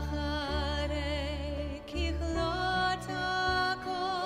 ואחרי ככלות הכל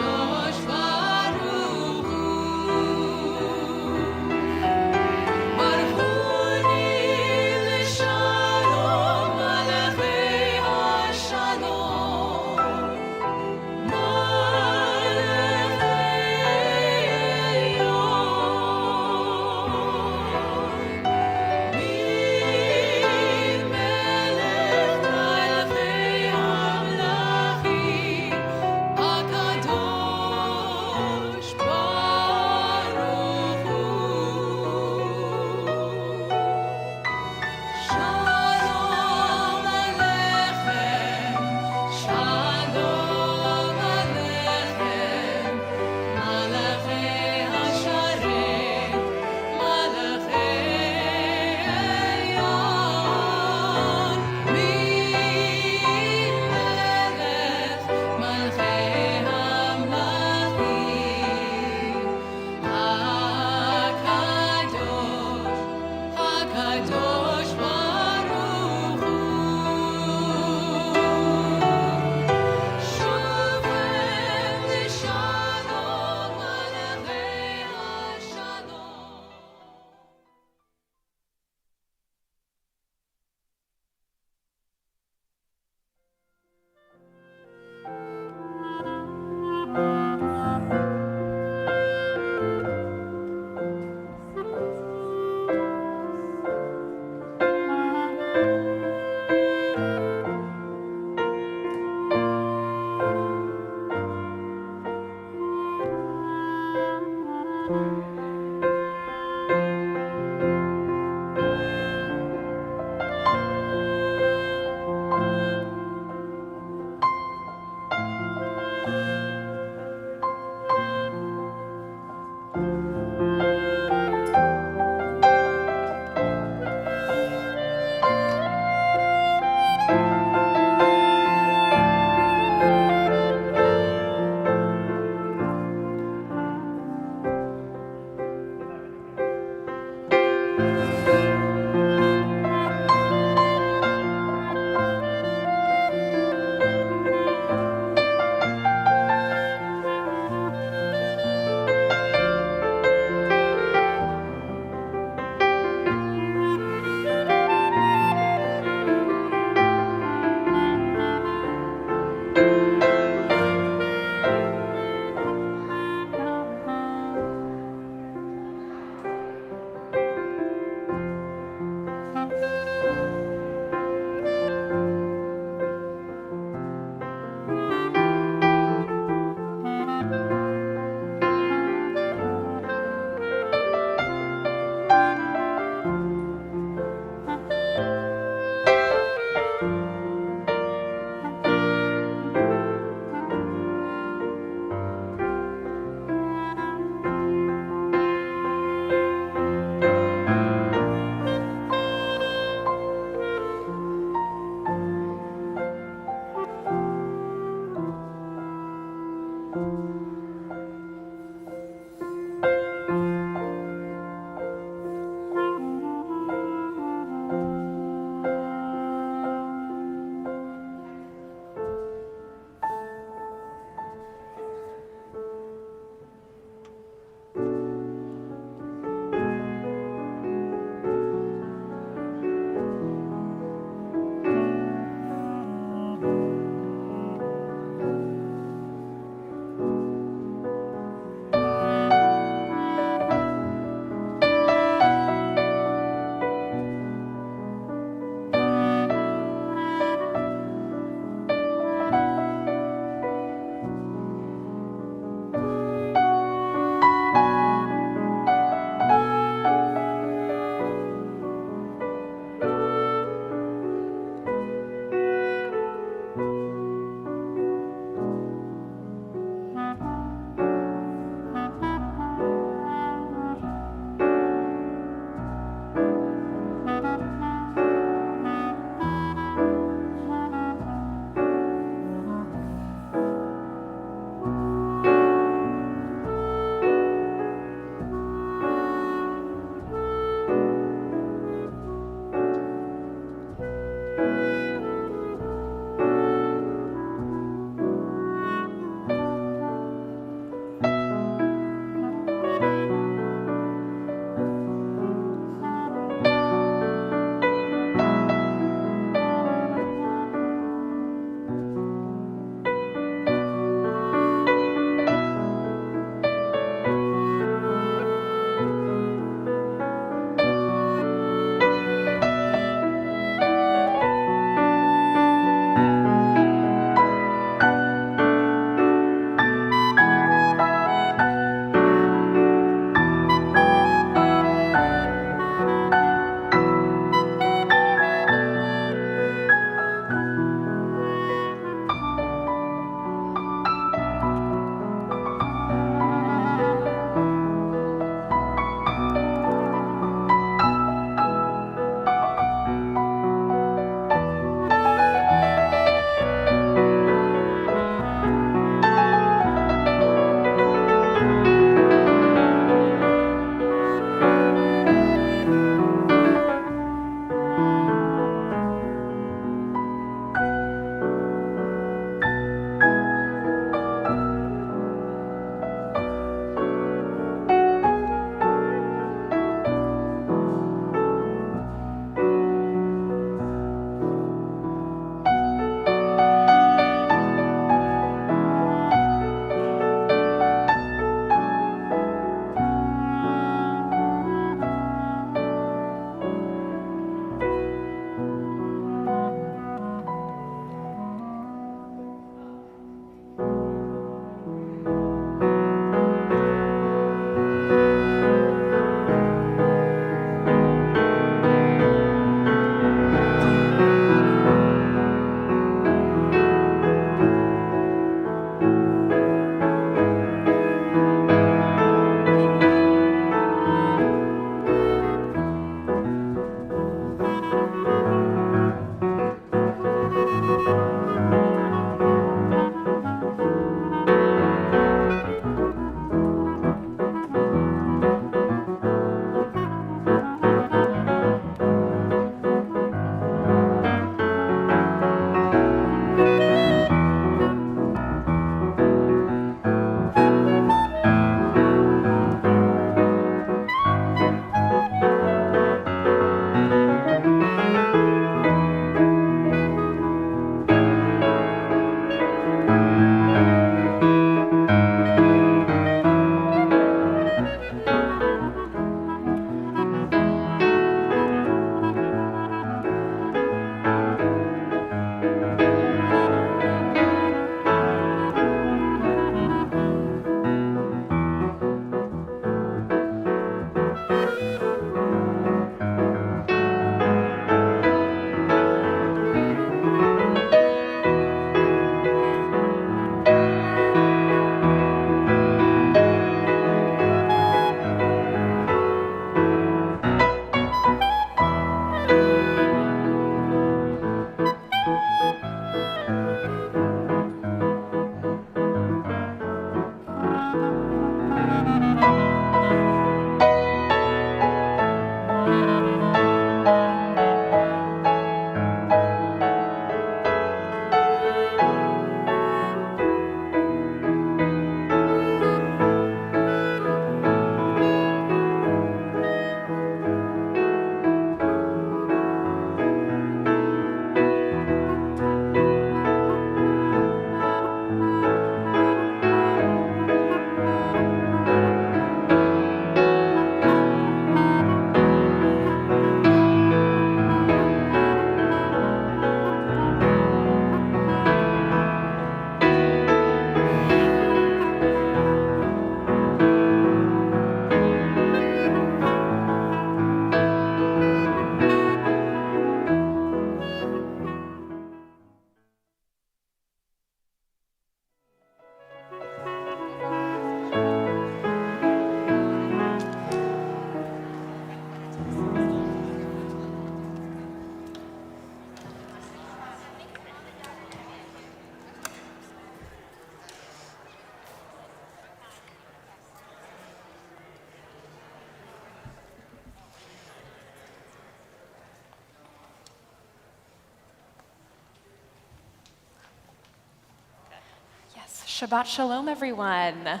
Shabbat Shalom, everyone.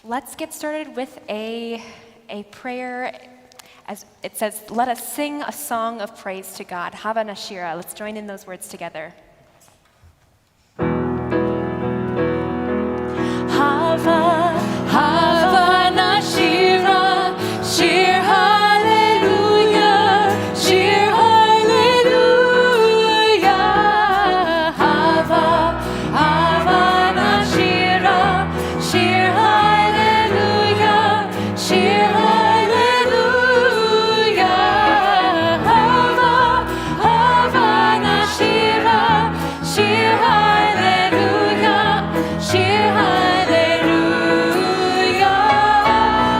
Let's get started with a prayer. As it says, let us sing a song of praise to God. Hava Nashira. Let's join in those words together. Hava, Hava Nashira, Shir Hallelujah, Shir Hallelujah. Hava, Hava Nashira, Shir Hallelujah, Shir Hallelujah. Hava, Hava Nashira, Shir Hallelujah, Shir Hallelujah.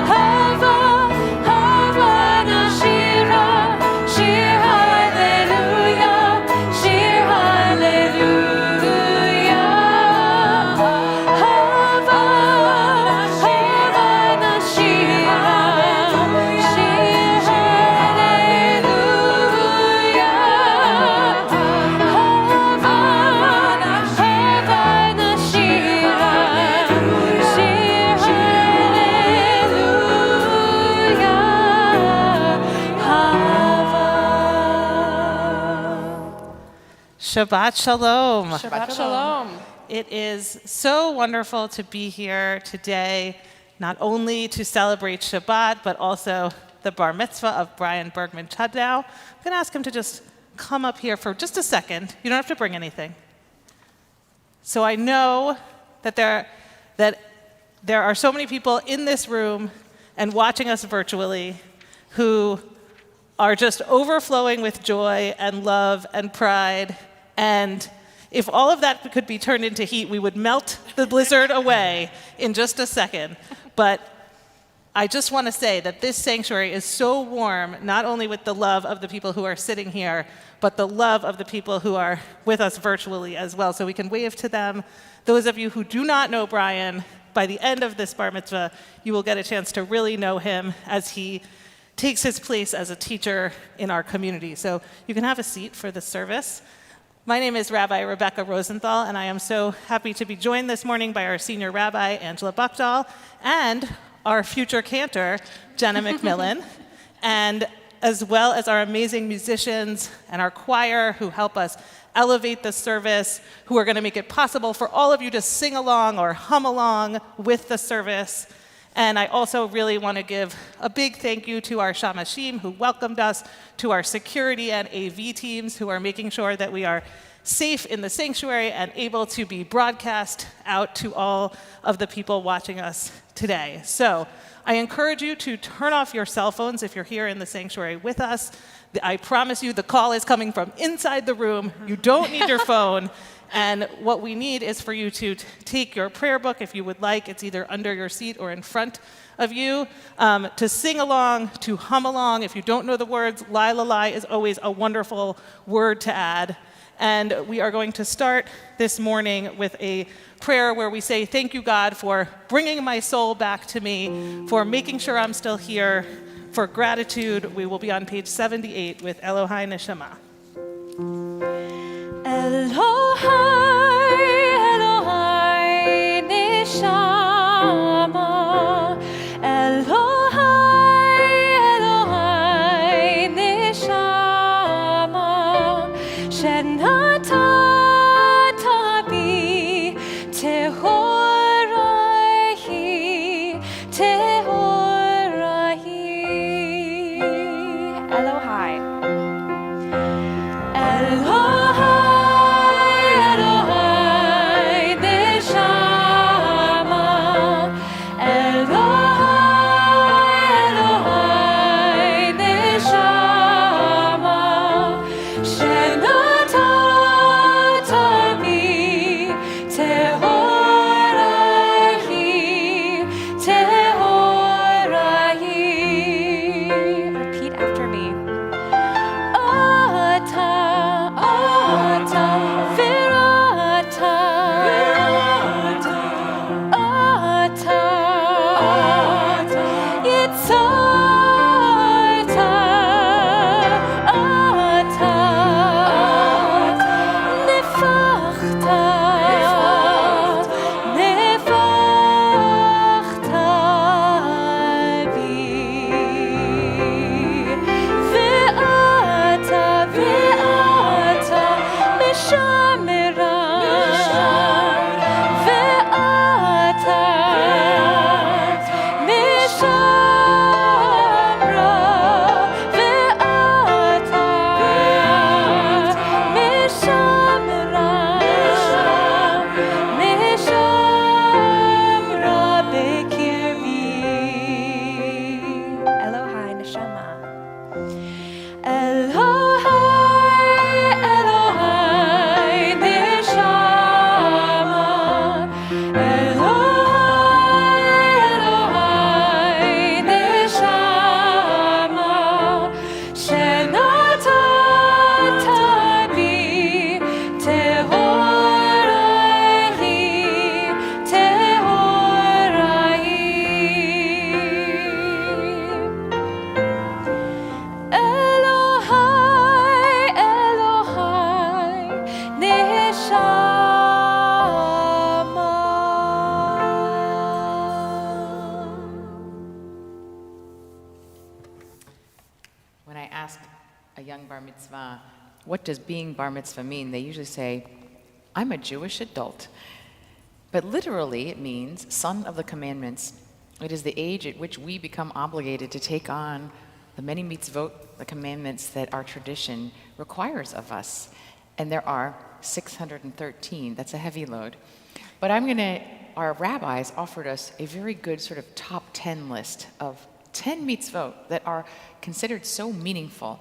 Hava, Hava Nashira, Shir Hallelujah, Shir Hallelujah. Hava, Hava Nashira, Shir Hallelujah. Hava, Hava Nashira, Shir Hallelujah. Hava. Shabbat Shalom. Shabbat Shalom. It is so wonderful to be here today, not only to celebrate Shabbat, but also the bar mitzvah of Brian Bergman Chaddow. I'm going to ask him to just come up here for just a second. You don't have to bring anything. So I know that there are so many people in this room and watching us virtually who are just overflowing with joy and love and pride. And if all of that could be turned into heat, we would melt the blizzard away in just a second. But I just want to say that this sanctuary is so warm, not only with the love of the people who are sitting here, but the love of the people who are with us virtually as well. So we can wave to them. Those of you who do not know Brian, by the end of this bar mitzvah, you will get a chance to really know him as he takes his place as a teacher in our community. So you can have a seat for the service. My name is Rabbi Rebecca Rosenthal, and I am so happy to be joined this morning by our senior rabbi, Angela Buckdahl, and our future cantor, Jenna McMillan, and as well as our amazing musicians and our choir who help us elevate the service, who are going to make it possible for all of you to sing along or hum along with the service. And I also really want to give a big thank you to our shamashim who welcomed us, to our security and AV teams who are making sure that we are safe in the sanctuary and able to be broadcast out to all of the people watching us today. So I encourage you to turn off your cell phones if you're here in the sanctuary with us. I promise you the call is coming from inside the room. You don't need your phone. And what we need is for you to take your prayer book if you would like. It's either under your seat or in front of you, to sing along, to hum along. If you don't know the words, Lai La Lai is always a wonderful word to add. And we are going to start this morning with a prayer where we say, thank you, God, for bringing my soul back to me, for making sure I'm still here. For gratitude, we will be on page 78 with Elohai Neshama. Elohai, Elohai Neshama, Elohai, Elohai Neshama, Shenatata bi Tehorahi, Tehorahi. Elohai. Elohai, Elohai Neshama. when I ask a young bar mitzvah, what does being bar mitzvah mean? They usually say, I'm a Jewish adult. But literally, it means son of the commandments. It is the age at which we become obligated to take on the many mitzvot, the commandments that our tradition requires of us. And there are 613. That's a heavy load. But our rabbis offered us a very good sort of top 10 list of 10 mitzvot that are considered so meaningful,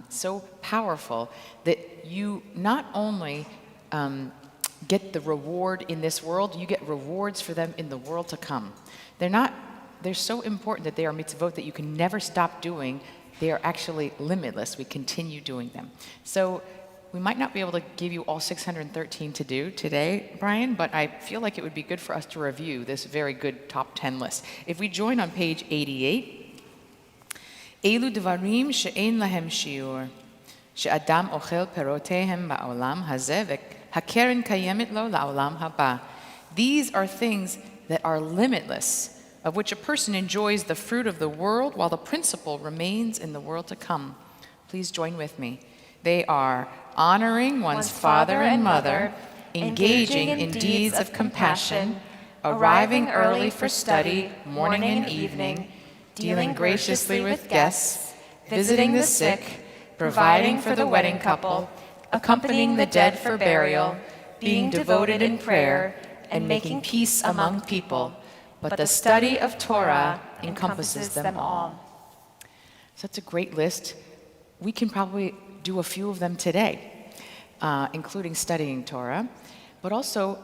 so powerful, that you not only get the reward in this world, you get rewards for them in the world to come. They're so important that they are mitzvot that you can never stop doing. They are actually limitless. We continue doing them. So we might not be able to give you all 613 to do today, Brian, but I feel like it would be good for us to review this very good top 10 list. If we join on page 88, Elu dvarim she'ein lahem shiur, she'adam ochel perotehem ba'olam hazeh hakeren kayemet lo la'olam haba. These are things that are limitless, of which a person enjoys the fruit of the world while the principle remains in the world to come. Please join with me. They are honoring one's father and mother, engaging in deeds of compassion, arriving early for study, morning and evening, dealing graciously with guests, visiting the sick, providing for the wedding couple, accompanying the dead for burial, being devoted in prayer, and making peace among people. But the study of Torah encompasses them all. So it's a great list. We can probably do a few of them today, including studying Torah, but also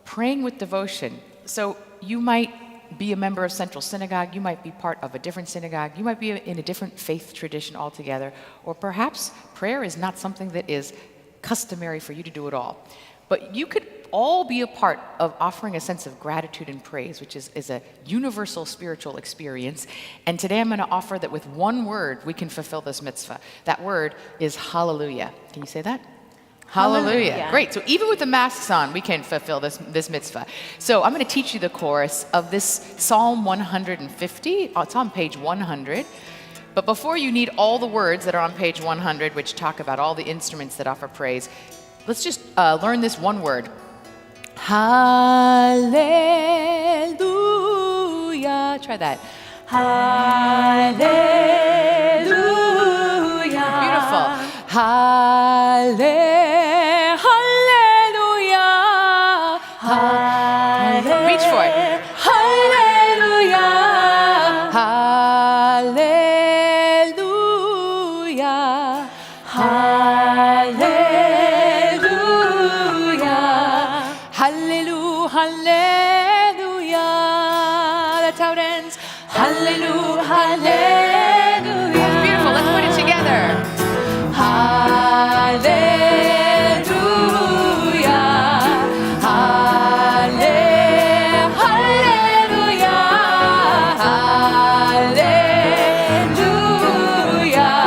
praying with devotion. So you might be a member of Central Synagogue, you might be part of a different synagogue, you might be in a different faith tradition altogether, or perhaps prayer is not something that is customary for you to do at all. But you could all be a part of offering a sense of gratitude and praise, which is a universal spiritual experience. And today I'm going to offer that with one word we can fulfill this mitzvah. That word is hallelujah. Can you say that? Hallelujah. Great. So even with the masks on, we can fulfill this mitzvah. So I'm going to teach you the chorus of this Psalm 150. It's on page 100. But before you need all the words that are on page 100, which talk about all the instruments that offer praise, let's just learn this one word. Hallelujah. Try that. Hallelujah. Beautiful. Hallelujah. Reach for it. Hallelujah. Hallelujah. Hallelujah. Hallelujah. That's how it ends. Hallelujah. Hallelujah. That's beautiful. Let's put it together. Hallelujah. Hallelujah. Hallelujah. Hallelujah.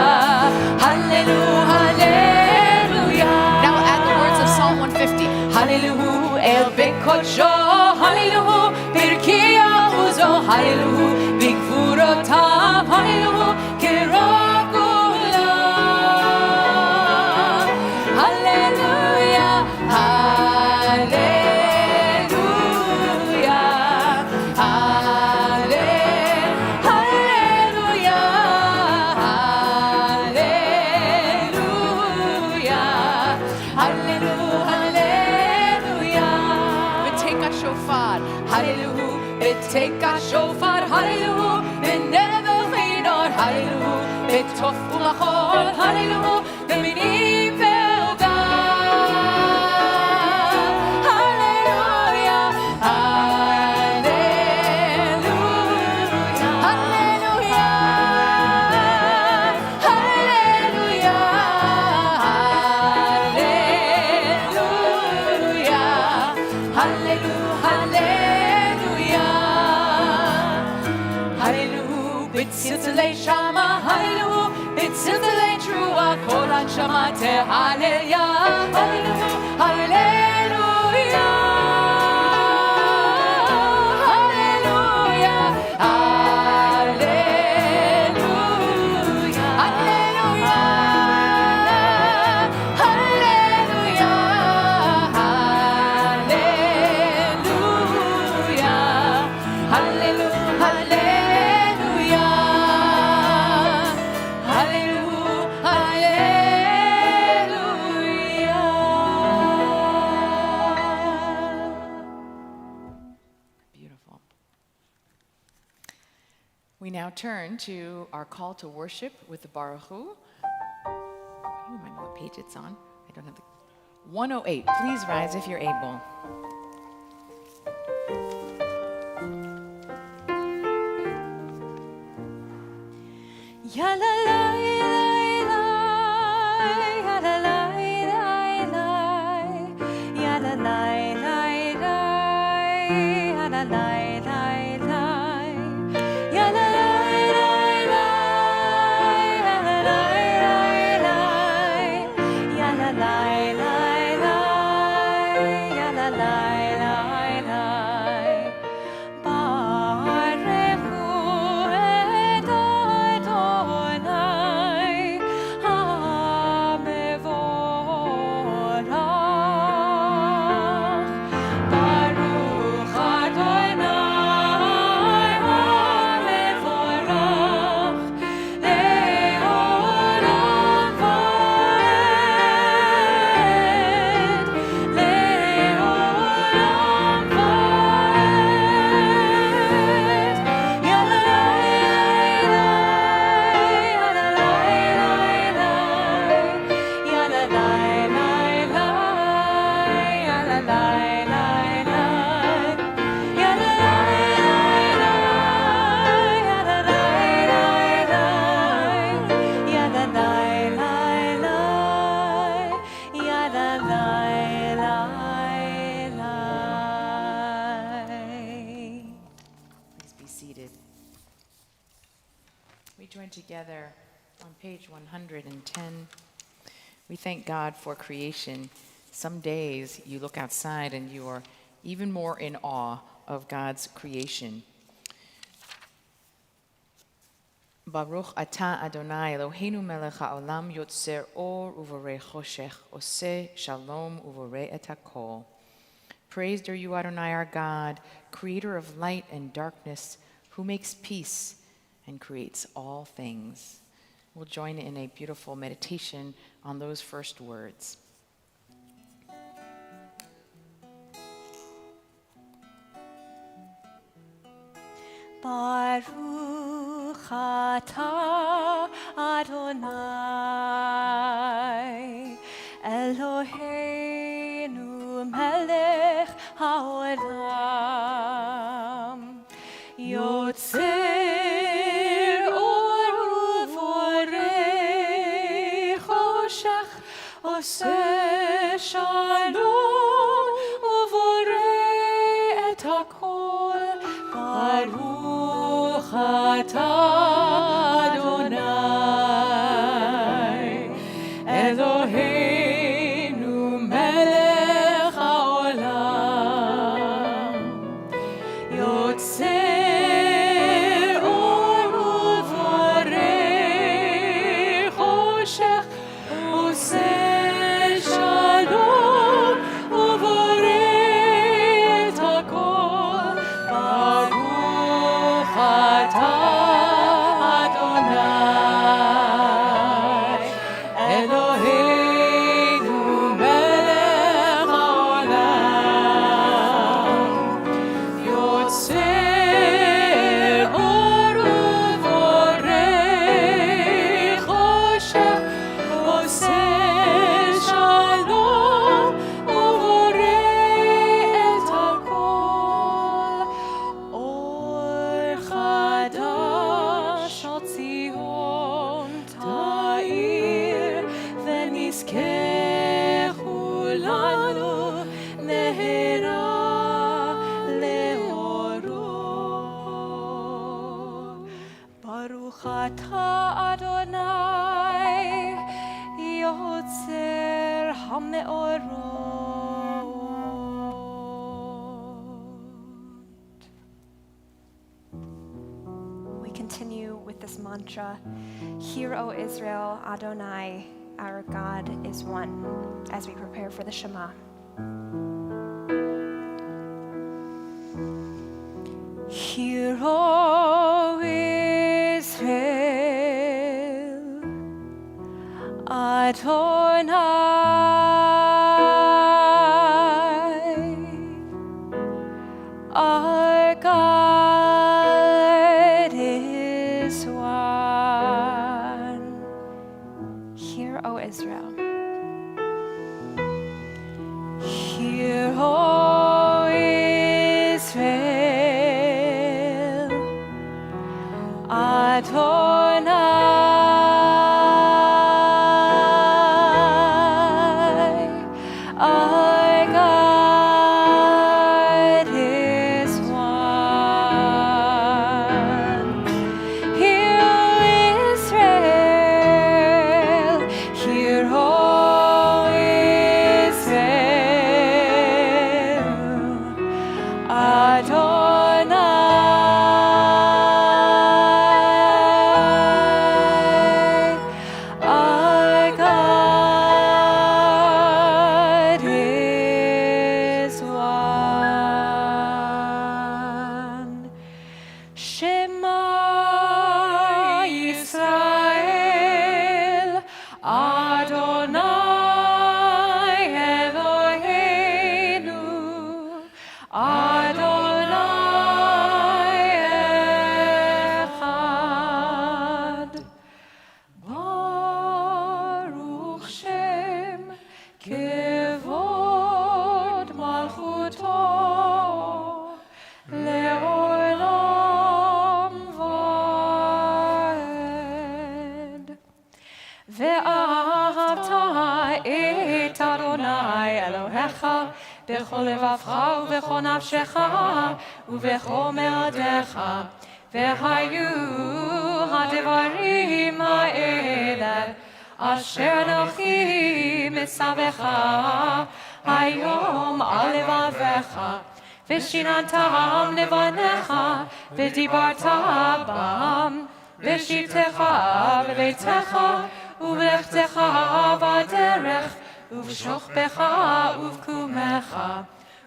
Hallelujah. Now we'll add the words of Psalm 150. Hallelujah. El Bekocho, Hallelujah, Birkia Uzo, Hallelujah, Big Furotam, Hallelujah, Kirokula, Hallelujah, Hallelujah, Hallelujah, Hallelujah, Hallelujah. Shofar, hallelujah, beteka shofar, hallelujah, benevel chinor, hallelujah, betof umachol, hallelujah, beminim ve'odam, hallelujah, hallelujah, hallelujah, hallelujah, hallelujah, hallelujah. B'tziltzilei shama, hallelujah, b'tziltzilei trua, kol hanshama tehalleluya, hallelujah, hallelujah, hallelujah, hallelujah, hallelujah. now turn to our call to worship with the Baruch Hu. You might know what page it's on. I don't have the 108. Please rise if you're able. Ya la la la ya la la la ya la la la ya la la la ya la Together on page 110. We thank God for creation. Some days you look outside and you are even more in awe of God's creation. Baruch atah Adonai Eloheinu melech haolam yotzer or uvorei choshech oseh shalom uvorei et hakol. Praised are you, Adonai, our God, creator of light and darkness, who makes peace and creates all things. We'll join in a beautiful meditation on those first words. Baruch atah Adonai Eloheinu melech haolam yotzer Oseh shalom uvorei et hakol Baruch atah Adonai Eloheinu melech haolam yotzer or uvorei choshech Oseh We continue with this mantra, Hear, O Israel, Adonai, our God is one, as we prepare for the Shema. Hear, O Israel, Adonai, our God is O Israel. Hear, O Israel, Adonai, our God is one. Hear, O Israel, hear, O Israel, Adonai, our God is one. Shema Yisrael, Adonai Eloheinu, Adonai Echad. Baruch Shem Kevod Malchuto Le'olam Vaed. Ve'ahavta et Adonai Elohecha b'chol levavcha u'b'chol nafshecha u'b'chol me'odecha. Ve'hayu ha'devarim ha'ele asher anochi mitzavecha hayom al levavecha. V'shinantam levanecha v'dibarta bam v'shitecha b'beitecha u'b'lechtecha b'derech u'v'shochbecha u'v'kumecha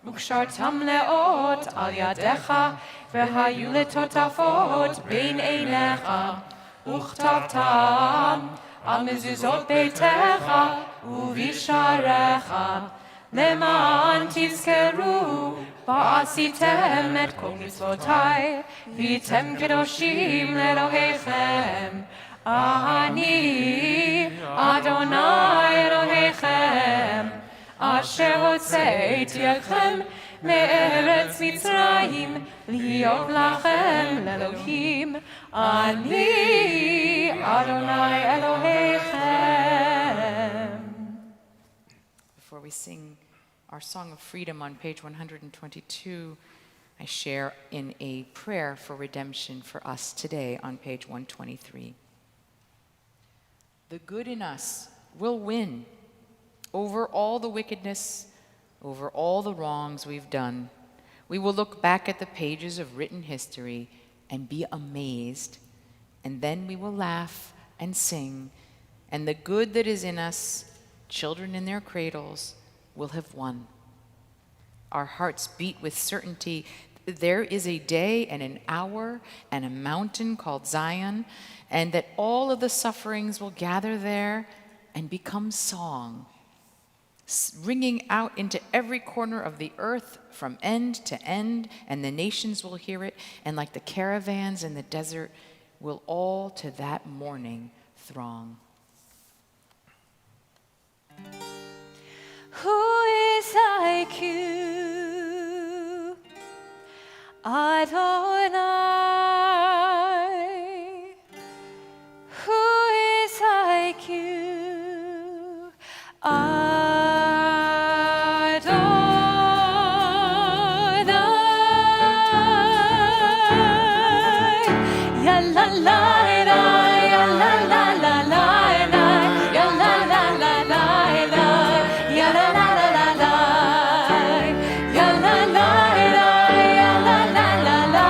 u'kshartam le'ot al yadecha v'hayu letotafot bein einecha u'chtavtam al mezuzot beitecha u'visharecha למען תזכרו ועשיתם את כל מצוותיי והייתם קדושים לאלוהיכם. אני אדוני אלוהיכם אשר הוצאתי אתכם מארץ מצרים להיות לכם לאלוהים. אני אדוני אלוהיכם. Before we sing our Song of Freedom on page 122, I share in a prayer for redemption for us today on page 123. The good in us will win over all the wickedness, over all the wrongs we've done. We will look back at the pages of written history and be amazed, and then we will laugh and sing, and the good that is in us, children in their cradles, will have won. Our hearts beat with certainty. There is a day and an hour and a mountain called Zion, and that all of the sufferings will gather there and become song, ringing out into every corner of the earth from end to end, and the nations will hear it, and like the caravans in the desert, will all to that morning throng. Who is like you, Adonai? Who is like you, Adonai? Ya la la la, ya la la la la, ya la la la la, ya la la la la, ya la la la, ya la la la la.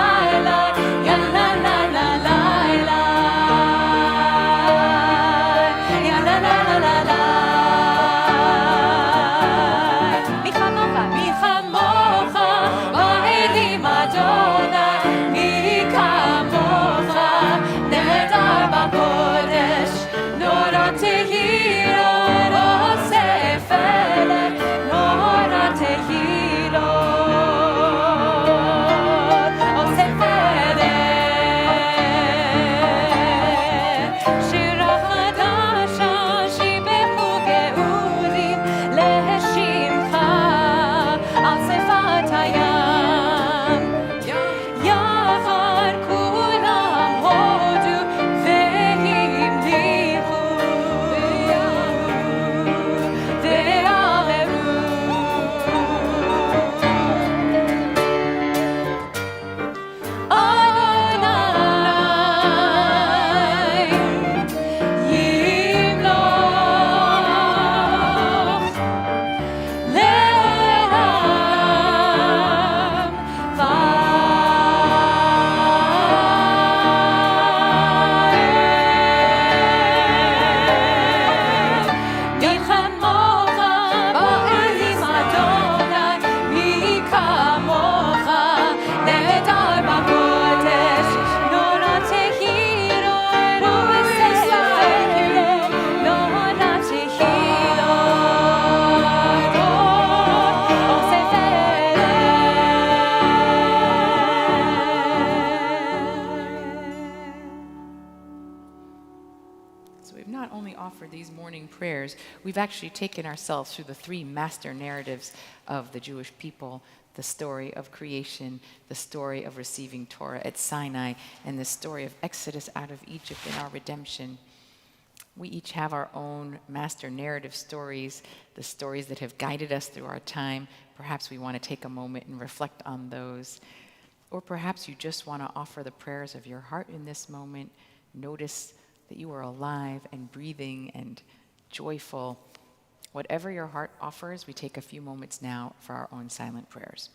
So we've not only offered these morning prayers, we've actually taken ourselves through the three master narratives of the Jewish people: the story of creation, the story of receiving Torah at Sinai, and the story of Exodus out of Egypt and our redemption. We each have our own master narrative stories, the stories that have guided us through our time. Perhaps we want to take a moment and reflect on those. Or perhaps you just want to offer the prayers of your heart in this moment. Notice that you are alive and breathing and joyful. Whatever your heart offers, we take a few moments now for our own silent prayers.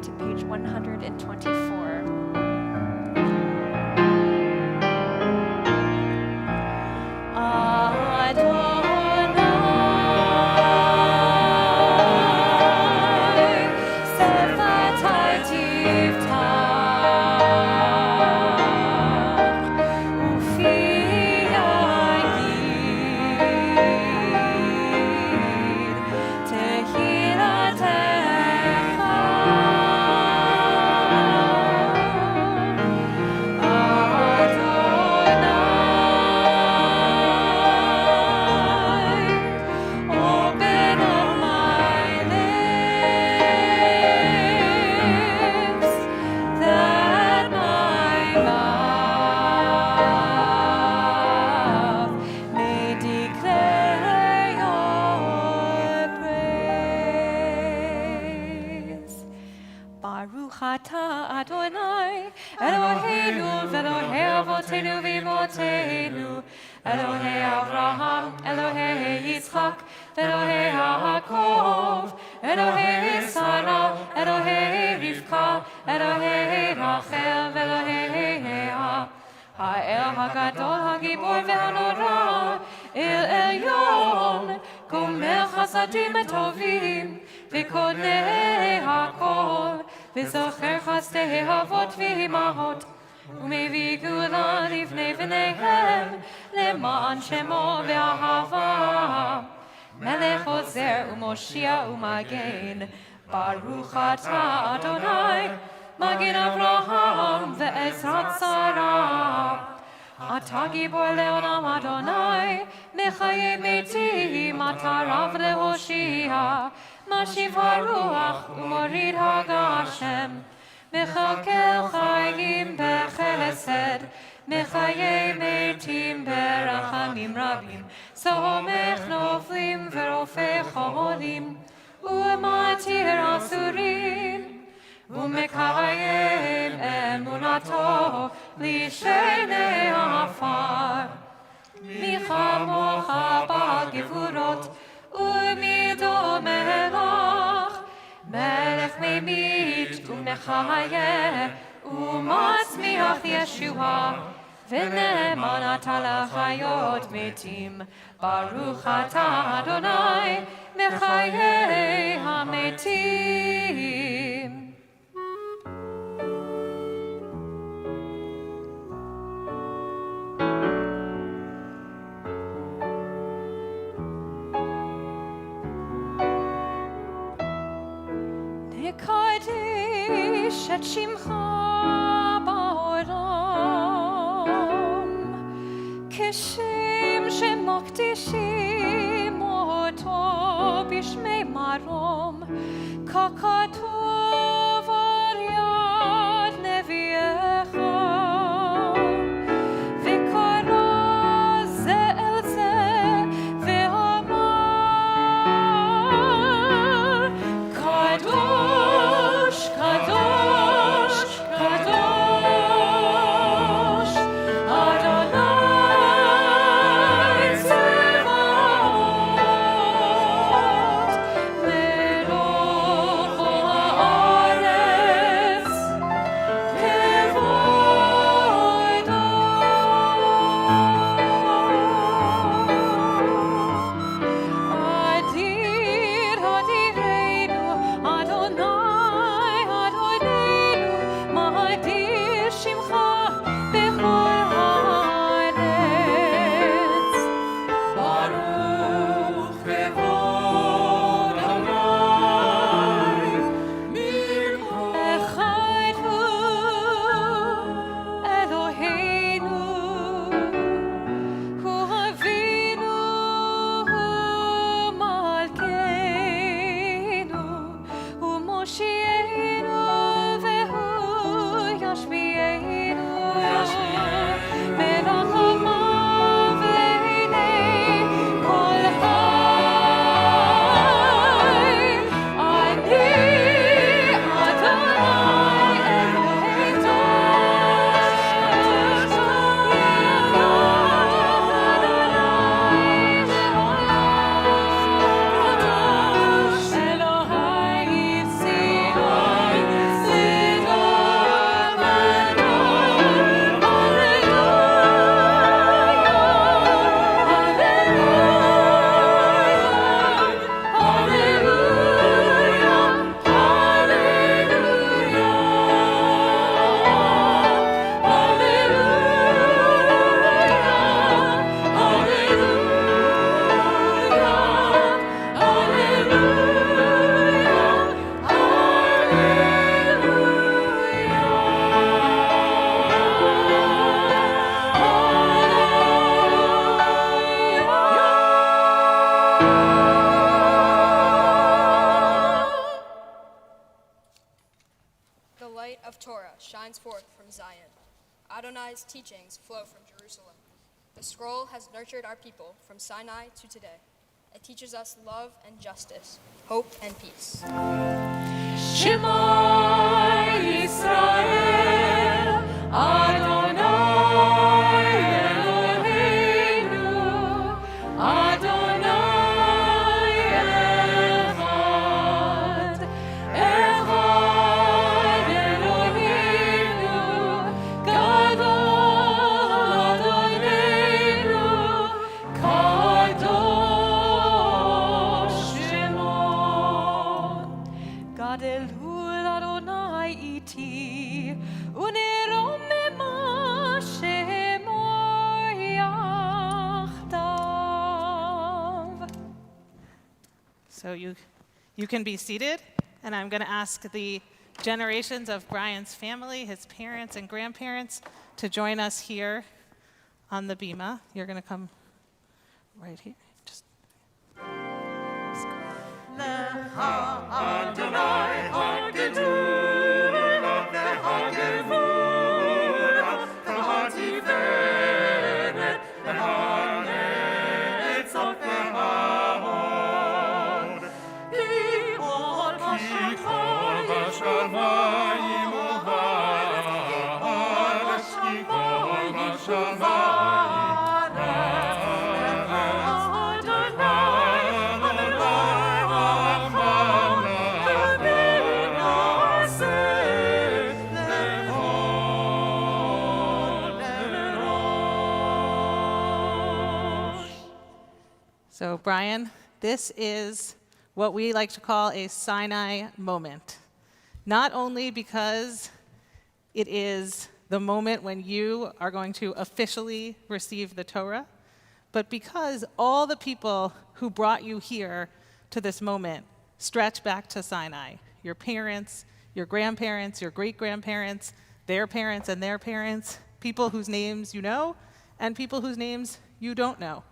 to page 124. Baruch atah Adonai, Eloheinu v'Elohei avotenu v'imotenu, Elohei Avraham, Elohei Yitzchak, Elohei Yaakov, Elohei Sarah, Elohei Rivka, Elohei Rachel, Elohei Lea. האל הגדול, הגיבור והנורא, אל עליון, גומר חסדים טובים, וקודמי הכל, וזוכר חסדי אבות ואימהות, ומביא גאולה לבני בניהם, למען שמו באהבה. מלך עוזר ומושיע ומגן, ברוך אתה אדוני, מגן אברהם ועזרת שרה. אתה גיבור לעולם אדוני, מחיי מתים, אתה רב להושיע, משיב הרוח ומוריד הגשם, מכלכל חיים בחסד, מחיי מתים ברחמים רבים, סומך נופלים ורופא חולים, ומתיר אסורים. ומקיים אמונתו לשני עפר. מי כמוך בגבורות ומדומה לך, מלך ממית ומחיה ומצמיח ישועה, ונאמן אתה לחיות מתים. ברוך אתה אדוני מחיי המתים. נקדש את שמך בעולם, כשם שמקדישים אותו בשמי מרום, ככתוב על יד נביאך, וקרא זה אל זה ואמר, קדוש, קדוש, קדוש, אדוני צבאות, מלוך כל הארץ, כבודו. אדיר אדירנו, אדוני אדוננו, מאדיר שמך בכל הארץ. ברוך כבוד אדוני אחד הוא אלוהינו, הוא אבינו, הוא מלכנו, הוא מושיענו והוא ישביענו, מנחמה והנה כל חי. אני אדוני אלוהינו, אלוהי ציון The light of Torah shines forth from Zion. Adonai's teachings flow from Jerusalem. The scroll has nurtured our people from Sinai to today. It teaches us love and justice, hope and peace. Shema איתי ונרוממה שמו יחדיו. So you can be seated, and I'm going to ask the generations of Brian's family, his parents and grandparents, to join us here on the bima. You're going to come right here. Just So, Brian, this is what we like to call a Sinai moment. Not only because it is the moment when you are going to officially receive the Torah, but because all the people who brought you here to this moment stretch back to Sinai. Your parents, your grandparents, your great-grandparents, their parents and their parents, people whose names you know, and people whose names you don't know.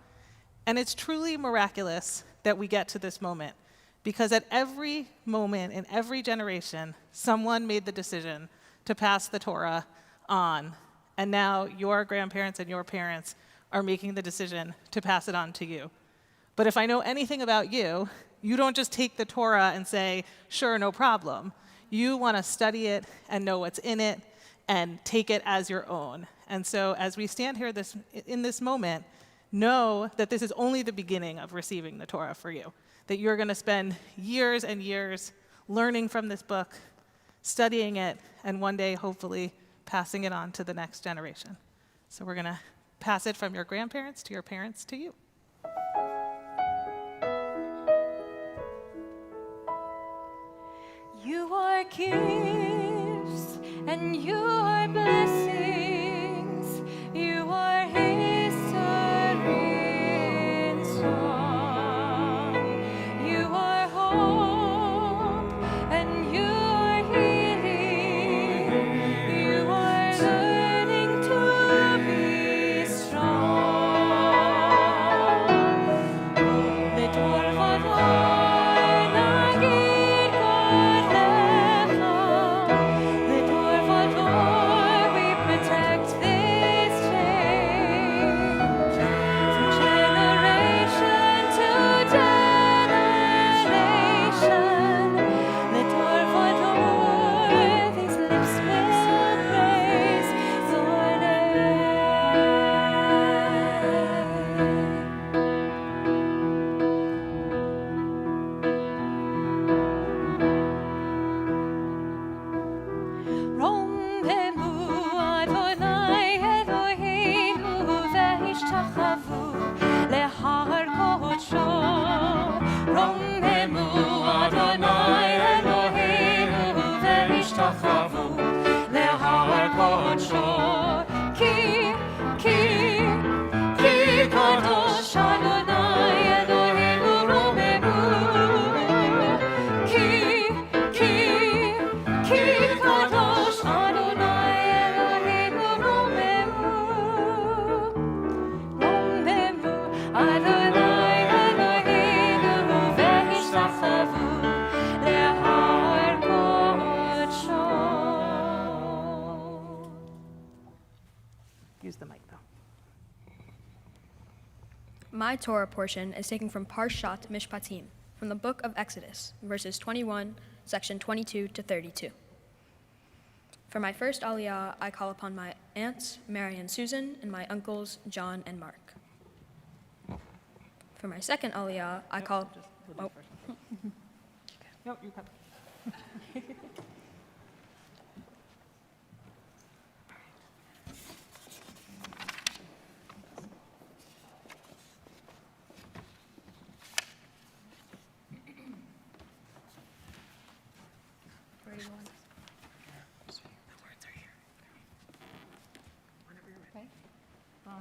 And it's truly miraculous that we get to this moment, because at every moment in every generation, someone made the decision to pass the Torah on, and now your grandparents and your parents are making the decision to pass it on to you. But if I know anything about you, you don't just take the Torah and say, sure, no problem. You want to study it and know what's in it and take it as your own. And so as we stand here in this moment, know that this is only the beginning of receiving the Torah for you, that you're going to spend years and years learning from this book, studying it, and one day, hopefully, passing it on to the next generation. So we're going to pass it from your grandparents to your parents to you. You are gifts and you are blessings. You are history in song. You are hope and you are healing. You are learning to be strong. L'tor vador nagir kodecha. L'tor vador we protect this change. From generation to generation. L'tor vador these lips will praise your Rombemu Adonai Eloheinu ve'ishtachavu lehar kodsho. Rombemu Adonai Eloheinu ve'ishtachavu lehar kodsho. Ki kadosh Adonai Eloheinu romemu. Ki kadosh Adonai Eloheinu romemu. Romemu Adonai Eloheinu ve'ishtachavu lehar kodsho. Use the mic, though. My Torah portion is taken from Parshat Mishpatim, from the book of Exodus, verses 21, section 22 to 32. For my first aliyah, I call upon my aunts, Mary and Susan, and my uncles, John and Mark. For my second aliyah, I call... Oh, No, you come. where do you want?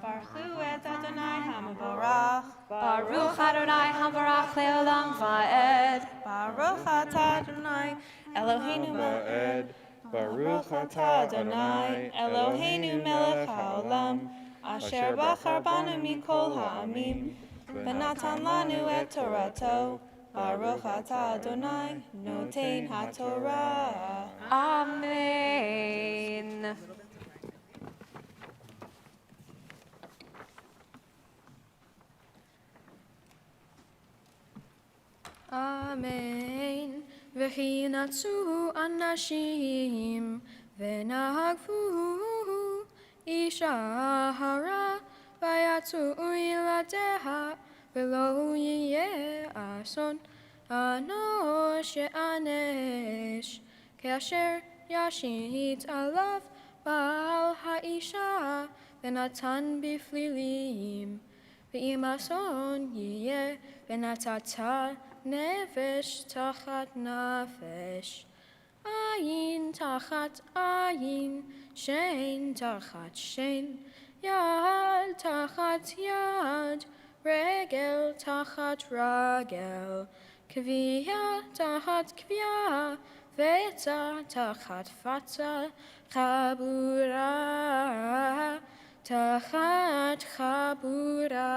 Baruch et Adonai HaMevorach. Baruch Adonai Havarach Leolam Va'ed. Baruch atah Adonai Eloheinu melech. Baruch atah Adonai Eloheinu melech haolam. Asher bachar banu mikol ha'amim. V'natan lanu et Torato. Baruch atah Adonai noten haTorah. Amen. Amen. V'chi natsu anashim v'nahagvu isha hara v'yatsu iladeha v'lo yiyeh ason ano she'anesh kasher yashit alav ba'al ha'isha v'natan biflilim v'im ason yiyeh v'natata nefesh tachat nefesh, ayin tachat ayin, shein tachat shein, yad tachat yad, regel tachat ragel, kviya tachat kviya, vetza tachat fatza, chabura tachat chabura.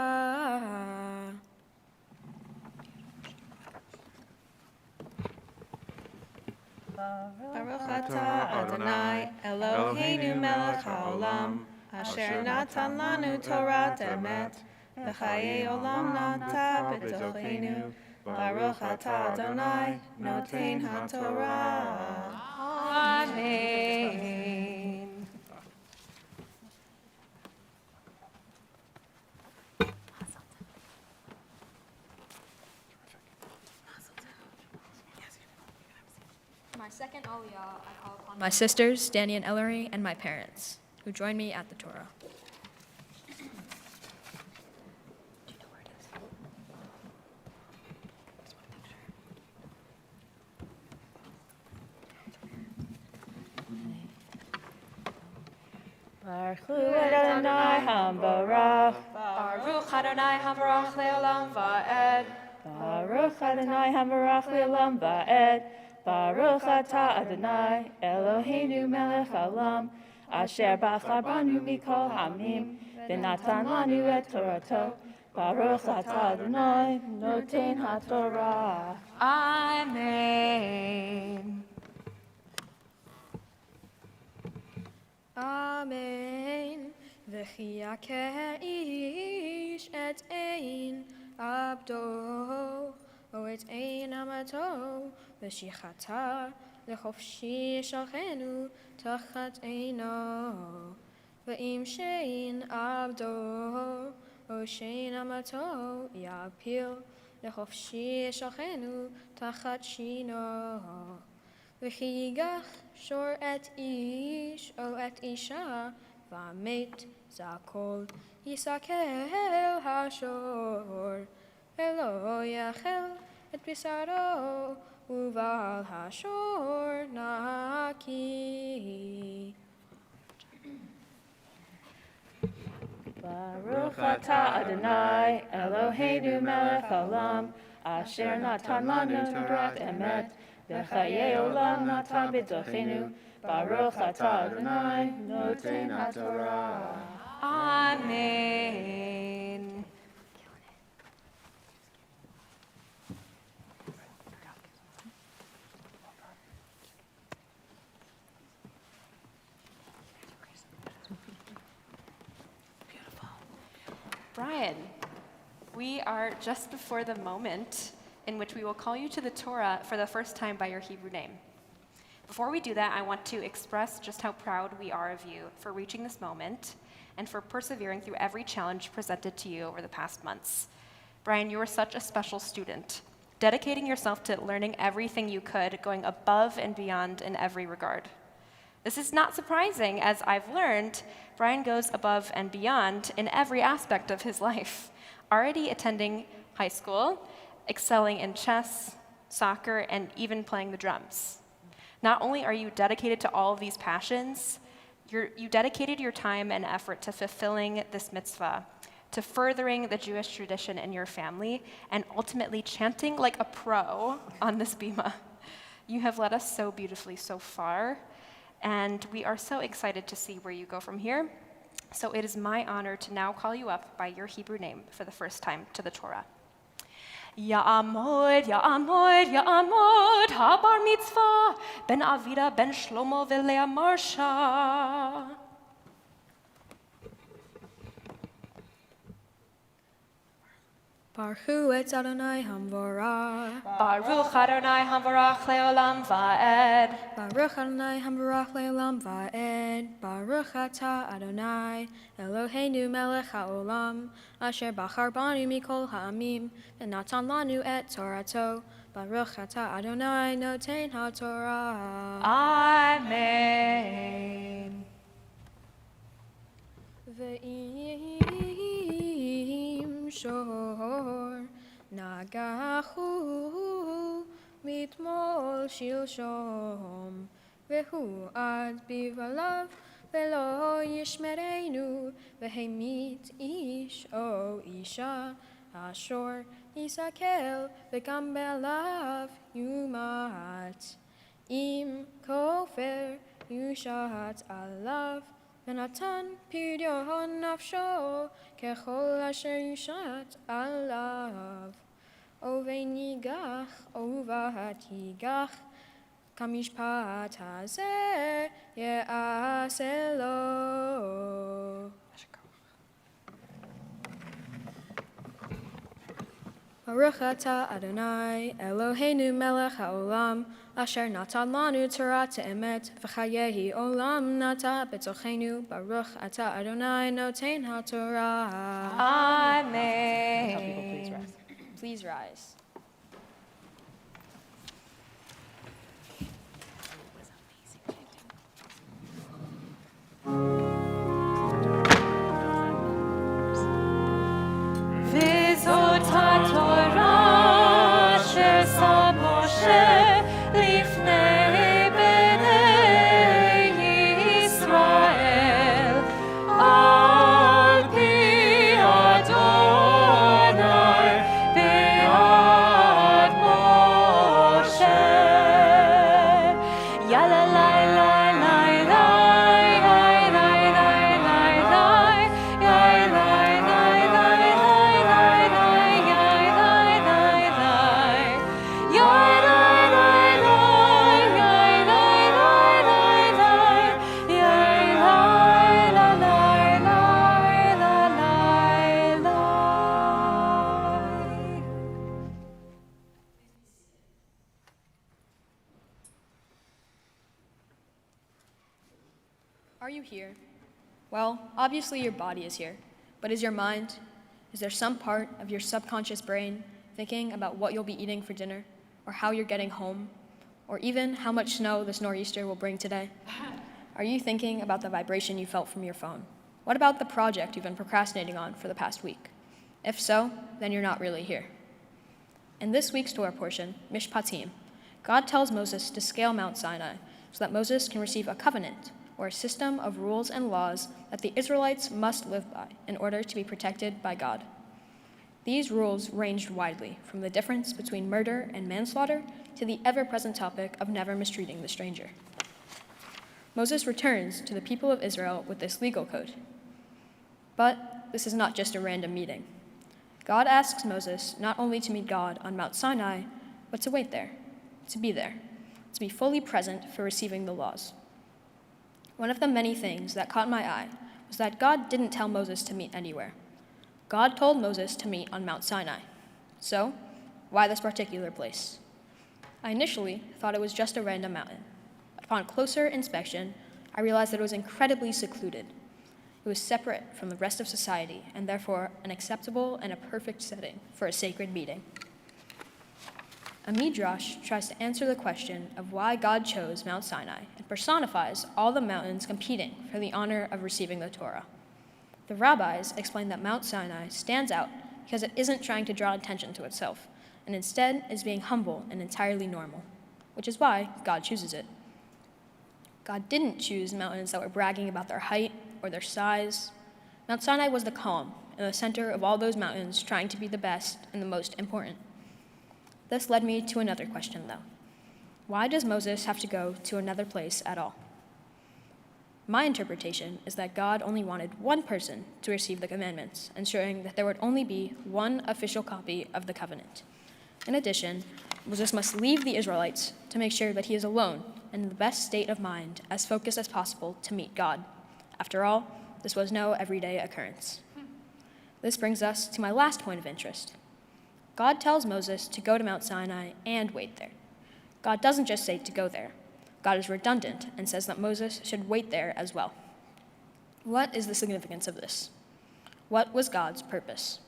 Baruch atah Adonai Eloheinu melech haolam. Asher natan lanu Torah emet. V'chayei olam nata b'tochenu. Baruch atah Adonai noten haTorah. Amen. My second aliyah, I call upon my sisters, Danny and Ellery, and my parents, who join me at the Torah. Baruch Adonai HaMevorach. Baruch Adonai Havarach Leolam Va'ed. Baruch Adonai HaMevorach Leolam Va'ed. Baruch atah Adonai Eloheinu melech haolam. Asher bachar banu mikol ha'amim. V'natan lanu et Torato. Baruch atah Adonai noten haTorah. Amen. Amen. V'chi yakeh ish et ein abdo, o et ein amato, v'shichata לחופשי שכנו תחת עינו, ואם שאין עבדו או שאין אמתו יפיל לחופשי שכנו תחת שינו. וכי ייגח שור את איש או את אישה ומת, זה הכל יסכל השור, ולא יאכל את בשרו, ובעל השור נקי. Baruch atah Adonai Eloheinu melech haolam, asher natan lanu Torah emet, v'chayei olam natan b'tochenu. Baruch atah Adonai noten haTorah. Amen. Brian, we are just before the moment in which we will call you to the Torah for the first time by your Hebrew name. Before we do that, I want to express just how proud we are of you for reaching this moment and for persevering through every challenge presented to you over the past months. Brian, you are such a special student, dedicating yourself to learning everything you could, going above and beyond in every regard. This is not surprising, as I've learned, Brian goes above and beyond in every aspect of his life, already attending high school, excelling in chess, soccer, and even playing the drums. Not only are you dedicated to all of these passions, You dedicated your time and effort to fulfilling this mitzvah, to furthering the Jewish tradition in your family, and ultimately chanting like a pro on this bima. You have led us so beautifully so far, and we are so excited to see where you go from here. So it is my honor to now call you up by your Hebrew name for the first time to the Torah. Ya'amod, Ya'amod, Ya'amod, Habar Mitzvah, Ben Avida, Ben Shlomo, Velea Marsha. Baruch et Adonai Hamvorah. Baruch Adonai Hamvarach Leolam Va'ed. Baruch Adonai Hamvorach Le'olam Va'ed. Baruch Atah Adonai Eloheinu Melech HaOlam Asher Bachar Banu Mikol Ha'amim V'natan Lanu et Torato. Baruch Atah Adonai Noten HaTorah. Amen. Ve'im shor nagachu mitmol shilshom vehu ad bivalav velo yishmerenu vehemit ish o isha ashor yisakel v'gam belav yumat im kofer yushat alav ונתן פדיון נפשו ככל אשר יושת עליו. ובניגח ובהתיגח כמשפט הזה יעשה לו. Baruch atah Adonai Eloheinu melech haolam asher natan lanu Torah te'emet v'chayehi olam nata b'tochenu. Baruch atah Adonai noten haTorah. Amen. Please rise. וזאת התורה ששם משה לפני בני ישראל על פי אדוני ביד משה. יאללה לי לי לי Are you here? Well, obviously your body is here, but is your mind? Is there some part of your subconscious brain thinking about what you'll be eating for dinner, or how you're getting home, or even how much snow this nor'easter will bring today? Are you thinking about the vibration you felt from your phone? What about the project you've been procrastinating on for the past week? If so, then you're not really here. In this week's Torah portion, Mishpatim, God tells Moses to scale Mount Sinai so that Moses can receive a covenant, or a system of rules and laws that the Israelites must live by in order to be protected by God. These rules ranged widely, from the difference between murder and manslaughter to the ever-present topic of never mistreating the stranger. Moses returns to the people of Israel with this legal code. But this is not just a random meeting. God asks Moses not only to meet God on Mount Sinai, but to wait there, to be fully present for receiving the laws. One of the many things that caught my eye was that God didn't tell Moses to meet anywhere. God told Moses to meet on Mount Sinai. So, why this particular place? I initially thought it was just a random mountain. Upon closer inspection, I realized that it was incredibly secluded. It was separate from the rest of society and therefore an acceptable and a perfect setting for a sacred meeting. A midrash tries to answer the question of why God chose Mount Sinai and personifies all the mountains competing for the honor of receiving the Torah. The rabbis explain that Mount Sinai stands out because it isn't trying to draw attention to itself, and instead is being humble and entirely normal, which is why God chooses it. God didn't choose mountains that were bragging about their height or their size. Mount Sinai was the calm, in the center of all those mountains trying to be the best and the most important. This led me to another question, though. Why does Moses have to go to another place at all? My interpretation is that God only wanted one person to receive the commandments, ensuring that there would only be one official copy of the covenant. In addition, Moses must leave the Israelites to make sure that he is alone and in the best state of mind, as focused as possible to meet God. After all, this was no everyday occurrence. This brings us to my last point of interest. God tells Moses to go to Mount Sinai and wait there. God doesn't just say to go there. God is redundant and says that Moses should wait there as well. What is the significance of this? What was God's purpose?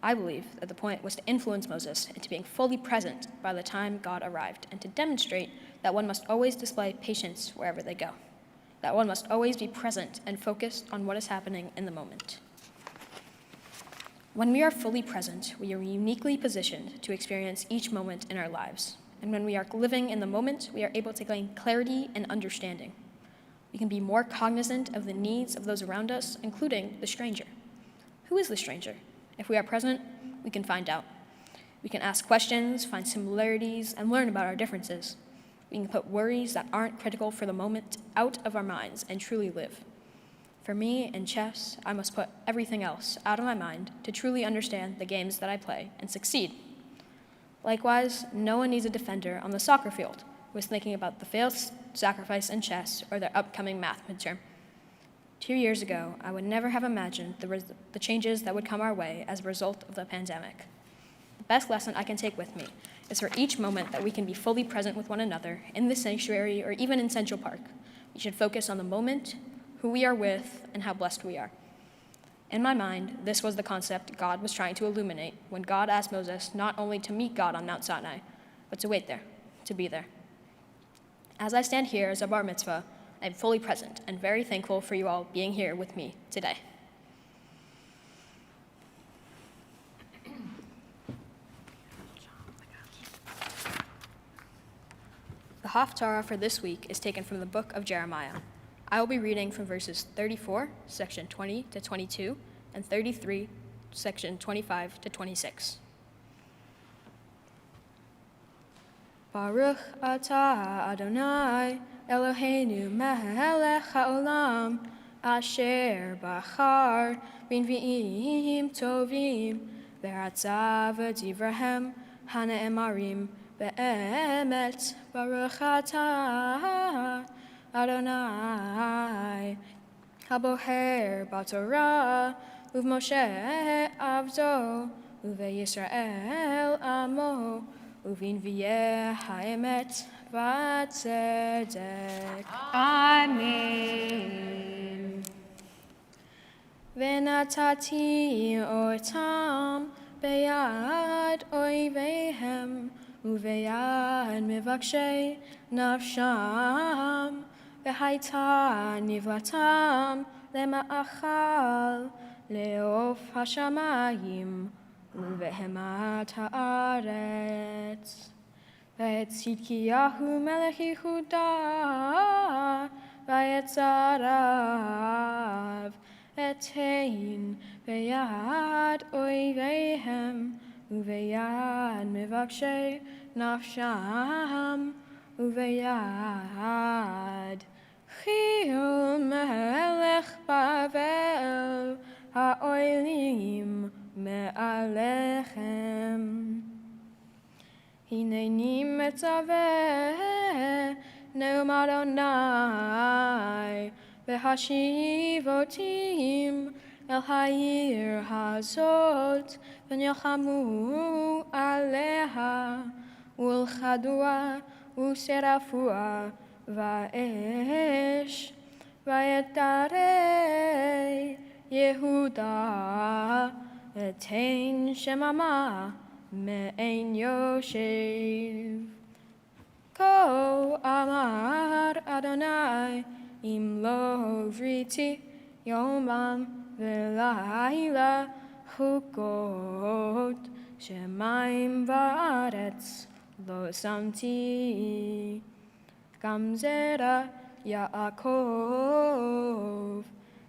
I believe that the point was to influence Moses into being fully present by the time God arrived, and to demonstrate that one must always display patience wherever they go, that one must always be present and focused on what is happening in the moment. When we are fully present, we are uniquely positioned to experience each moment in our lives. And when we are living in the moment, we are able to gain clarity and understanding. We can be more cognizant of the needs of those around us, including the stranger. Who is the stranger? If we are present, we can find out. We can ask questions, find similarities, and learn about our differences. We can put worries that aren't critical for the moment out of our minds and truly live. For me, in chess, I must put everything else out of my mind to truly understand the games that I play and succeed. Likewise, no one needs a defender on the soccer field who is thinking about the failed sacrifice in chess or their upcoming math midterm. 2 years ago, I would never have imagined the changes that would come our way as a result of the pandemic. The best lesson I can take with me is for each moment that we can be fully present with one another in the sanctuary or even in Central Park. We should focus on the moment, who we are with, and how blessed we are. In my mind, this was the concept God was trying to illuminate when God asked Moses not only to meet God on Mount Sinai, but to wait there, to be there. As I stand here as a bar mitzvah, I am fully present and very thankful for you all being here with me today. The Haftarah for this week is taken from the book of Jeremiah. I will be reading from verses 34, section 20 to 22, and 33, section 25 to 26. Baruch atah Adonai Eloheinu melech haolam asher bachar b'nvi'im tovim v'ratzav divrahem hane'emarim be'emet Baruch atah Adonai haboher b'Torah uv'Moshe avdo uv'Yisrael amo uv'nvi'eh ha'emet v'tzedek. Amen. V'natati otam beyad oivehem uveyad mivakshei nafsham v'haita nivlatam lema'achal le'of hashamayim ובהמת הארץ. ואת צדקיהו מלך יהודה ואת שריו אתן ביד אויביהם וביד מבקשי נפשם וביד חיל מלך בבל האוילים מעליכם. הנני מצווה נאום אדוני והשיב אותים אל העיר הזאת ונלחמו עליה ולכדוה ושרפוה באש ואת ערי יהודה אתן שממה מעין יושב. כה אמר אדוני אם לא הוריתי יומם ולילה חוקות שמים בארץ לא שמתי גם זרע Yaakov,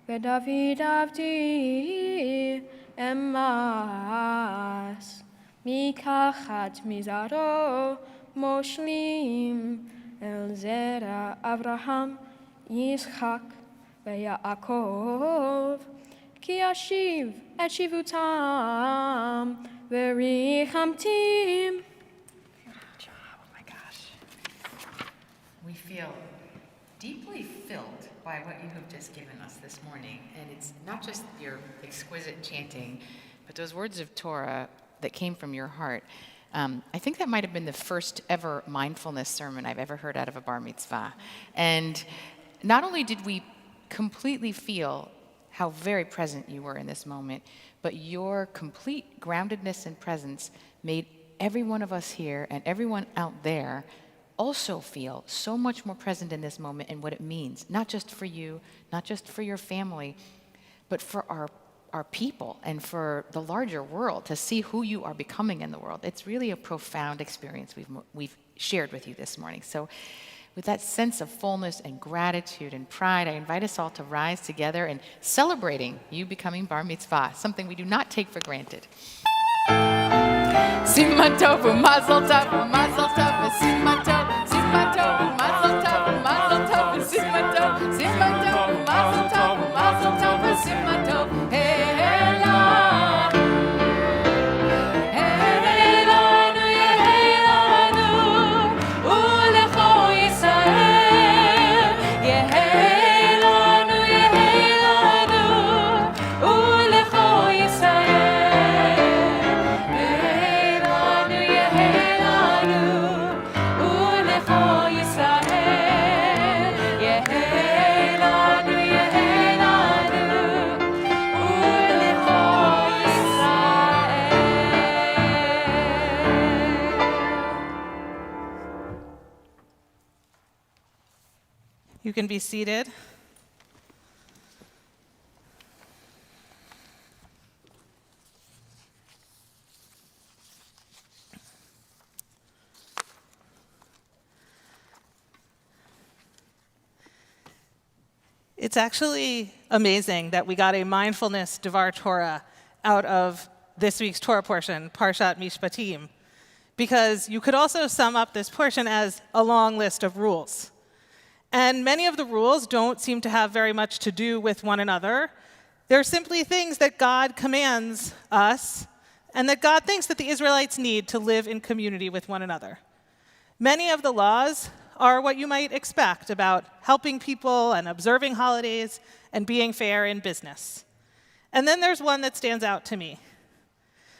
David avdi emas, mikachat mizaro moshlim el zera Avraham Yitzchak veYaakov, ki ashiv et shivutam verichamtim. Good job. Oh my gosh. We feel deeply filled by what you have just given us this morning. And it's not just your exquisite chanting, but those words of Torah that came from your heart. I think that might have been the first ever mindfulness sermon I've ever heard out of a bar mitzvah. And not only did we completely feel how very present you were in this moment, but your complete groundedness and presence made every one of us here and everyone out there also feel so much more present in this moment and what it means, not just for you, not just for your family, but for our people and for the larger world to see who you are becoming in the world. It's really a profound experience we've shared with you this morning. So with that sense of fullness and gratitude and pride, I invite us all to rise together and celebrating you becoming bar mitzvah, something we do not take for granted. Siman tov u'mazel tov u'mazel tov u'siman tov u'mazel tov u'mazel tov u'siman tov u'mazel tov u'siman tov Hela Helanu Yehelanu u'lecho Yisrael Yehelanu Yehelanu u'lecho Yisrael Helanu Yehelanu u'lecho Yisrael Yehelanu Yehelanu u'lecho Yisrael. You can be seated. It's actually amazing that we got a mindfulness Devar Torah out of this week's Torah portion, Parshat Mishpatim, because you could also sum up this portion as a long list of rules. And many of the rules don't seem to have very much to do with one another. They're simply things that God commands us and that God thinks that the Israelites need to live in community with one another. Many of the laws are what you might expect about helping people and observing holidays and being fair in business. And then there's one that stands out to me.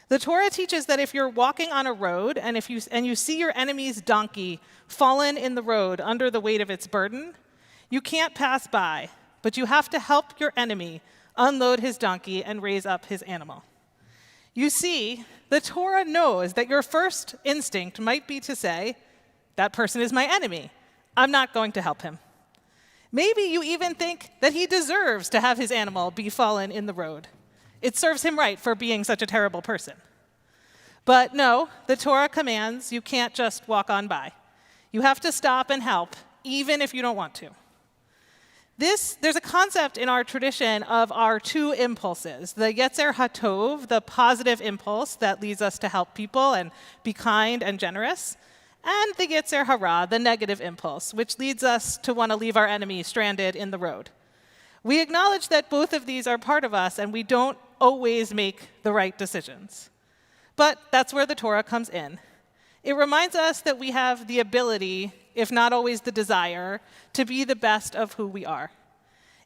The Torah teaches that if you're walking on a road and you see your enemy's donkey fallen in the road under the weight of its burden, you can't pass by, but you have to help your enemy unload his donkey and raise up his animal. You see, the Torah knows that your first instinct might be to say, that person is my enemy. I'm not going to help him. Maybe you even think that he deserves to have his animal be fallen in the road. It serves him right for being such a terrible person. But no, the Torah commands you can't just walk on by. You have to stop and help, even if you don't want to. There's a concept in our tradition of our two impulses, the Yetzer HaTov, the positive impulse that leads us to help people and be kind and generous, and the Yetzer Hara, the negative impulse, which leads us to want to leave our enemy stranded in the road. We acknowledge that both of these are part of us and we don't always make the right decisions. But that's where the Torah comes in. It reminds us that we have the ability, if not always the desire, to be the best of who we are.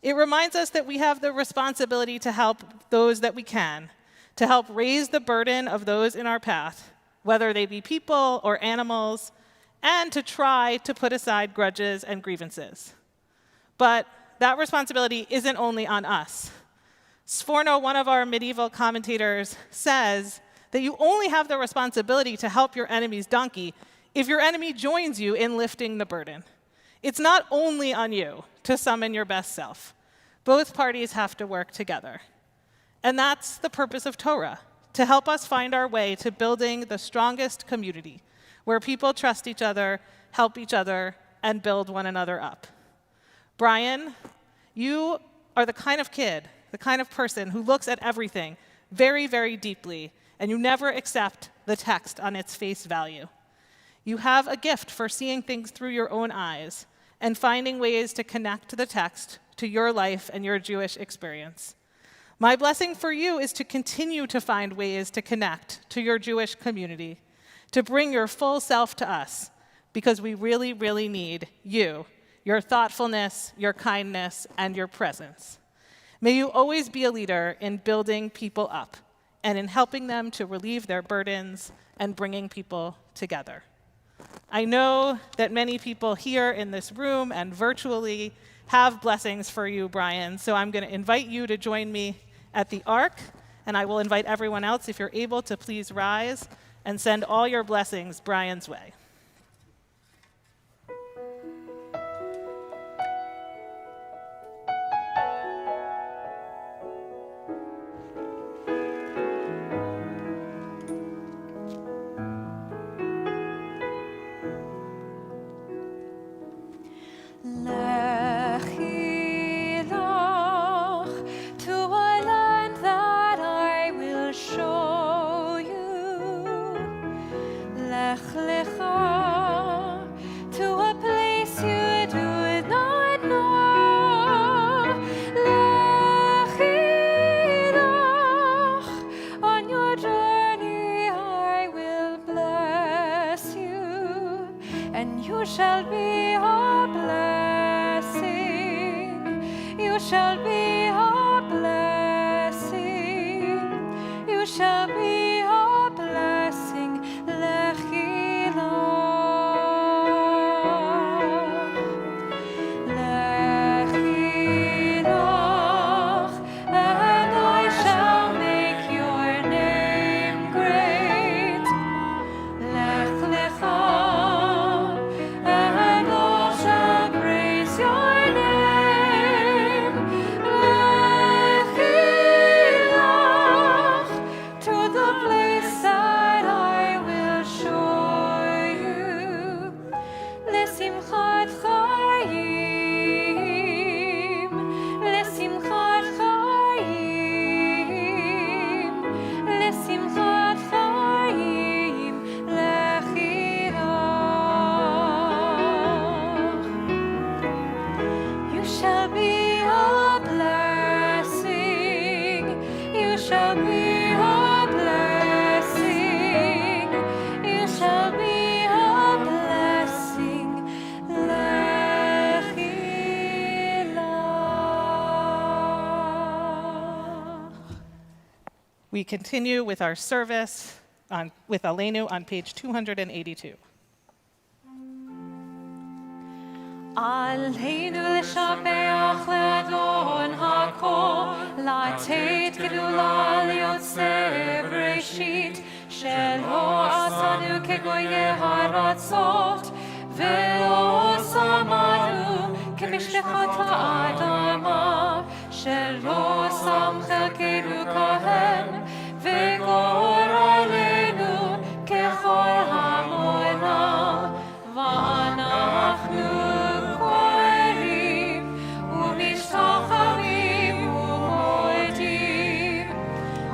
It reminds us that we have the responsibility to help those that we can, to help raise the burden of those in our path, whether they be people or animals, and to try to put aside grudges and grievances. But that responsibility isn't only on us. Sforno, one of our medieval commentators, says that you only have the responsibility to help your enemy's donkey if your enemy joins you in lifting the burden. It's not only on you to summon your best self. Both parties have to work together. And that's the purpose of Torah, to help us find our way to building the strongest community, where people trust each other, help each other, and build one another up. Brian, you are the kind of kid, the kind of person who looks at everything very, very deeply, and you never accept the text on its face value. You have a gift for seeing things through your own eyes and finding ways to connect the text to your life and your Jewish experience. My blessing for you is to continue to find ways to connect to your Jewish community, to bring your full self to us, because we really, really need you, your thoughtfulness, your kindness, and your presence. May you always be a leader in building people up and in helping them to relieve their burdens and bringing people together. I know that many people here in this room and virtually have blessings for you, Brian, so I'm going to invite you to join me at the Ark, and I will invite everyone else, if you're able, to please rise and send all your blessings Brian's way. We continue with our service with Aleinu on page 282. עלינו לשבח לאדון הכל, לתת גדולה ליוצא בראשית, שלא עשנו כגויי הארצות, ולא שמנו כמשלחות האדמה, שלא שם חלקנו כהם, וגורלנו ככל המונה, ואנחנו כהנים ומשתחווים ומודים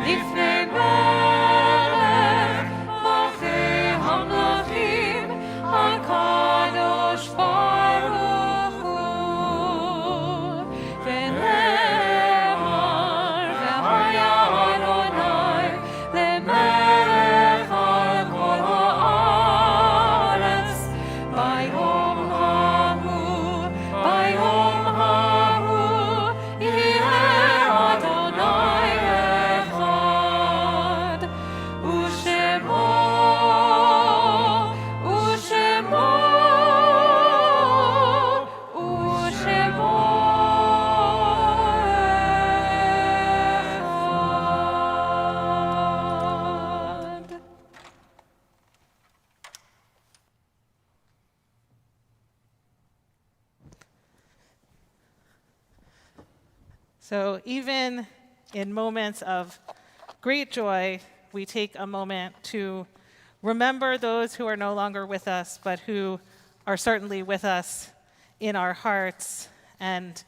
לפני מלך מלכי המלכים הקדוש ברוך הוא, ונאמר והיה אדוני למלך על כל הארץ ביום ההוא יהיה אדוני אחד, ושמו אחד. So even in moments of great joy, we take a moment to remember those who are no longer with us, but who are certainly with us in our hearts. And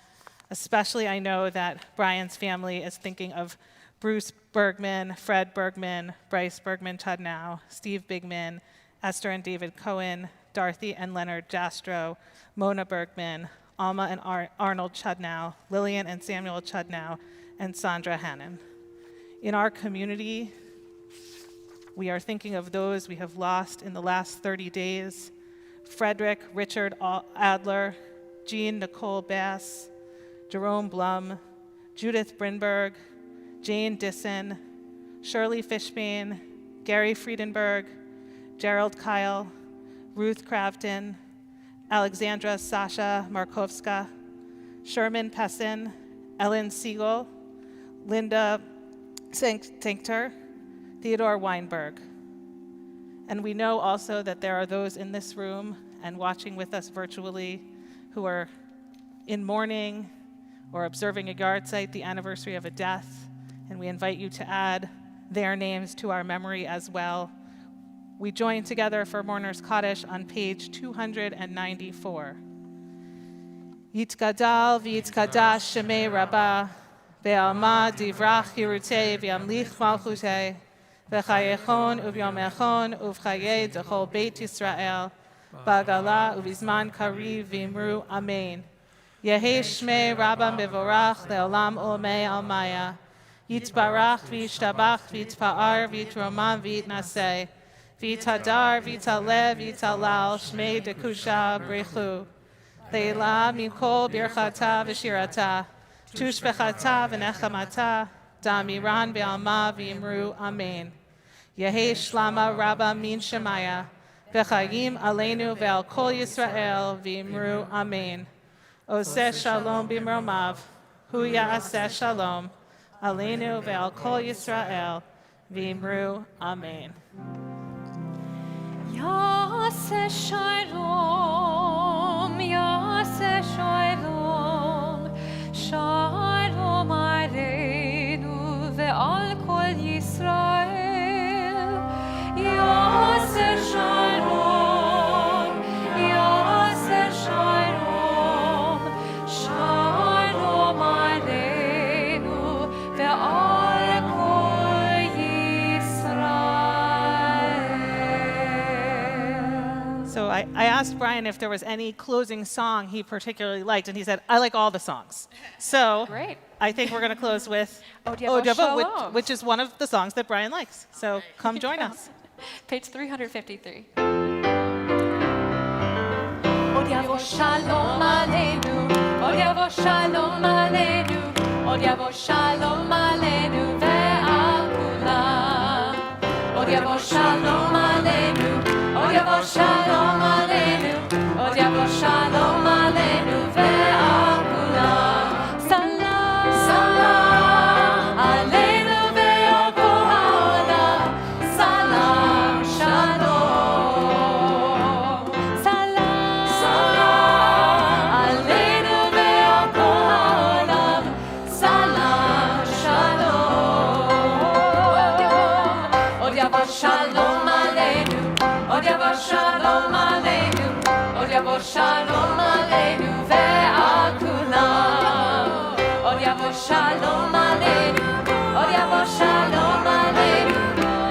especially I know that Brian's family is thinking of Bruce Bergman, Fred Bergman, Bryce Bergman Chudnow, Steve Bigman, Esther and David Cohen, Dorothy and Leonard Jastro, Mona Bergman, Alma and Arnold Chudnow, Lillian and Samuel Chudnow, and Sandra Hannon. In our community, we are thinking of those we have lost in the last 30 days: Frederick Richard Adler, Jean Nicole Bass, Jerome Blum, Judith Brinberg, Jane Disson, Shirley Fishbane, Gary Friedenberg, Gerald Kyle, Ruth Cravton, Alexandra Sasha Markovska, Sherman Pessin, Ellen Siegel, Linda Tincter, Theodore Weinberg. And we know also that there are those in this room and watching with us virtually who are in mourning or observing a yard site, the anniversary of a death, and we invite you to add their names to our memory as well. We join together for Mourner's Kaddish on page 294. Yitgadal v'yitkadash shemei Rabbah, ve'alma divrach hirutei v'yamlich malchutei, v'chayechon uvyomechon uv'chayei d'chol Beit Yisrael, ba'gala uvizman kariv v'imru amen. Yehei shmei Rabbah mevorach le'olam olmei almaya, yitbarach v'yishtabach v'yitpa'ar v'yitromam v'yitnaseh, v'yitadar v'yitaleh v'yitalal shmei dekusha brechu. Leila mikol birchata v'shirata, tushbechata v'nechamata, damiran be'alma v'imru amen. Yehei shlama Rabbah min shemaya, v'chayim aleinu ve'al kol Yisrael v'imru amen. Oseh shalom b'mromav, hu ya'aseh shalom, aleinu ve'al kol Yisrael v'imru amen. Yaseh shalom, Yaseh shalom, shalom aleinu ve'al kol Yisrael. Yaseh shalom, Yaseh shalom, shalom aleinu ve'al kol Yisrael. So I asked Brian if there was any closing song he particularly liked, and he said, I like all the songs. So Great. I think we're going to close with Odiavo Shalom. which is one of the songs that Brian likes. So come join us. Page 353. Odiavo shalom aleinu, Odiavo shalom aleinu, Odiavo shalom aleinu ve'al kulam. Odiavo shalom aleinu, Odiavo shalom aleinu, Odiavo shalom aleinu ve'al kulam. Salam, salam aleinu ve'al kol ha'olam. Salam, shalom. Salam, salam aleinu ve'al kol ha'olam. Salam, shalom. Od yavor shalom aleinu, od yavor shalom aleinu, od yavor shalom aleinu ve'al kulam. Od yavor shalom aleinu, od yavor shalom aleinu,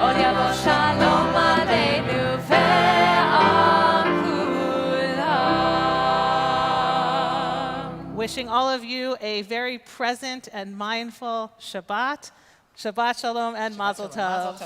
od yavor shalom aleinu ve'al kulam. Wishing all of you a very present and mindful Shabbat. Shabbat Shalom and Mazel Tov.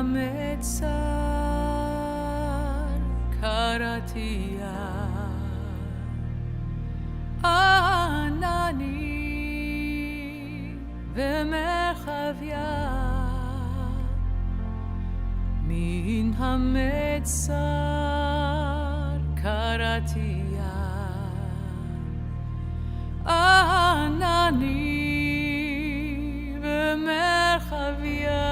המצר קראתיה ענני ומרחביה מן המצר קראתיה ענני ומרחביה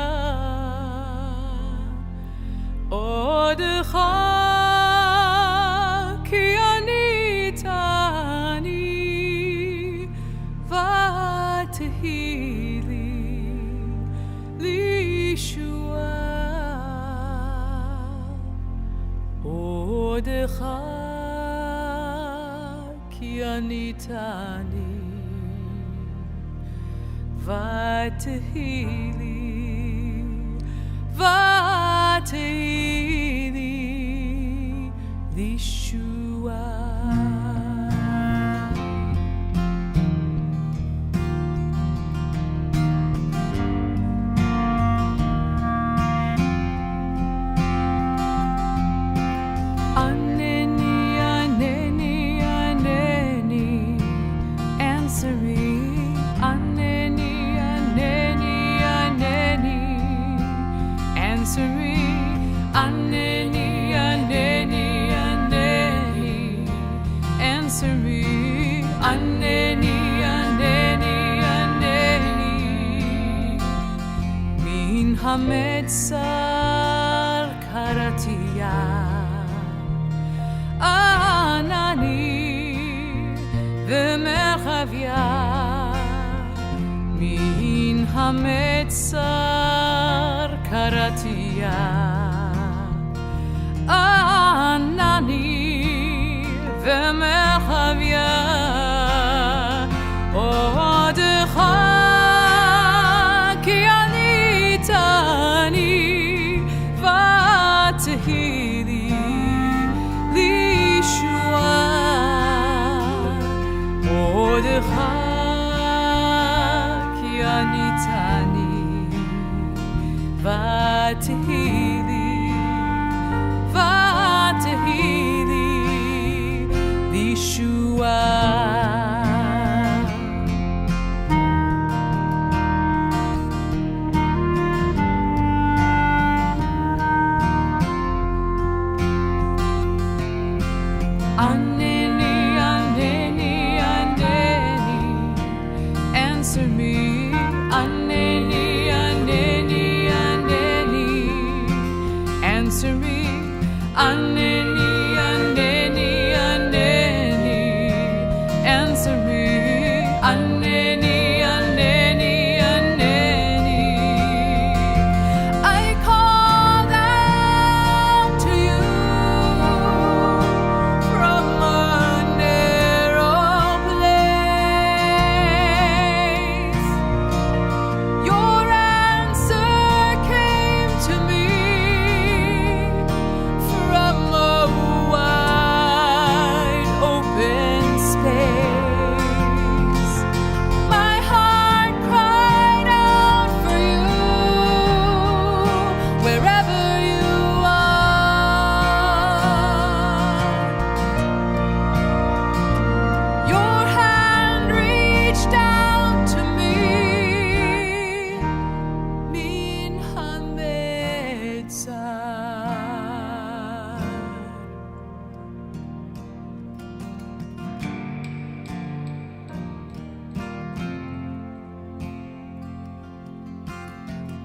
עודך כי ענית אני ותהי לי לישועה עודך כי ענית אני ותהי לי לישועה ענני ענני ענני answer me ענני ענני ענני answer me ענני ענני ענני answer me ענני ענני ענני מן המצר קראתיה ענני ומרחביה מן המצר קראתיה ענני ומרחביה עודך כי ענית אני ותהי לי לישועה עודך כי ענית אני ותהי לי לישועה ענני ענני ענני answer me ענני ענני ענני answer me ענני ענני ענני answer me ענני ענני ענני I call out to you from a narrow place your answer came to me from a wide open space my heart cried out for you wherever you are your hand reached out to me min hametzar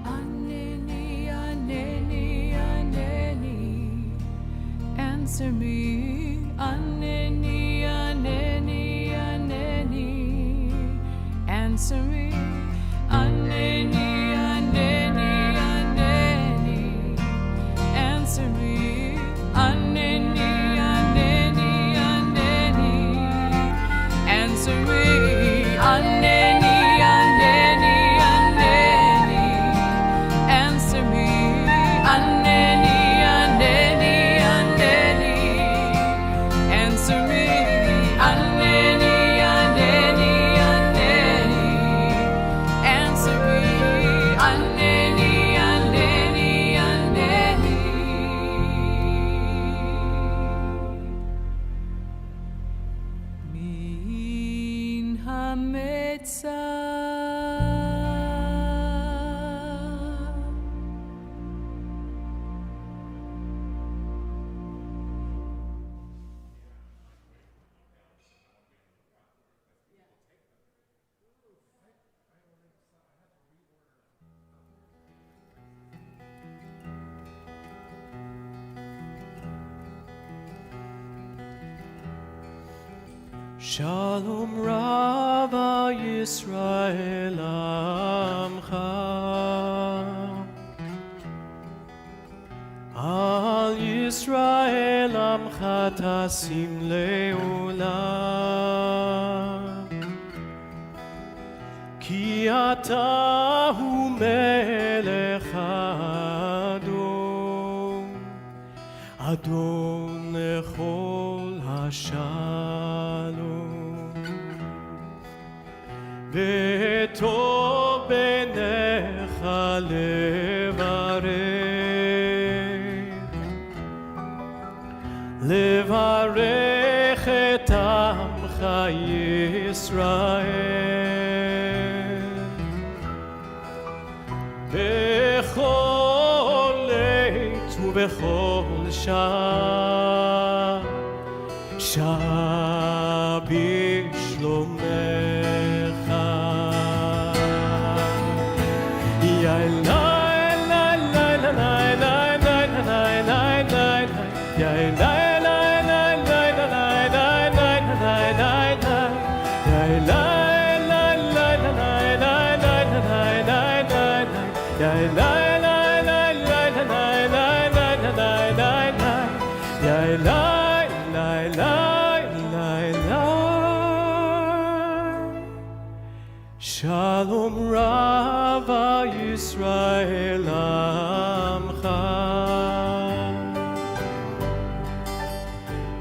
Aneni, aneni, aneni, answer me. Aneni, aneni, aneni, answer me. Aneni, aneni, aneni, answer me. Aneni, aneni, aneni, answer me. Aneni, aneni, aneni, answer me. Aneni, aneni, aneni, answer me. Aneni, aneni, aneni, answer me. Shalom Rabbi Yisrael Amcha Al Yisrael Amcha Tasim Leolam Ki Ata Hu Melech Adon Adon Lechol HaShalom V'tov b'necha levarech et amcha Yisrael b'chol leit u'b'chol shah b'shlomecha Shalom Rabbi Yisrael Amcha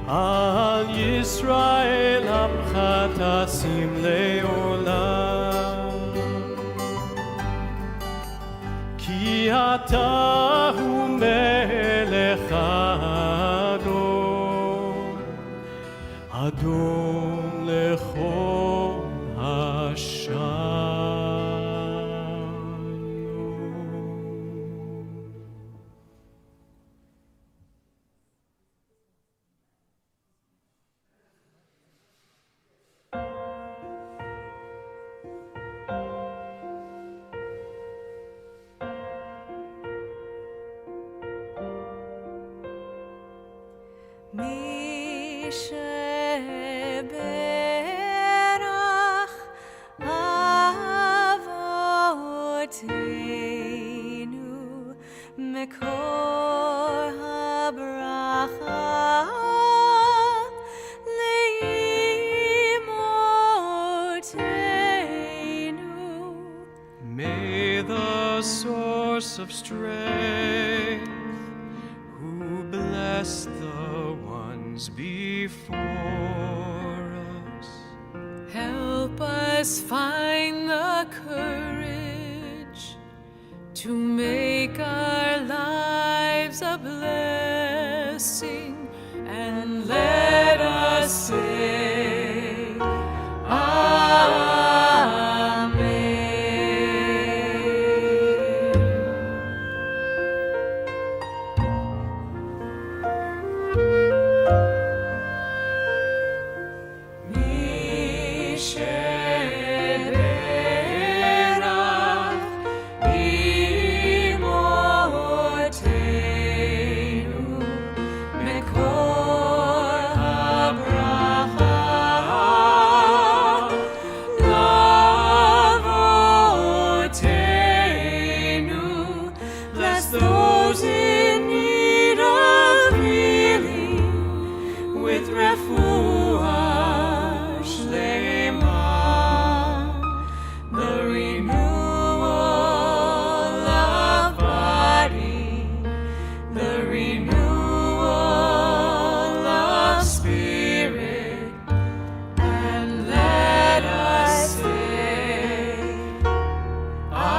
Al Yisrael Amcha Tasim Leolam Ki Ata Hu Melech Adon Adon Lechol HaShalom. May the source of strength, who bless the ones before us, Help us find the courage to make our lives a blessing, and let us say, Amen. Those in need of healing with refuah shlema, the renewal of body, the renewal of spirit, and let us say, Amen.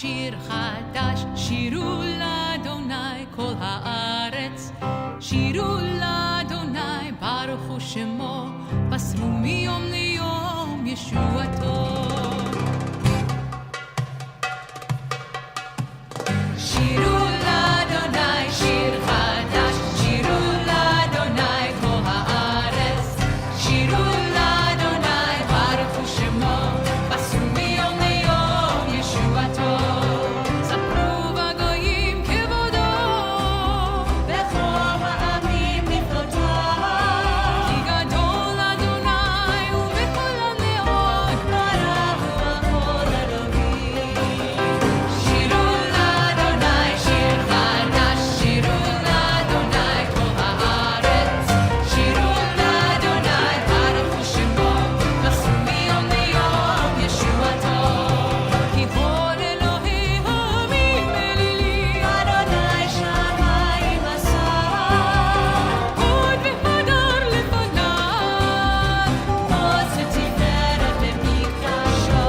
שיר חדש, שירו לאדוני כל הארץ, שירו לאדוני ברכו שמו, בסרו מיום ליום ישועתו. שירו לאדוני שיר חדש, שירו לאדוני כל הארץ, שירו לאדוני ברכו שמו, בסרו מיום ליום ישועתו. ספרו בגויים כבודו, בכל העמים נפלאותיו, כי גדול אדוני ובכל המאוד, ברא הוא הכל אלוהים. שירו לאדוני שיר חדש, שירו לאדוני כל הארץ, שירו לאדוני ברכו שמו, בסרו מיום ליום ישועתו. כי כל אלוהים העמים אלילים, אדוני שמיים עשה, הוד והדר לפניו, עוז ותפארת במקדשו.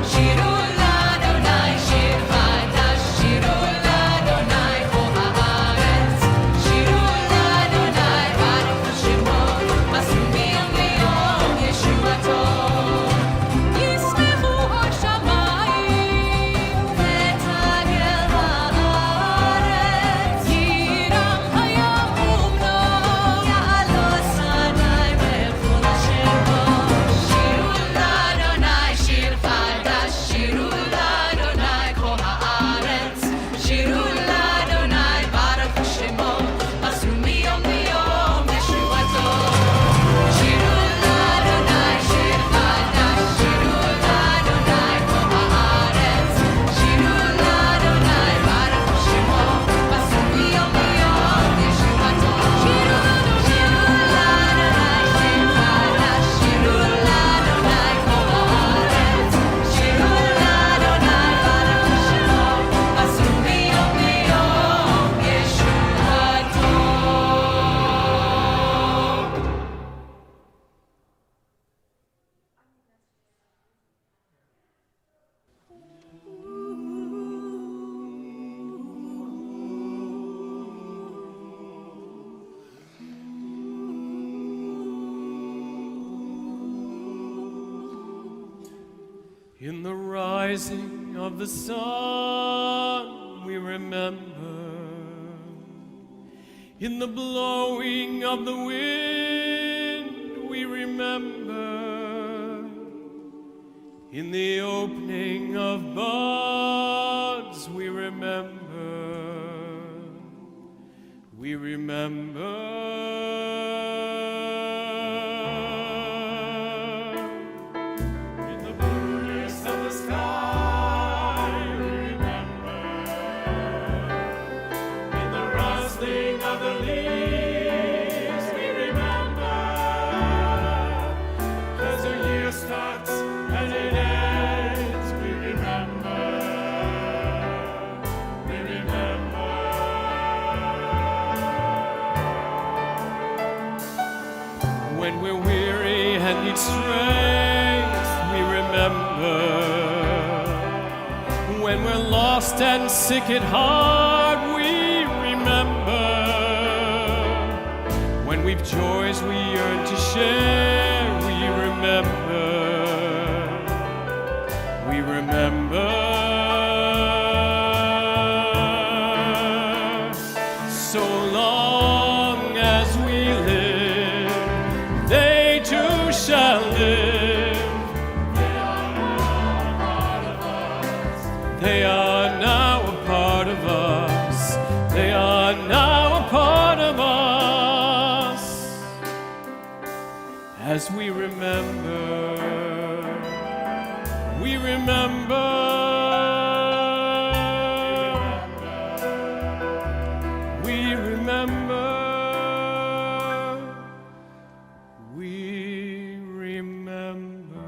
שירו לאדוני שיר חדש, שירו לאדוני כל הארץ, שירו לאדוני ברכו שמו, בסרו מיום ליום ישועתו. ישמחו השמיים ותגל הארץ, יירם הים ומלואו, יעלו סיני ויחול השמו. שירו לאדוני שיר חדש, שירו לאדוני כל הארץ, שירו לאדוני ברכו שמו, בסרו מיום ליום ישועתו. שירו לאדוני שיר חדש, שירו לאדוני כל הארץ, שירו לאדוני ברכו שמו, בסרו מיום ליום ישועתו. שירו לאדוני שיר חדש, שירו לאדוני כל הארץ, שירו לאדוני ברכו שמו, בסרו מיום ליום ישועתו. In the rising of the sun, we remember. In the blowing of the wind, we remember. In the opening of buds, we remember. We remember. In the blueness of the sky, we remember. In the rustling of the leaves, we remember. As the year starts and it ends, we remember. We remember. When we're weary and need strength, we remember. When we're lost and sick at heart, we remember. When we've joys we yearn to share, we remember. We remember. So long as we live, they too shall live. They are now a part of us. They are now a part of us. As we remember, we remember. We remember. We remember.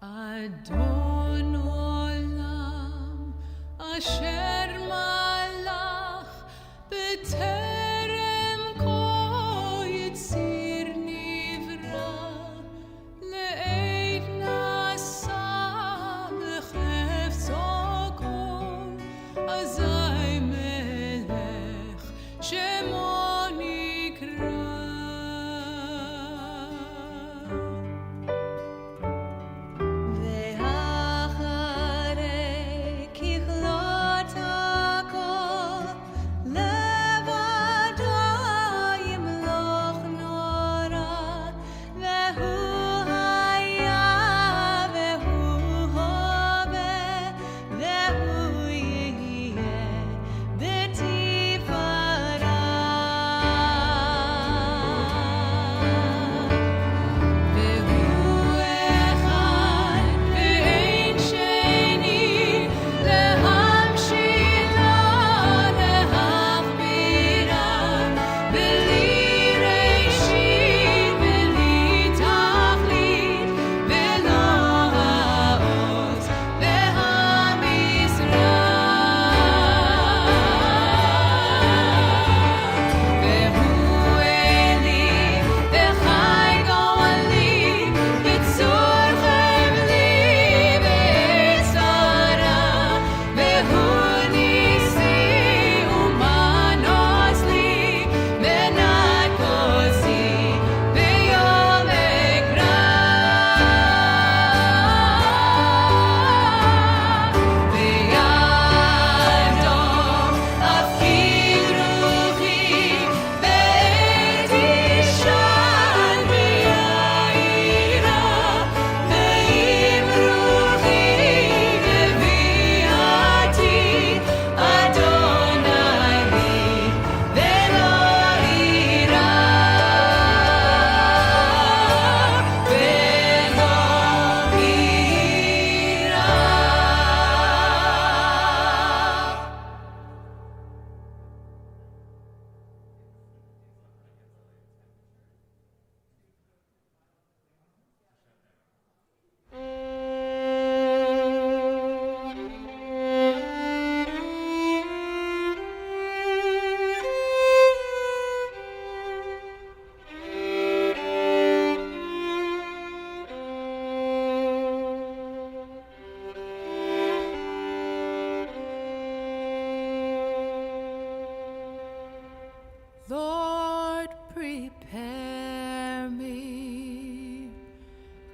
אדון עולם אשר מלך בטרם כל יציר נברא לעת נשא בחפצו כל אזי מלך שמו נקרא ואחרי ככלות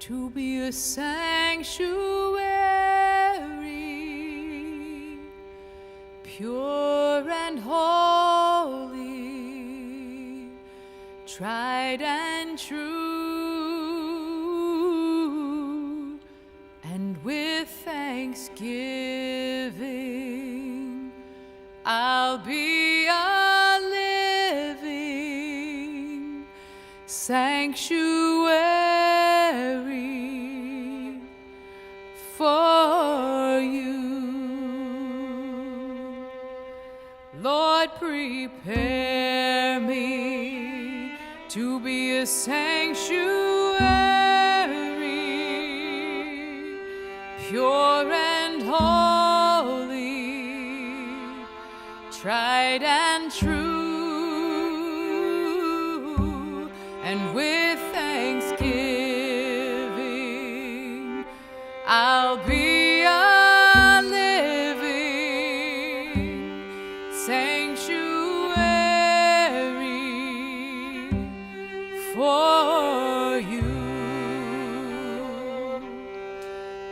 to be a sanctuary, pure and holy, tried and true, and with thanksgiving I'll be a living sanctuary for you. Lord, prepare me to be a sanctuary, pure and holy, tried and true, and with thanksgiving I'll be a living sanctuary for you.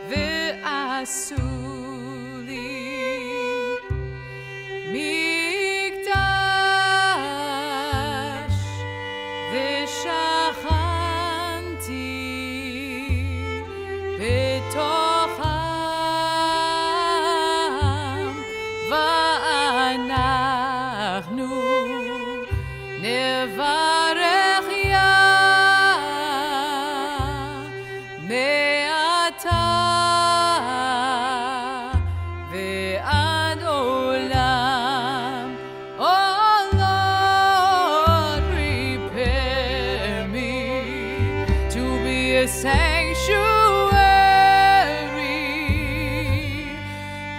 Ve'asuli mikdash ve'shachanti betocham va'anachnu nevarech Yah me'ata ve'ad olam. Oh Lord, prepare me to be a sanctuary,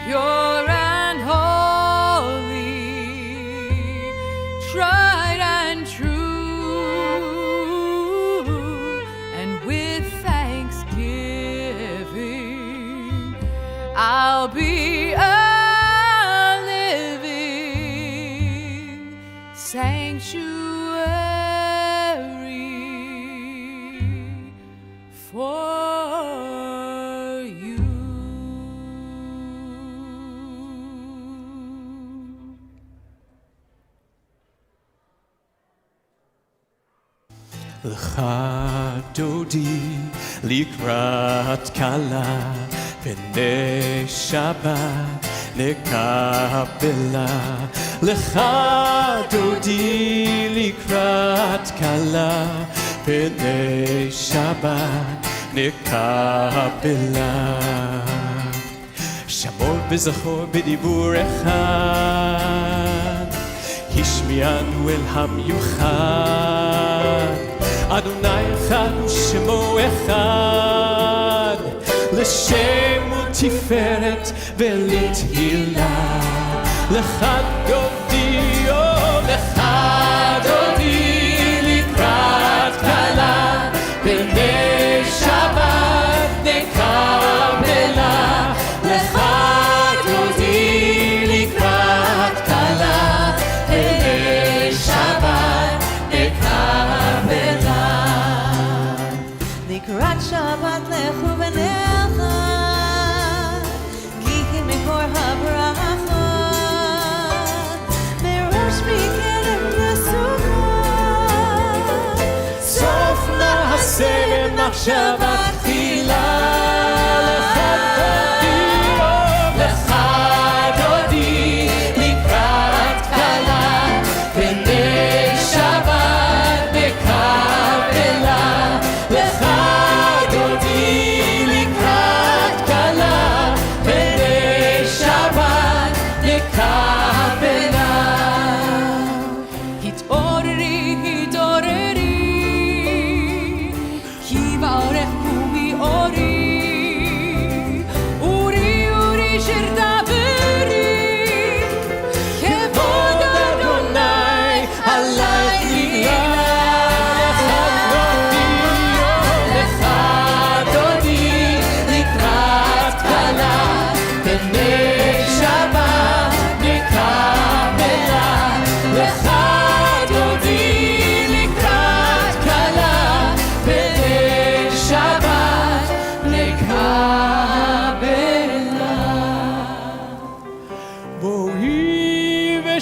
pure and holy, tried and true, and with thanksgiving I'll be a living sanctuary for you. Lecha dodi likrat kala b'nei Shabbat nekabela. Lecha dodi likrat kala b'nei Shabbat nekabela. Shamor b'zachor b'dibur echad, Hishmianu el hamyuchad. Adonai echad u'shemo echad, l'shem u'tiferet ve'lithilah. Lecha dodi, oh, lecha dodi likrat kala b'nei Shabbat nekabela. Lecha dodi likrat kala b'nei Shabbat nekabela. לקראת שבת לכו ונלכה, כי היא מקור הברכה, מראש מקדם לסוכה. סוף נעשה במחשבה תחילה. lecha dodi likrat kala b'nei Shabbat nekabela. Lecha dodi likrat kala b'nei Shabbat nekabela. התעוררי, התעוררי, כי באורך קומי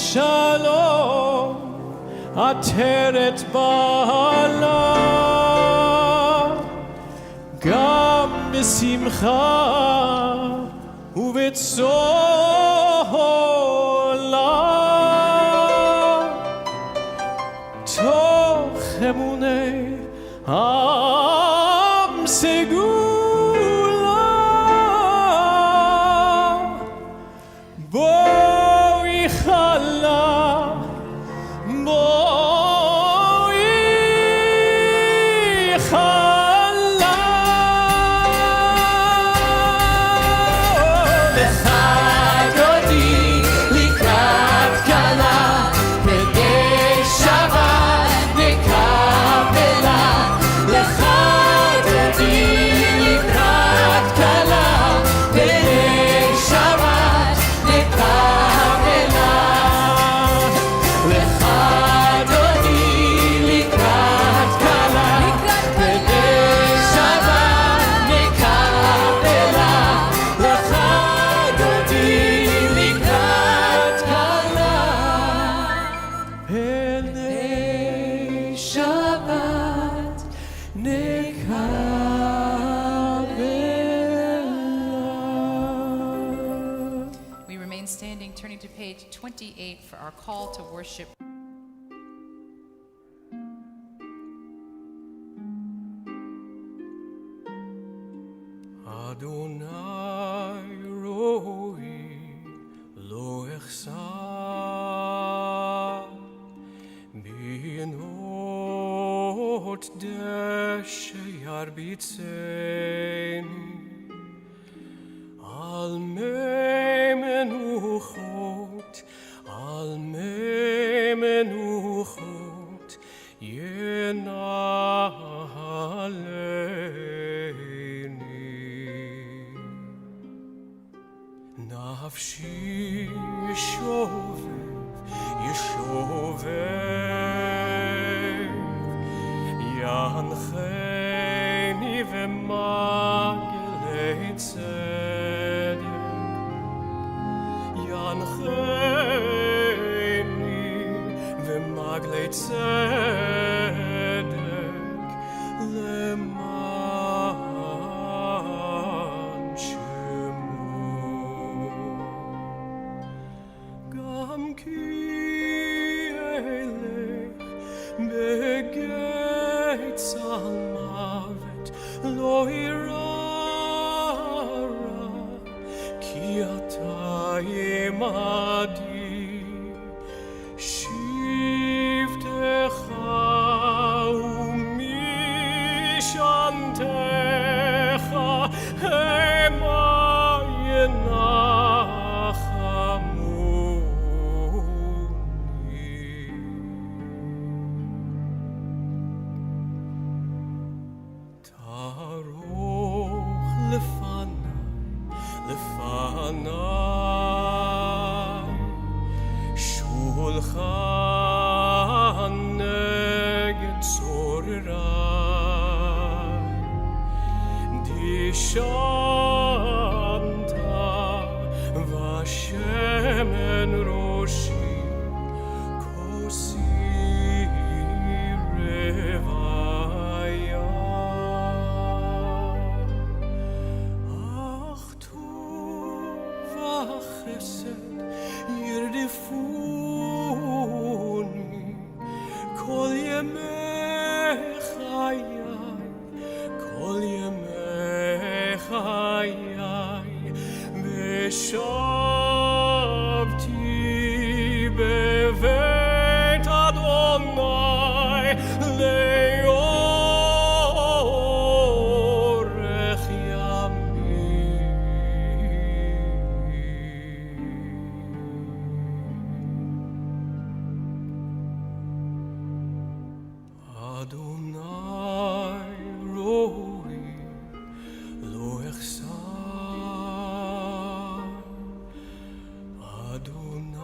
בשלום עטרת בעלה, גם בשמחה ובצהלה, תוך אמוני עם סגולה, בואי חלה, בואי חלה. לך דודי לקראת כלה, בני שבת נקבלה. לך דודי לקראת כלה, בני שבת נקבלה. לך דודי לקראת כלה, בני שבת נקבלה. לך דודי לקראת כלה, בני שבת נקבלה. We remain standing, turning to page 28 for our call to worship. Adonai roi lo echsar binot deshe yarbitzeni al mei menuchot yenaleini. נפשי ישובב, ינחני ומגלי צדק, ינחני ומגלי צדק, למען שמו. גם כי אלך בגיא צלמוות לא אירא רע, כי אתה עמדי, שבטך ומשענתך המה ינחמוני. תערוך לפניי שולחן נגד צורריי, דשנת ושמן ראשי, כוסי רוויה. אך טוב וחסד ירדפוני כל ימי חיי, כל ימי חיי, ושבתי בבית אדוני לאורך ימים. אדוני רואי לא אחסר, אדוני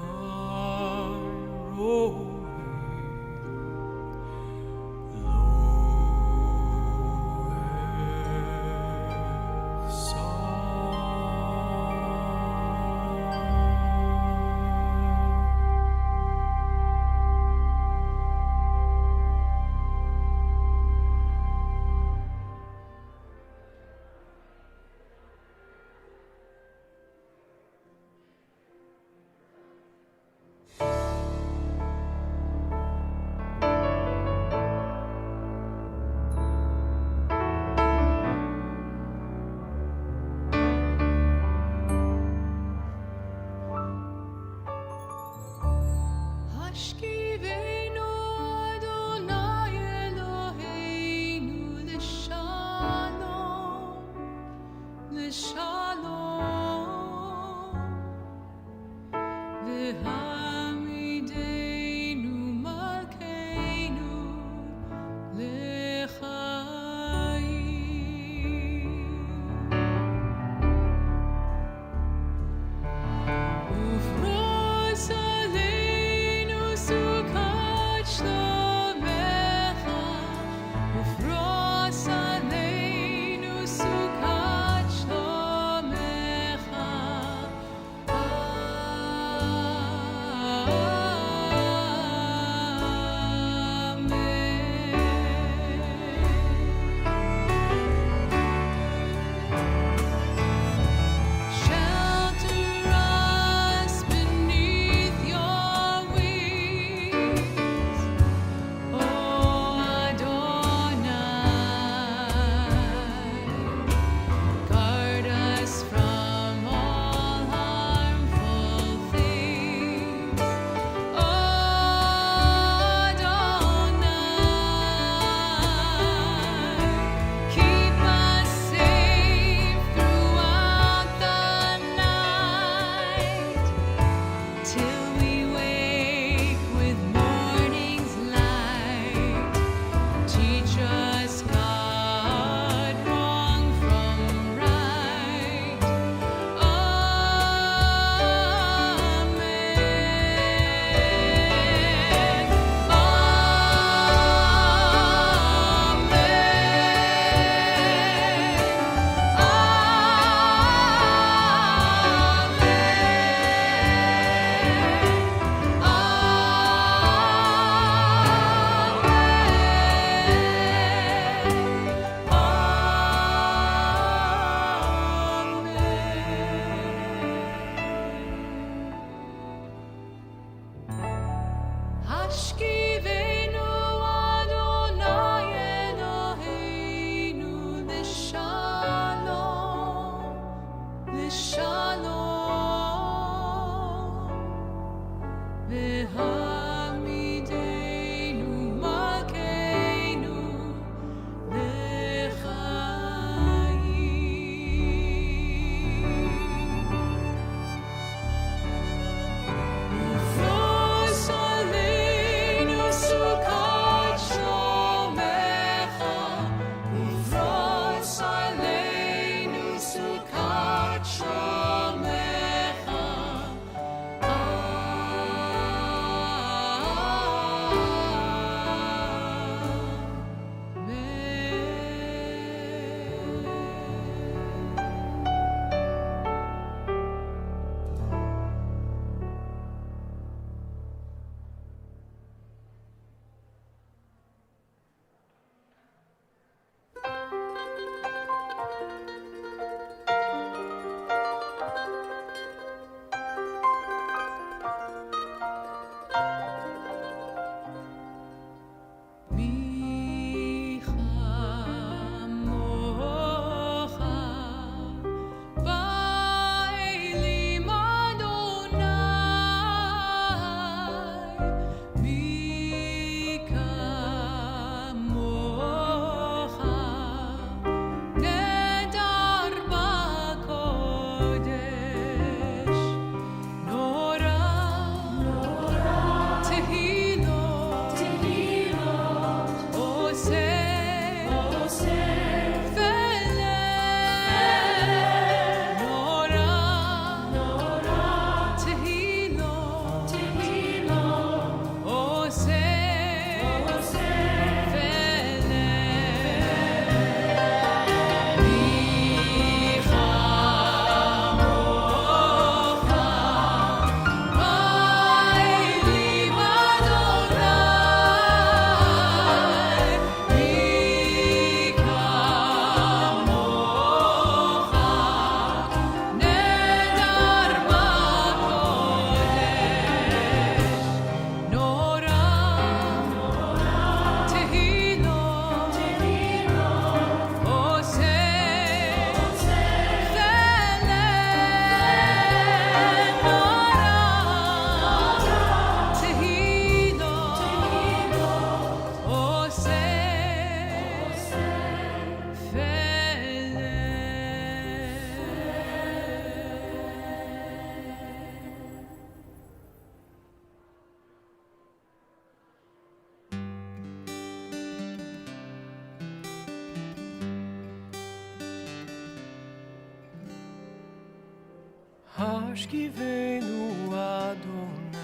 השכיבנו אדוני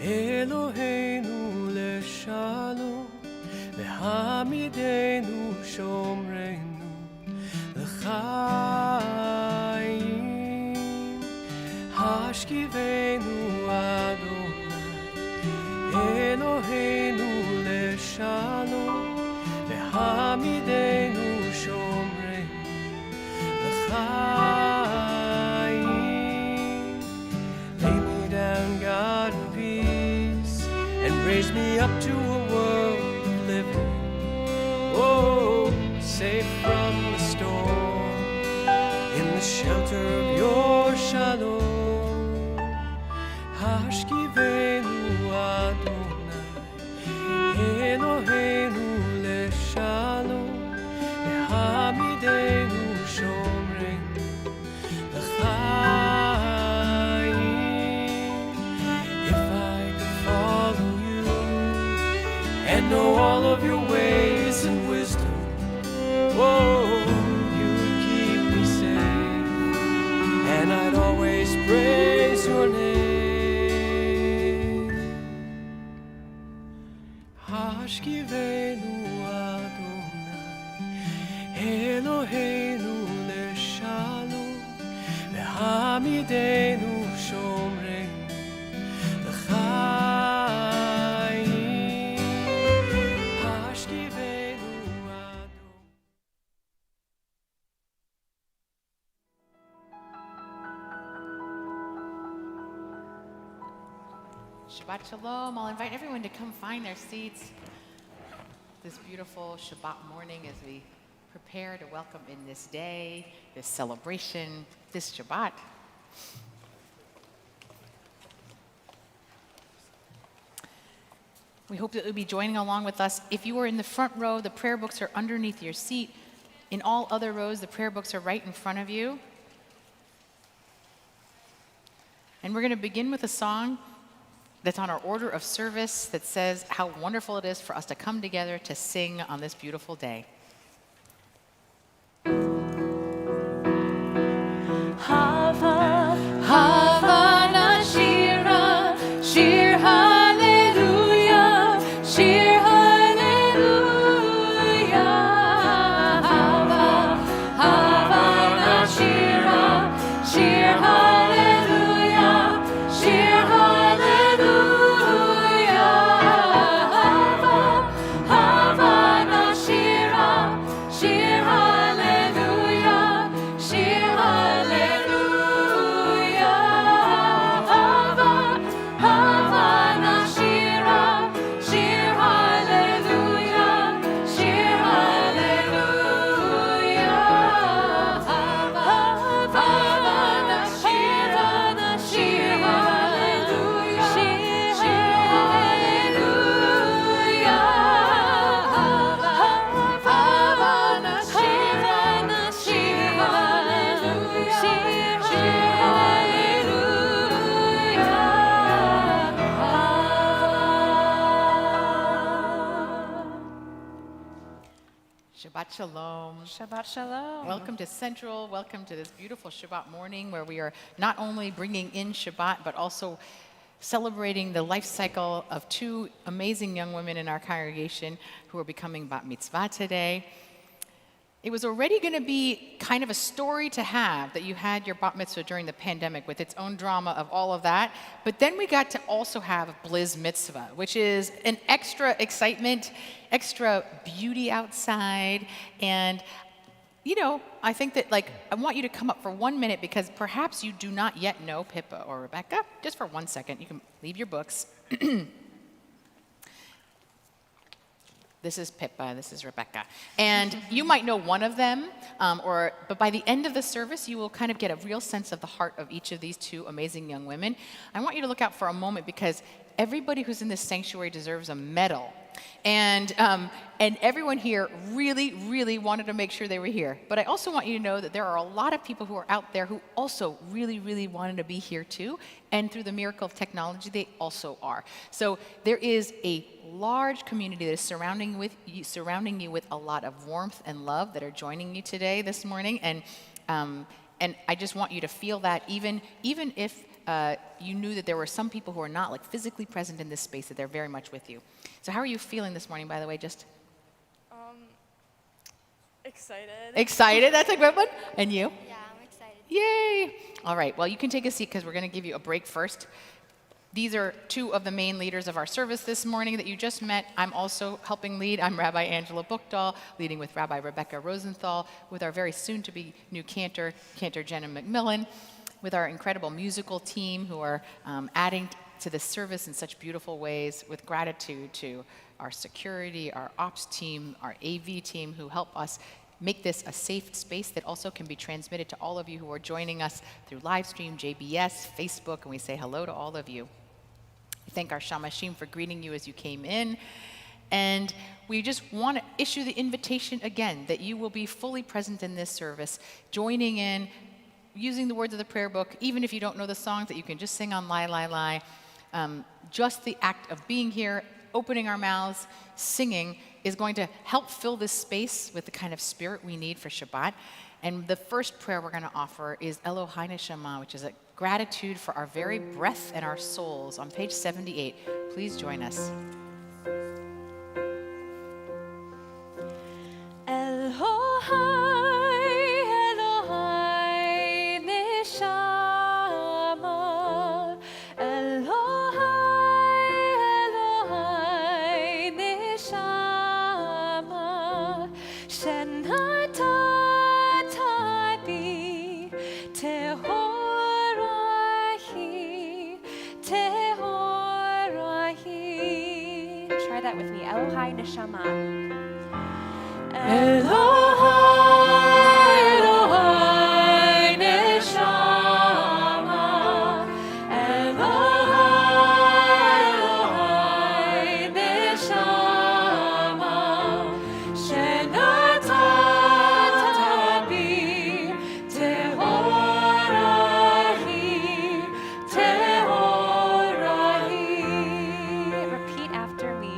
אלוהינו לשלום והעמידנו שומרנו לחיים השכיבנו אדוני אלוהינו לשלום והעמידנו שומרנו לחיים. Lay me down, God, in peace, and raise me up to a world of living. Oh, safe from the storm, in the shelter of your shalom. Hashkivenu Adonai, Eloheinu leshalom, Hamidenu shomrenu l'chaim. If I could follow you and know all of your ways and wisdom, oh, you'd keep me safe, and I'd always praise your name. Hashkivenu Adonai, Eloheinu leshalom, ve'hamidenu shomrenu l'chaim. Hashkivenu Adonai. Shabbat Shalom. I'll invite everyone to come find their seats this beautiful Shabbat morning as we prepare to welcome in this day, this celebration, this Shabbat. We hope that you'll be joining along with us. If you are in the front row, the prayer books are underneath your seat. In all other rows, the prayer books are right in front of you. And we're going to begin with a song that's on our order of service that says how wonderful it is for us to come together to sing on this beautiful day. Hava, Hava Nashira, Shir Hallelujah, Shir Hallelujah. Hava, Hava Nashira, Shir Hallelujah, Shir Hallelujah. Hava, Hava Nashira, Shir Hallelujah, Shir Hallelujah. Hava, Hava Nashira, Shir Hallelujah, Shir Hallelujah. Hava, Hava Nashira, Shir Hallelujah, Shir Hallelujah. Hava, Hava Nashira, Shir Hallelujah, Shir Hallelujah. Shabbat Shalom. Shabbat Shalom. Welcome to Central. Welcome to this beautiful Shabbat morning where we are not only bringing in Shabbat, but also celebrating the life cycle of two amazing young women in our congregation who are becoming bat mitzvah today. It was already going to be kind of a story to have that you had your bat mitzvah during the pandemic with its own drama of all of that. But then we got to also have Blizz Mitzvah, which is an extra excitement, extra beauty outside. And, you know, I think that, I want you to come up for 1 minute because perhaps you do not yet know Pippa or Rebecca. Just for 1 second, you can leave your books. This is Pippa, this is Rebecca. And you might know one of them, but by the end of the service, you will kind of get a real sense of the heart of each of these two amazing young women. I want you to look out for a moment because everybody who's in this sanctuary deserves a medal. And everyone here really, really wanted to make sure they were here. But I also want you to know that there are a lot of people who are out there who also really, really wanted to be here too. And through the miracle of technology, they also are. So there is a large community that is surrounding you with a lot of warmth and love that are joining you today, this morning. And And I just want you to feel that even if you knew that there were some people who are not like physically present in this space, that they're very much with you. So how are you feeling this morning, by the way? Just Excited. excited, that's a good one. And you? Yeah, I'm excited. Yay! All right, well, you can take a seat because we're going to give you a break first. These are two of the main leaders of our service this morning that you just met. I'm also helping lead. I'm Rabbi Angela Buchdahl, leading with Rabbi Rebecca Rosenthal, with our very soon-to-be new cantor, Cantor Jenna McMillan, with our incredible musical team who are adding to this service in such beautiful ways, with gratitude to our security, our ops team, our AV team who help us make this a safe space that also can be transmitted to all of you who are joining us through live stream, JBS, Facebook, and we say hello to all of you. We thank our Shamashim for greeting you as you came in. And we just want to issue the invitation again that you will be fully present in this service, joining in, using the words of the prayer book, even if you don't know the songs that you can just sing on Lai Lai Lai. Just the act of being here, opening our mouths, singing, is going to help fill this space with the kind of spirit we need for Shabbat. And the first prayer we're going to offer is Elohai Neshama, which is a gratitude for our very breath and our souls, on page 78. Please join us. Try that with me. Elohai Neshama. Elohai, Elohai, Neshama. Elohai, Elohai, Neshama. Shenatata bi tehorahi, tehorahi. Repeat after me.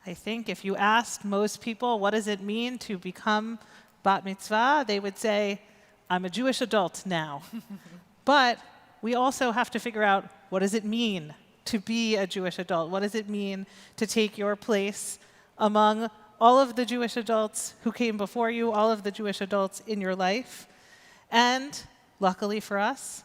I think if you asked most people, what does it mean to become bat mitzvah, they would say, I'm a Jewish adult now. But we also have to figure out, what does it mean to be a Jewish adult? What does it mean to take your place among all of the Jewish adults who came before you, all of the Jewish adults in your life? And luckily for us,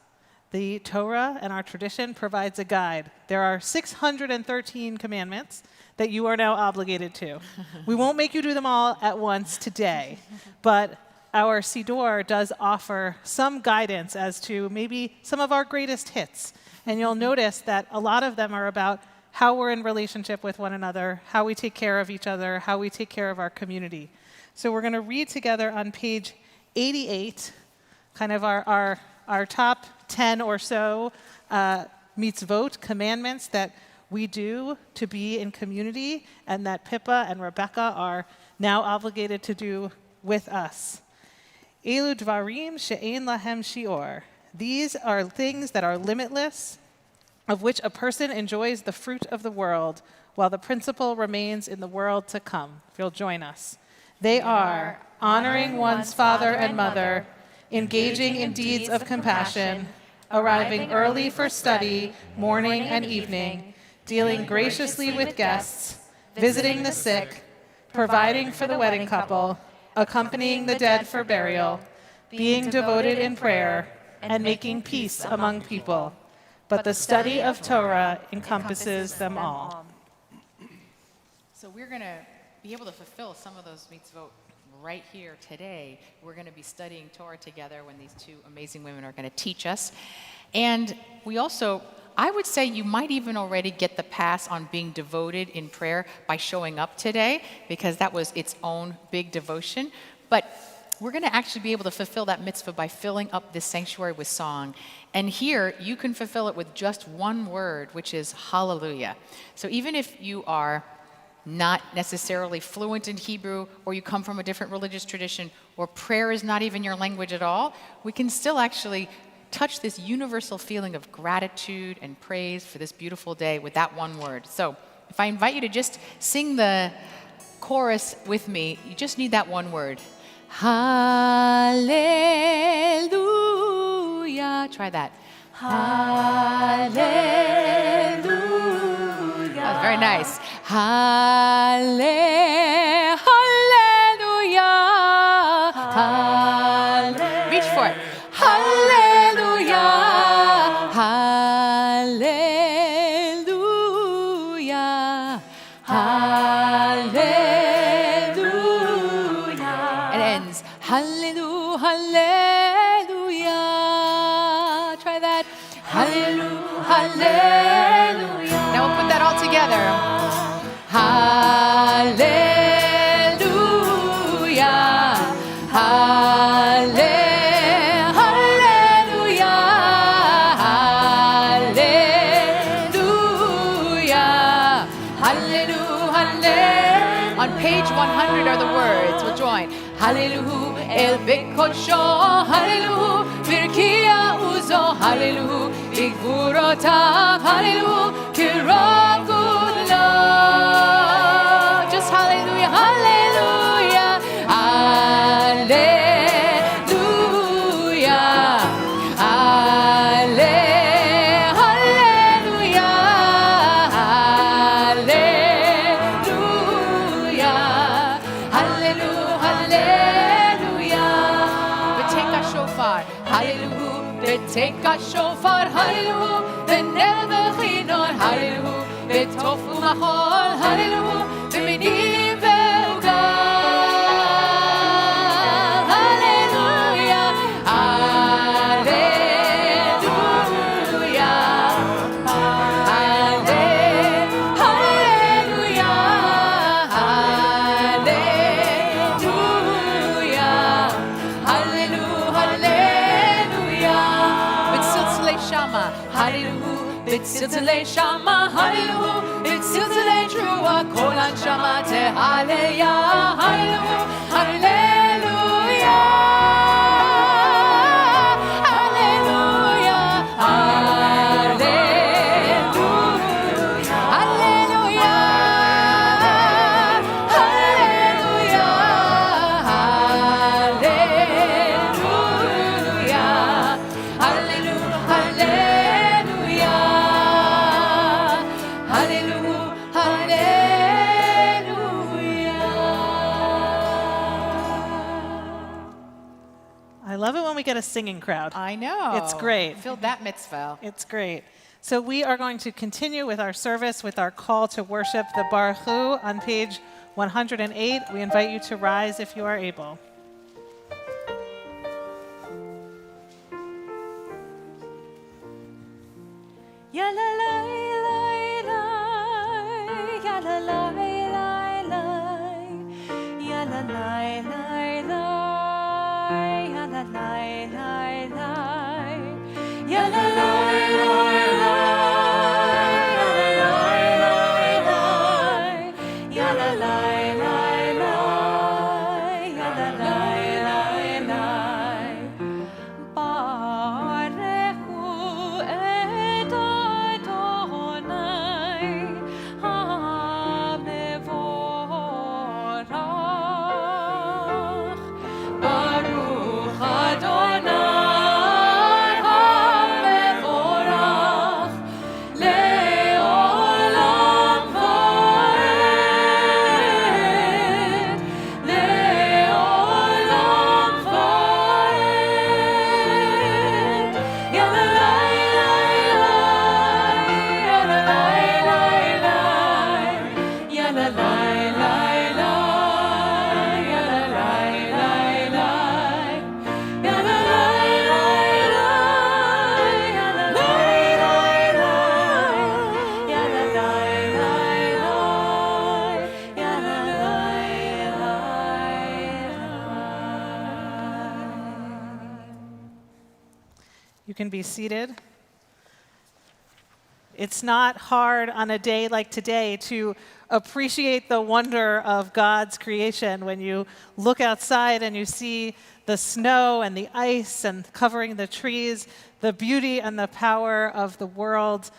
the Torah and our tradition provides a guide. There are 613 commandments that you are now obligated to. We won't make you do them all at once today, but our Siddur does offer some guidance as to maybe some of our greatest hits. And you'll notice that a lot of them are about how we're in relationship with one another, how we take care of each other, how we take care of our community. So we're going to read together on page 88, kind of our top 10 or so mitzvot, commandments that we do to be in community and that Pippa and Rebecca are now obligated to do with us. Elu dvarim she'ein lahem shior. These are things that are limitless, of which a person enjoys the fruit of the world, while the principle remains in the world to come. If you'll join us. They are honoring one's father and mother, engaging in deeds of compassion, arriving early for study, morning and evening, dealing graciously with guests, visiting the sick, providing for the wedding couple, accompanying the dead for burial, being devoted in prayer, and making peace among people. But the study of Torah encompasses them all. So we're going to be able to fulfill some of those mitzvot right here today. We're going to be studying Torah together when these two amazing women are going to teach us. And we also, I would say you might even already get the pass on being devoted in prayer by showing up today, because that was its own big devotion. But we're going to actually be able to fulfill that mitzvah by filling up this sanctuary with song. And here, you can fulfill it with just one word, which is hallelujah. So even if you are not necessarily fluent in Hebrew, or you come from a different religious tradition, or prayer is not even your language at all, we can still actually touch this universal feeling of gratitude and praise for this beautiful day with that one word. So if I invite you to just sing the chorus with me, you just need that one word. Hallelujah. Try that. Hallelujah. That was very nice. Hallelujah. Reach for it. Hallelujah. Hallelujah. Hallelujah. It ends. Hallelujah. Hallelujah. Try that. Hallelujah. Hallelujah. Now we'll put that all together. Hallelujah. Hallelujah. Hallelujah. Hallelujah. On page 100 are the words. We'll join. Hallelujah. El Bekosho. Hallelujah. Virkia Uzo. Hallelujah. Igvurotav. Hallelujah. Kirov good love. Just hallelujah. Hallelujah. Hallelujah. Hallelujah. Hallelujah. Hallelujah. Hallelujah. Beteka shofar. Hallelujah. Beteka shofar. Hallelujah. Beneve chinor. Hallelujah. Betofu machol. Hallelujah. Beminim ve'ugal. Hallelujah. Hallelujah. Hallelujah. Hallelujah. Hallelujah. B'tziltzilei shama. Hallelujah. B'tziltzilei shama. Hallelujah. B'tziltzilei trua. Kol anshama tehaleya. Hallelujah. Hallelujah. Hallelujah. Hallelujah. Hallelujah. Hallelujah. Hallelujah. Hallelujah. Hallelujah. Hallelujah. I love it when we get a singing crowd. I know. It's great. Filled that mitzvah. It's great. So we are going to continue with our service with our call to worship, the Baruch Hu, on page 108. We invite you to rise if you are able. Ya la la la la, ya la la la la, ya la la la la, ya la la la la, ya can be seated. It's not hard on a day like today to appreciate the wonder of God's creation when you look outside and you see the snow and the ice and covering the trees. The beauty and the power of the world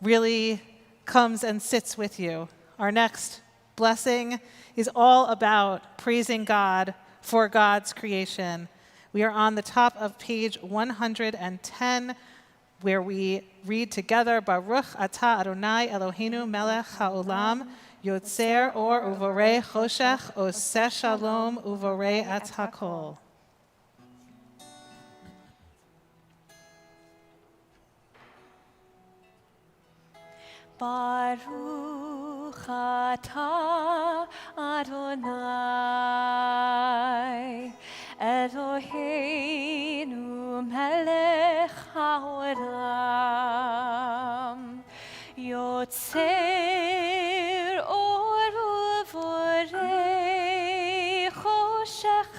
really comes and sits with you. Our next blessing is all about praising God for God's creation. We are on the top of page 110, where we read together, Baruch Atah Adonai Eloheinu melech haolam, yotzer or uvorei choshech, oseh shalom uvorei et hakol. Baruch atah Adonai Eloheinu melech haolam yotzer or uvorei choshech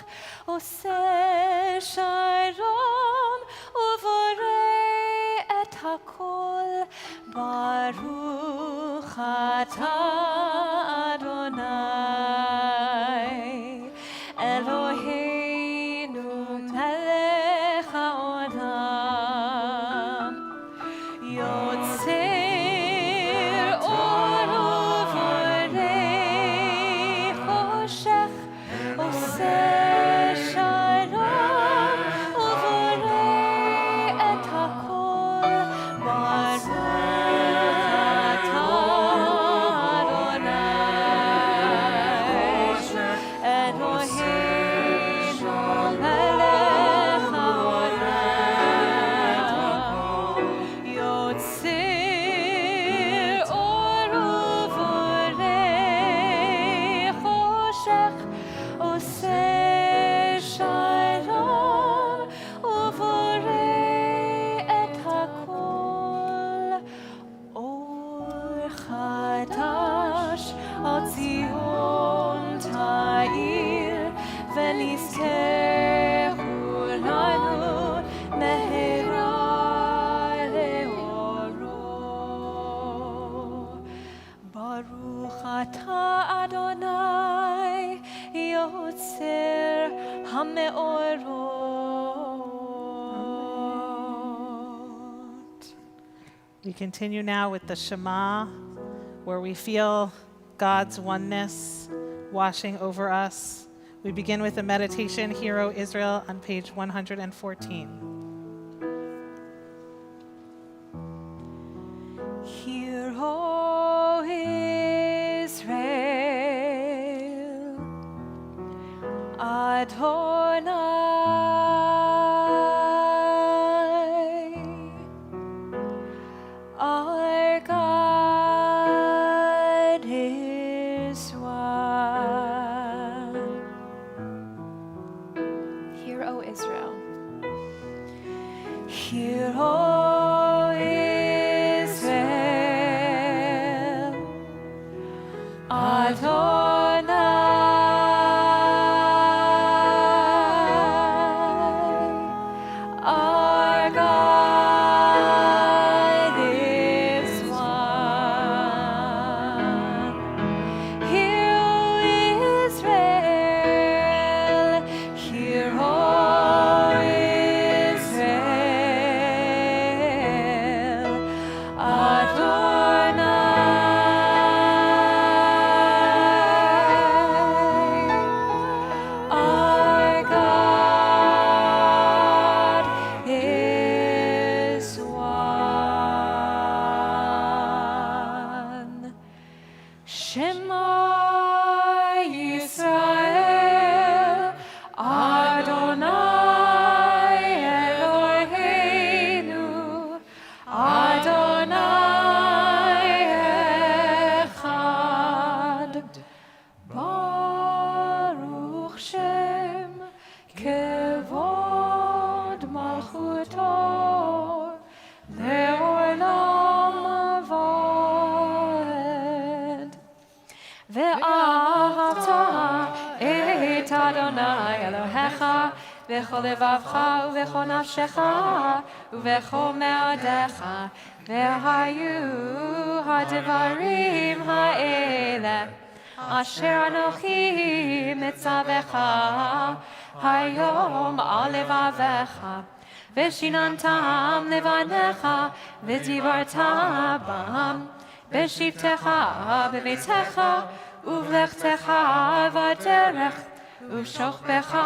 oseh shalom uvorei et hakol Baruch atah Adonai Eloheinu melech haolam yotzer or uvorei choshech oseh shalom uvorei et hakol Baruch We continue now with the Shema, where we feel God's oneness washing over us. We begin with a meditation, Hear, O Israel, on page 114. Hear, O Israel, Adonai, our God is one. Hear, O Israel. Hear, O Israel, Adonai, our God is one. Hear, O Israel, hear, O Israel, Adonai, our God is one. Shema Yisrael, Adonai Eloheinu, Adonai Echad. Baruch Shem Kevod Malchuto Le'olam Va'ed. ואהבת את אדוני אלוהיך בכל לבבך ובכל נפשך ובכל מאודיך, והיו הדברים האלה, אשר אנוכי מצווך היום על לבביך, ושיננתם לבניך, ודיברת בם, בשבתך בביתך, ובלכתך בדרך, ובשוכבך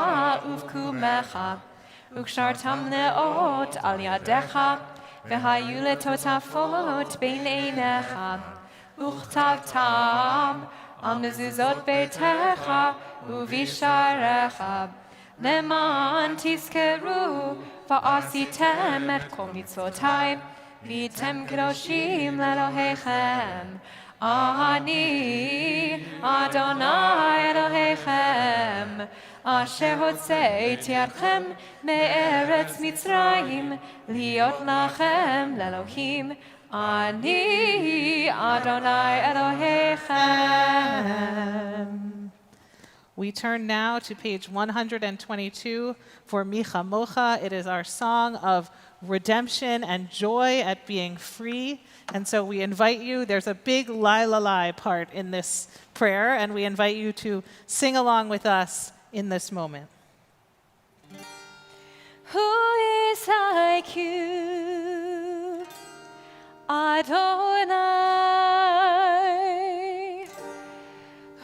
ובקומך, וקשרתם לאות על ידיך, והיו לטוטפות בין עיניך, וכתבתם על מזוזות ביתך ובשעריך, למען תזכרו ועשיתם את כל מצוותיי, והייתם קדושים לאלוהיכם. אני אדוני אלוהיכם, אשר הוצאתי אתכם מארץ מצרים, להיות לכם לאלוהים. אני אדוני אלוהיכם. We turn now to page 122 for Micha Mocha. It is our song of redemption and joy at being free. And so we invite you, there's a big lai la lai part in this prayer, and we invite you to sing along with us in this moment. Who is like you, Adonai?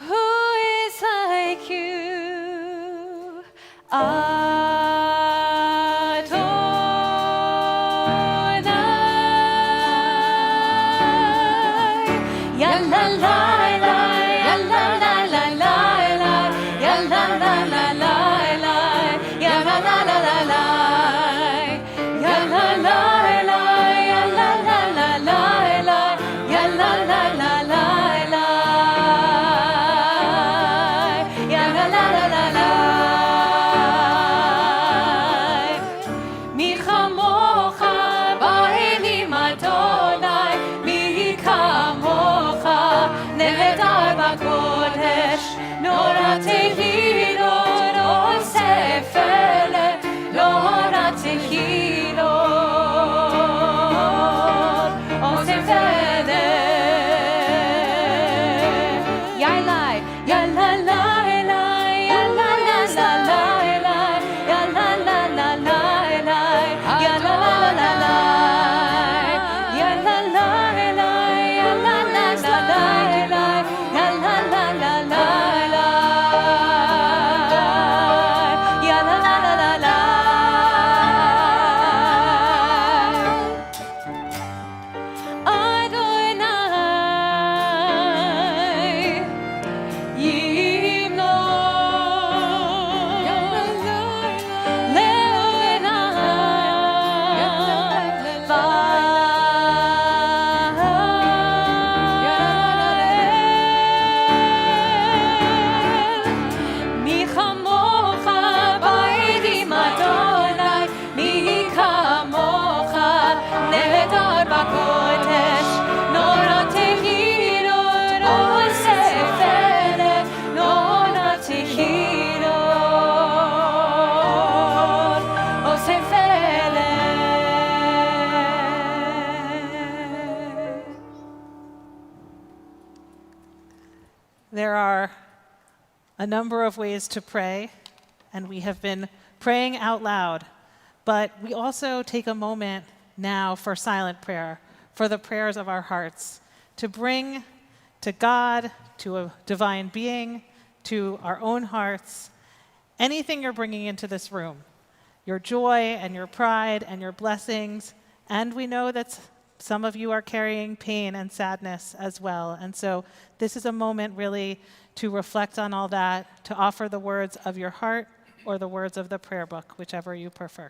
Who is like you, Adonai? Ya la la la, ya la la la la la, ya la la la la la, ya la la la la la, ya la la la, ya la la la la la, ya la la la la la, ya la la la la la. Mi chamocha ba'elim Adonai, mi kamocha nehedar b'kodesh, nora tehilot osef ele, nora tehilot osef ele. Ya la la la la, ya la la la la la, ya la la la la la, ya la la la la la, ya la la la, ya la la la la la, ya la la la la la, ya la la la la la. Adonai Yimno Mi chamocha ba'elim Adonai, mi kamocha nehedar b'kodesh, nora tehilot osef ele, nora tehilot osef ele. There are a number of ways to pray, and we have been praying out loud, but we also take a moment now for silent prayer, for the prayers of our hearts, to bring to God, to a divine being, to our own hearts, anything you're bringing into this room, your joy and your pride and your blessings, and we know that some of you are carrying pain and sadness as well. And so this is a moment really to reflect on all that, to offer the words of your heart or the words of the prayer book, whichever you prefer.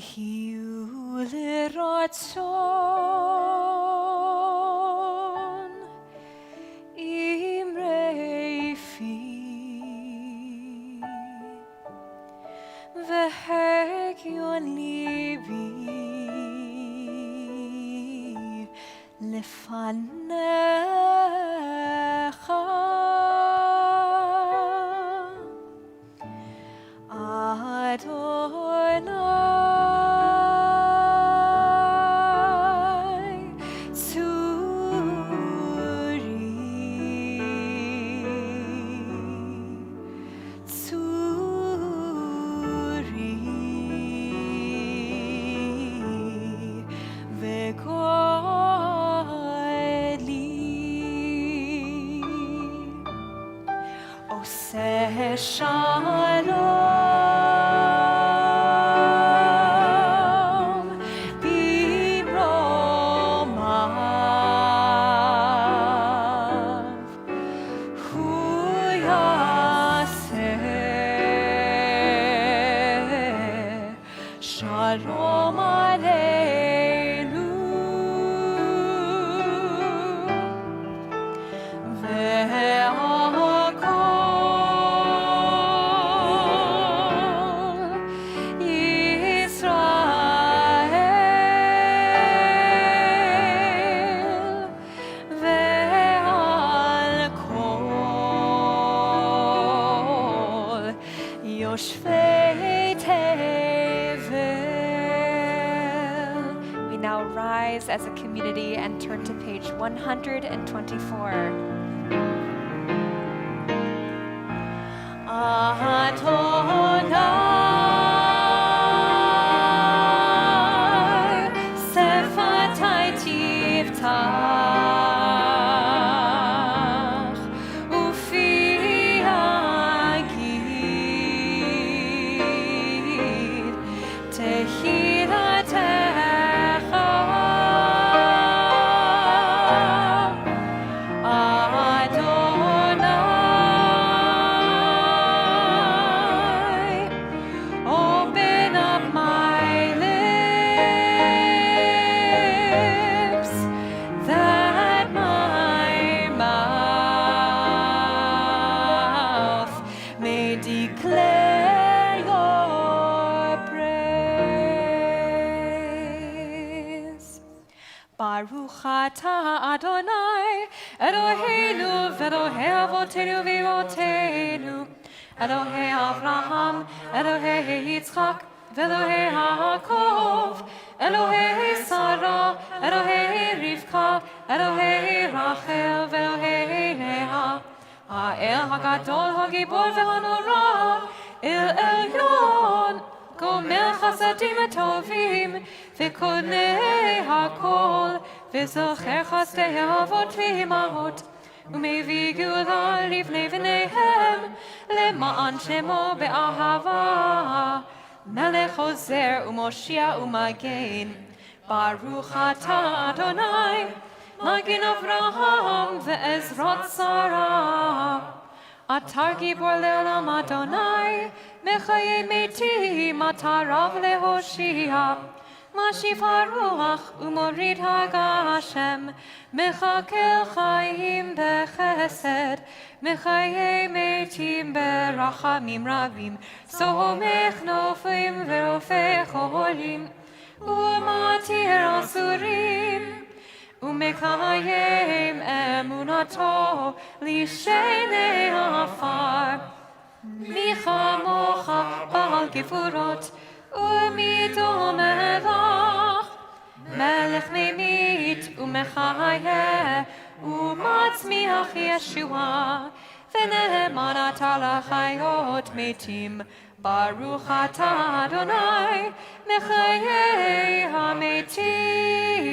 יהיו לרצון אמרי פי והגיון ליבי לפניך Adonai Tzuri v'godli Oseh shalom b'romav hu yaseh shalom aleinu ve'akol Yisrael ve'al kol yoshvei tevel. We now rise as a community and turn to page 124. Adonai sefatai tiftach ufi agid tehillatcha Adonai, open up my lips, that my mouth may declare your praise. Baruch atah Adonai, Eloheinu v'Elohei avotenu v'imotenu, Elohei Avraham, Elohei Yitzchak, v'Elohei Yaakov, Elohei Sarah, Elohei Rivka, Elohei Rachel, v'Elohei Leah, Ha'el HaGadol, HaGibor v'Hanora, El Elyon, גומר חסדים הטובים וקונה הכל וזוכר חסדי אבות ואימהות ומביא גאולה לבני בניהם למען שמו באהבה מלך עוזר ומושיע ומגן ברוך אתה אדוני מגן אברהם ועזרת שרה אתר גיבור לעולם אדוני מחיי מתים אתה רב להושיע משיב הרוח ומוריד הגשם מחכה חיים בחסד מחיי מתים ברחמים רבים סומך נופלים ורופא חולים ומתיר אסורים ומקיים אמונתו לשני עפר מי כמוך בעל גבורות ומי דומה לך מלך ממית ומחיה ומצמיח ישועה ונאמן אתה לחיות מתים ברוך אתה אדוני מחיי המתים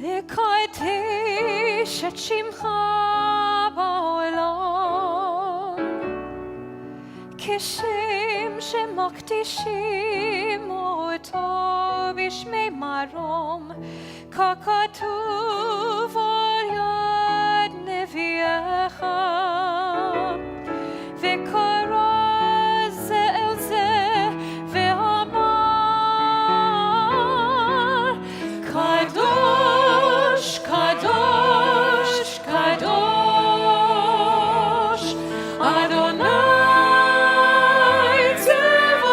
לקדש את שמך בעולם כשם שמקדישים אותך אותו בשמי מרום, ככתוב על יד נביאך. וקרא זה אל זה ואמר, קדוש, קדוש, קדוש, אדוני צבאות,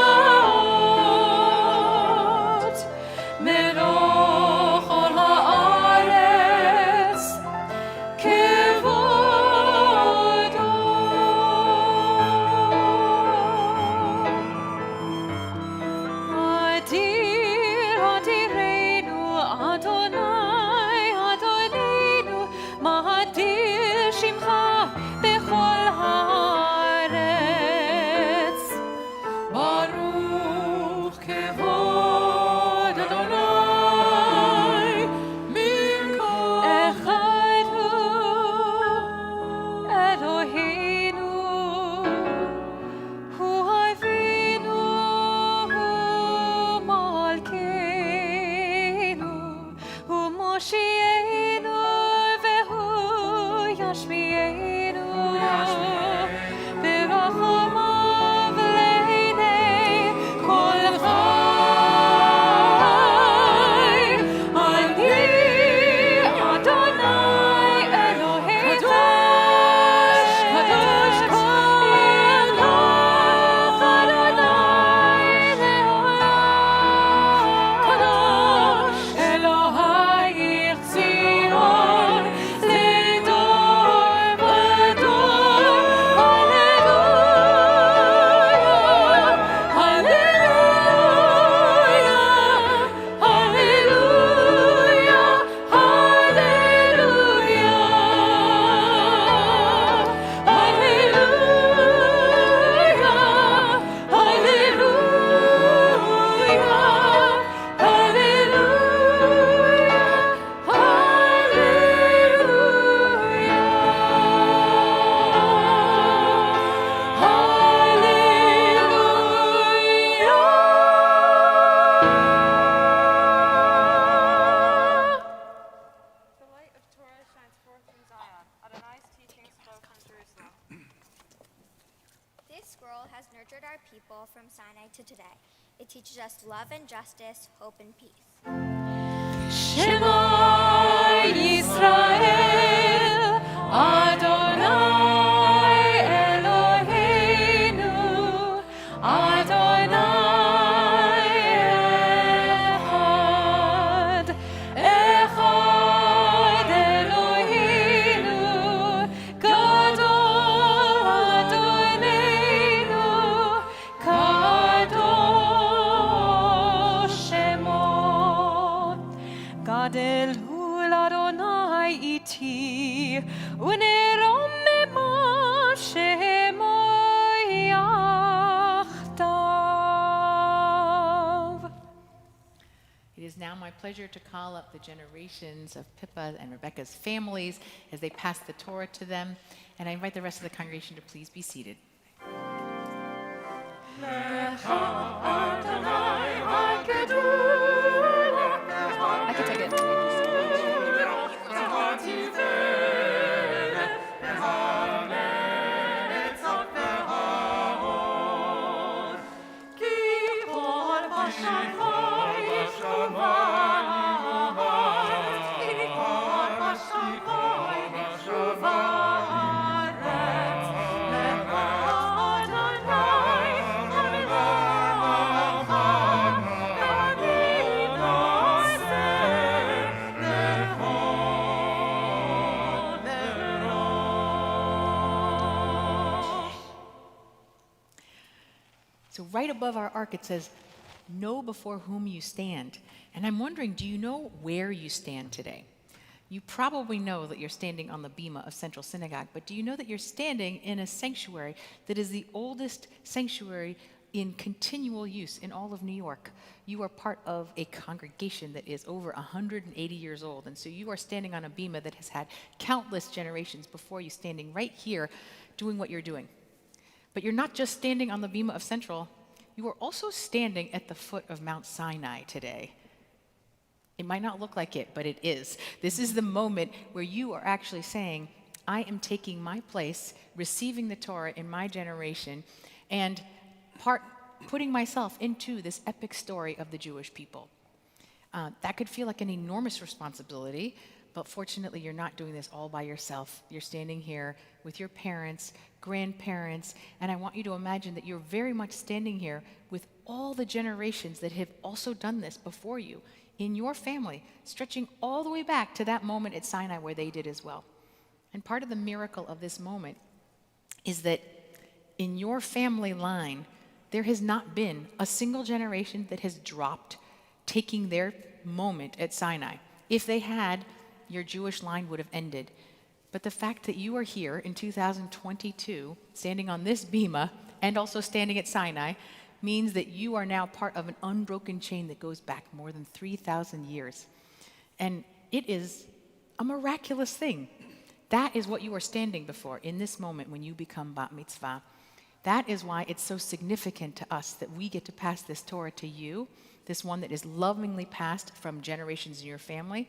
מלוך כל הארץ, כבודו. אדיר, אדירנו, אדוני, אדוננו, מאדיר שמך בכל הארץ. ברוך כבוד אדוני מכל. אחד הוא אלוהינו, הוא אבינו, הוא מלכנו, הוא מושיענו והוא ישמיענו. ברחמיו לעיני כל חי. אני אדוני אלוהיך, קדוש, קדוש, אלוהיך אדוני לעולם. קדוש, אלוהיך ציון לדור ודור. הללויה, הללויה, הללויה, הללויה, הללויה, The light of Torah shines forth from Zion. Adonai's teachings flow from Jerusalem. This scroll has nurtured our people from Sinai to today. It teaches us love and justice, hope and peace. Shema Yisrael, Adonai Eloheinu, Adonai Echad, Echad Eloheinu, Gadol Adonenu, Kadosh Shemo. Gadol Adonai iti, uneromema shemo yachtav. It is now my pleasure to call up the generations of Pippa and Rebecca's families as they pass the Torah to them. And I invite the rest of the congregation to please be seated. I can take it. So right above our ark, it says, know before whom you stand. And I'm wondering, do you know where you stand today? You probably know that you're standing on the bima of Central Synagogue, but do you know that you're standing in a sanctuary that is the oldest sanctuary in continual use in all of New York? You are part of a congregation that is over 180 years old, and so you are standing on a bima that has had countless generations before you, standing right here doing what you're doing. But you're not just standing on the bima of Central, you are also standing at the foot of Mount Sinai today. It might not look like it, but it is. This is the moment where you are actually saying, I am taking my place, receiving the Torah in my generation, and putting myself into this epic story of the Jewish people. That could feel like an enormous responsibility, but fortunately you're not doing this all by yourself. You're standing here with your parents, grandparents, and I want you to imagine that you're very much standing here with all the generations that have also done this before you in your family, stretching all the way back to that moment at Sinai where they did as well. And part of the miracle of this moment is that in your family line, there has not been a single generation that has dropped taking their moment at Sinai. If they had, your Jewish line would have ended. But the fact that you are here in 2022, standing on this bima, and also standing at Sinai, means that you are now part of an unbroken chain that goes back more than 3,000 years. And it is a miraculous thing. That is what you are standing before in this moment when you become bat mitzvah. That is why it's so significant to us that we get to pass this Torah to you, this one that is lovingly passed from generations in your family.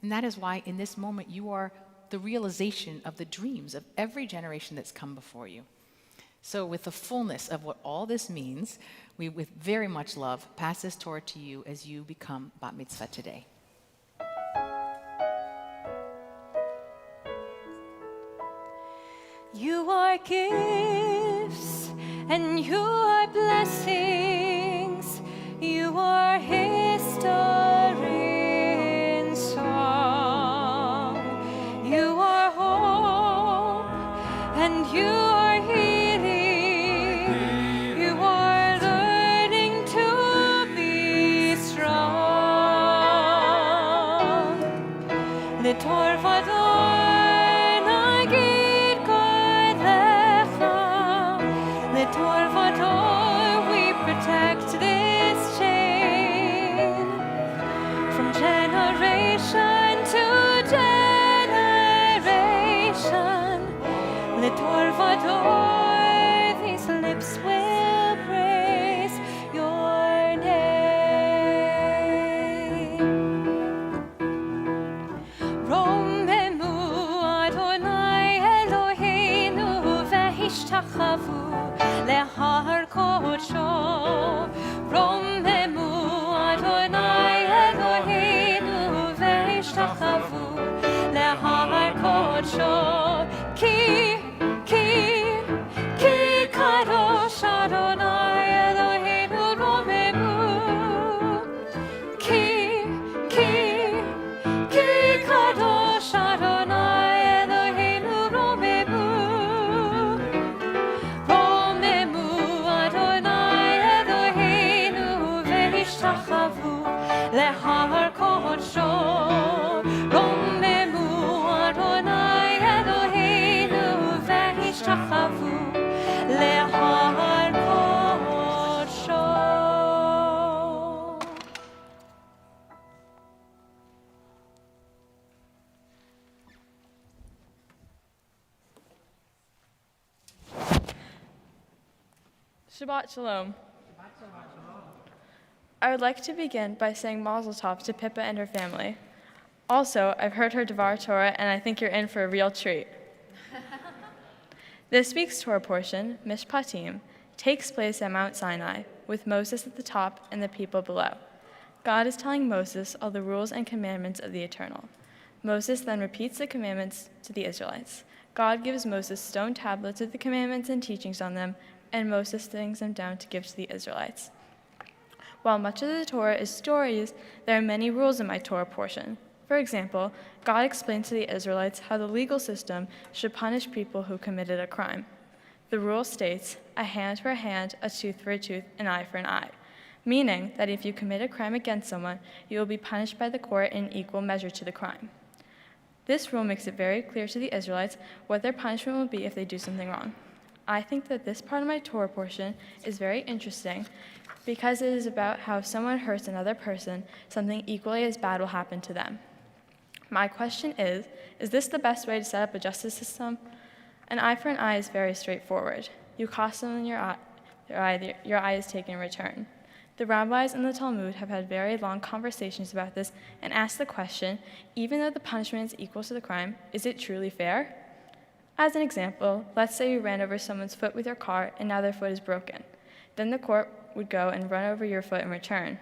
And that is why in this moment you are the realization of the dreams of every generation that's come before you. So with the fullness of what all this means, we with very much love pass this Torah to you as you become bat mitzvah today. You are gifts and you are blessings. You are history in song. You are hope and you are healing. You are learning to be strong. The Torah we protect this chain from generation to generation. The Torah, these lips will praise your name. Romemu Adonai Eloheinu vehishtachavu Lehar kodsho, Romemu Adonai Eloheinu veishtachavu lehar kodsho, ki kadosh Adonai Eloheinu romemu, ki kadosh Adonai Eloheinu romemu. Lehar kodsho, romemu Adonai Eloheinu vehishtachavu lehar kodsho. Shabbat Shalom. I would like to begin by saying Mazel Tov to Pippa and her family. Also, I've heard her Devar Torah, and I think you're in for a real treat. This week's Torah portion, Mishpatim, takes place at Mount Sinai, with Moses at the top and the people below. God is telling Moses all the rules and commandments of the Eternal. Moses then repeats the commandments to the Israelites. God gives Moses stone tablets with the commandments and teachings on them, and Moses brings them down to give to the Israelites. While much of the Torah is stories, there are many rules in my Torah portion. For example, God explains to the Israelites how the legal system should punish people who committed a crime. The rule states, a hand for a hand, a tooth for a tooth, an eye for an eye, meaning that if you commit a crime against someone, you will be punished by the court in equal measure to the crime. This rule makes it very clear to the Israelites what their punishment will be if they do something wrong. I think that this part of my Torah portion is very interesting because it is about how if someone hurts another person, something equally as bad will happen to them. My question is this the best way to set up a justice system? An eye for an eye is very straightforward. You cost someone your eye, your eye is taken in return. The rabbis in the Talmud have had very long conversations about this and asked the question, even though the punishment is equal to the crime, is it truly fair? As an example, let's say you ran over someone's foot with your car and now their foot is broken. Then the court would go and run over your foot in return.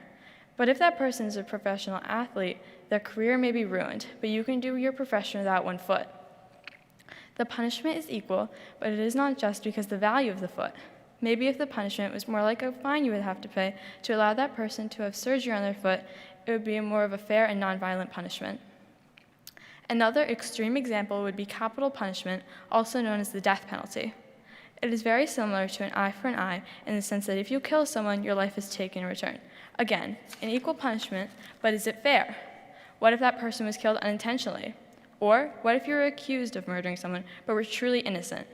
But if that person is a professional athlete, their career may be ruined, but you can do your profession without one foot. The punishment is equal, but it is not just because of the value of the foot. Maybe if the punishment was more like a fine you would have to pay to allow that person to have surgery on their foot, it would be more of a fair and nonviolent punishment. Another extreme example would be capital punishment, also known as the death penalty. It is very similar to an eye for an eye in the sense that if you kill someone, your life is taken in return. Again, an equal punishment, but is it fair? What if that person was killed unintentionally? Or what if you were accused of murdering someone but were truly innocent?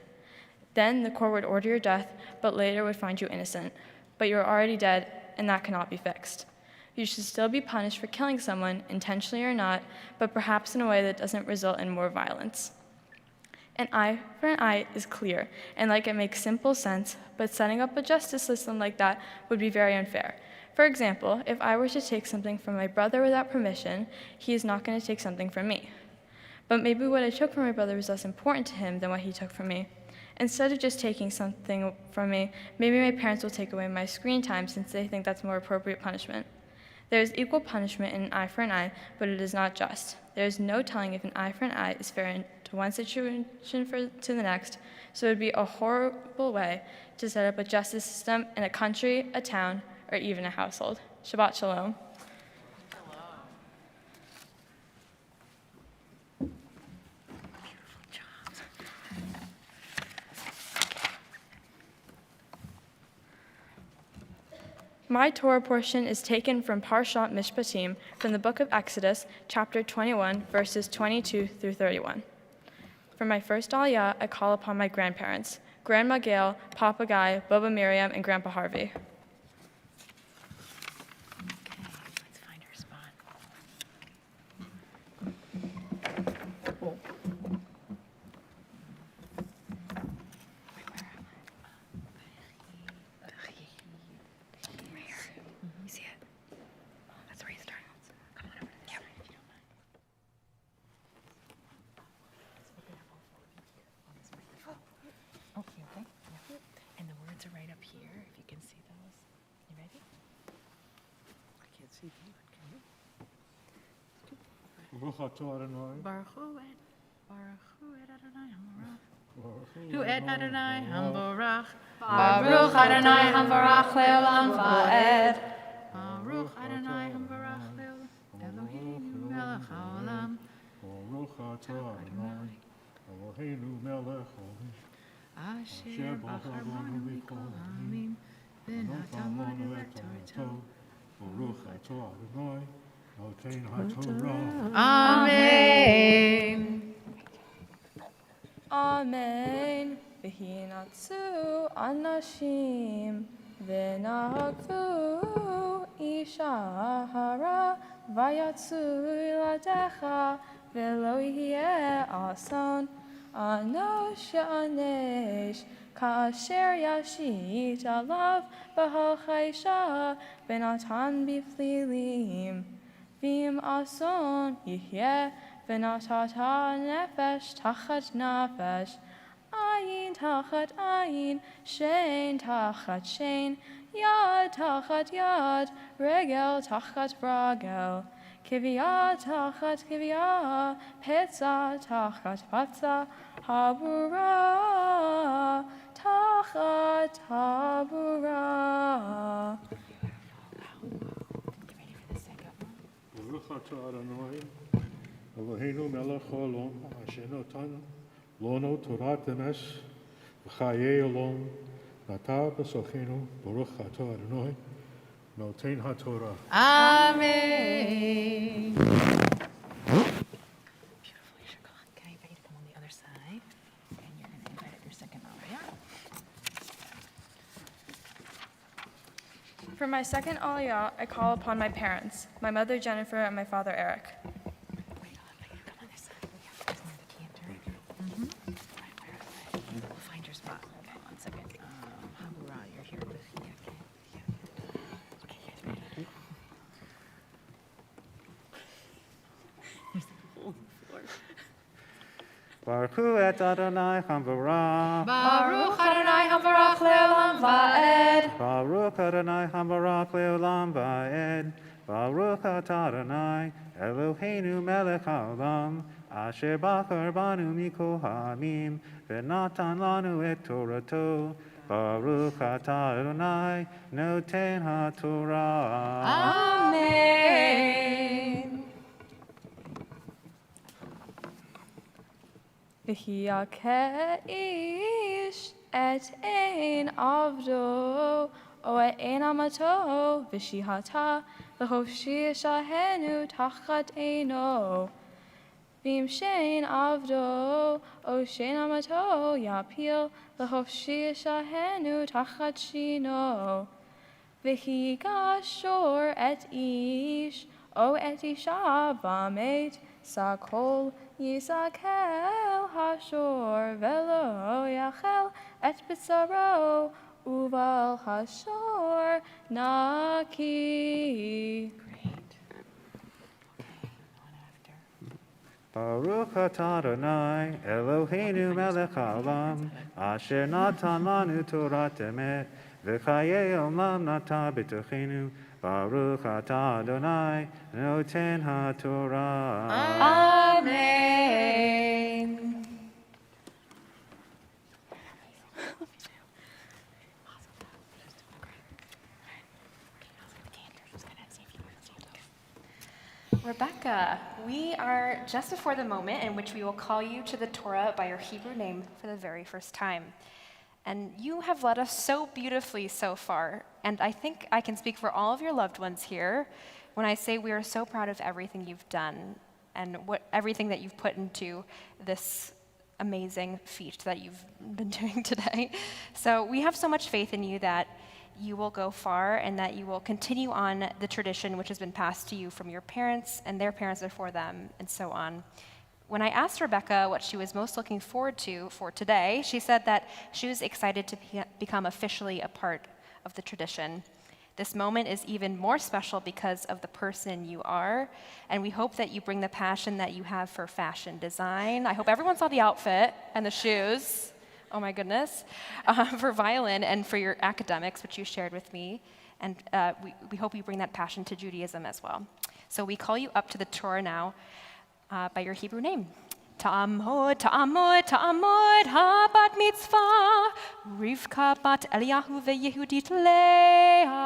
Then the court would order your death, but later would find you innocent. But you're already dead, and that cannot be fixed. You should still be punished for killing someone, intentionally or not, but perhaps in a way that doesn't result in more violence. An eye for an eye is clear, and like it makes simple sense, but setting up a justice system like that would be very unfair. For example, if I were to take something from my brother without permission, he is not going to take something from me. But maybe what I took from my brother was less important to him than what he took from me. Instead of just taking something from me, maybe my parents will take away my screen time since they think that's more appropriate punishment. There is equal punishment in an eye for an eye, but it is not just. There is no telling if an eye for an eye is fair to one situation to the next, so it would be a horrible way to set up a justice system in a country, a town, or even a household. Shabbat Shalom. My Torah portion is taken from Parshat Mishpatim from the book of Exodus, chapter 21, verses 22 through 31. For my first Aliyah, I call upon my grandparents, Grandma Gail, Papa Guy, Baba Miriam, and Grandpa Harvey. Let's find her spot. You see it? That's where you start. Come on over to this side if you don't mind. Okay, okay. Yep. And the words are right up here, if you can see those. You ready? I can't see them, but can you? Baruch atah Adonai. Baruch Hu et Adonai Hamorach. Hu et Adonai Hamorach. Baruch Adonai Hamvarach Leolam Va'ed. Baruch Adonai Hamorach Eloheinu melech haolam. Baruch atah Adonai. Eloheinu melech haolam. Asher bacharanu mikol ha'amim. V'natan lanu et Torah. Baruch atah Adonai. Noten haTorah. Amen. Amen. V'hinatzu anashim v'nahagvu isha hara v'yatzu iladecha v'lo yeh ason anosh ya'anesh ka'asher yashit alav b'ha'chaisha v'natan b'flilim v'im ason yihyeh v'natata nefesh tachat nefesh ayin tachat ayin shein tachat shein yad tachat yad regel tachat regel kiviyah tachat kiviyah petza tachat petza habura tachat habura. Baruch atah Adonai. Eloheinu melech haolam. Asher notan lanu Torat emes v'chayei olam. Nata b'sochenu. Baruch atah Adonai. Noten haTorah. Amen. Beautiful, you should go on. Can I invite you to come on the other side? And you're going to invite up your second Aliyah. For my second Aliyah, I call upon my parents, my mother Jennifer and my father Eric. Wait, I'll invite you to come on this side. Yeah, just near the canter. Right, where are they? We'll find your spot. Okay, 1 second. Habura, you're here with Baruch hu et Adonai Hamvarach. Baruch Adonai Havarach le'olam va'ed. Baruch Adonai Hamvarach le'olam va'ed. Baruch atah Adonai Eloheinu melech haolam. Asher bachar banu mikol ha'amim. V'natan lanu et Torato. Baruch atah Adonai noten ha'torah. Amen. V'hiyakeh ish et ein avdo, o et ein amato, v'shihata, v'hofshi shahenu tachat eino. V'im shein avdo, o shein amato, yapil, v'hofshi shahenu tachat shino. V'higashor et ish, o et isha v'amet, sakol yisakel hashor velo yachel et bitsaro uval hashor naki. Baruch atah Adonai Eloheinu melech haolam. Asher natan lanu Torah emet. V'chayei olam natan b'tochenu. Baruch atah Adonai noten ha'torah. Amen. Rebecca, we are just before the moment in which we will call you to the Torah by your Hebrew name for the very first time. And you have led us so beautifully so far, and I think I can speak for all of your loved ones here when I say we are so proud of everything you've done and everything that you've put into this amazing feat that you've been doing today. So we have so much faith in you that you will go far and that you will continue on the tradition which has been passed to you from your parents and their parents before them, and so on. When I asked Rebecca what she was most looking forward to for today, she said that she was excited to become officially a part of the tradition. This moment is even more special because of the person you are, and we hope that you bring the passion that you have for fashion design. I hope everyone saw the outfit and the shoes. Oh my goodness. For violin and for your academics, which you shared with me. And we hope you bring that passion to Judaism as well. So we call you up to the Torah now by your Hebrew name. Ta'amod, ta'amod, ta'amod, ha-bat mitzvah, Rivka bat Eliyahu ve'Yehudit Leah.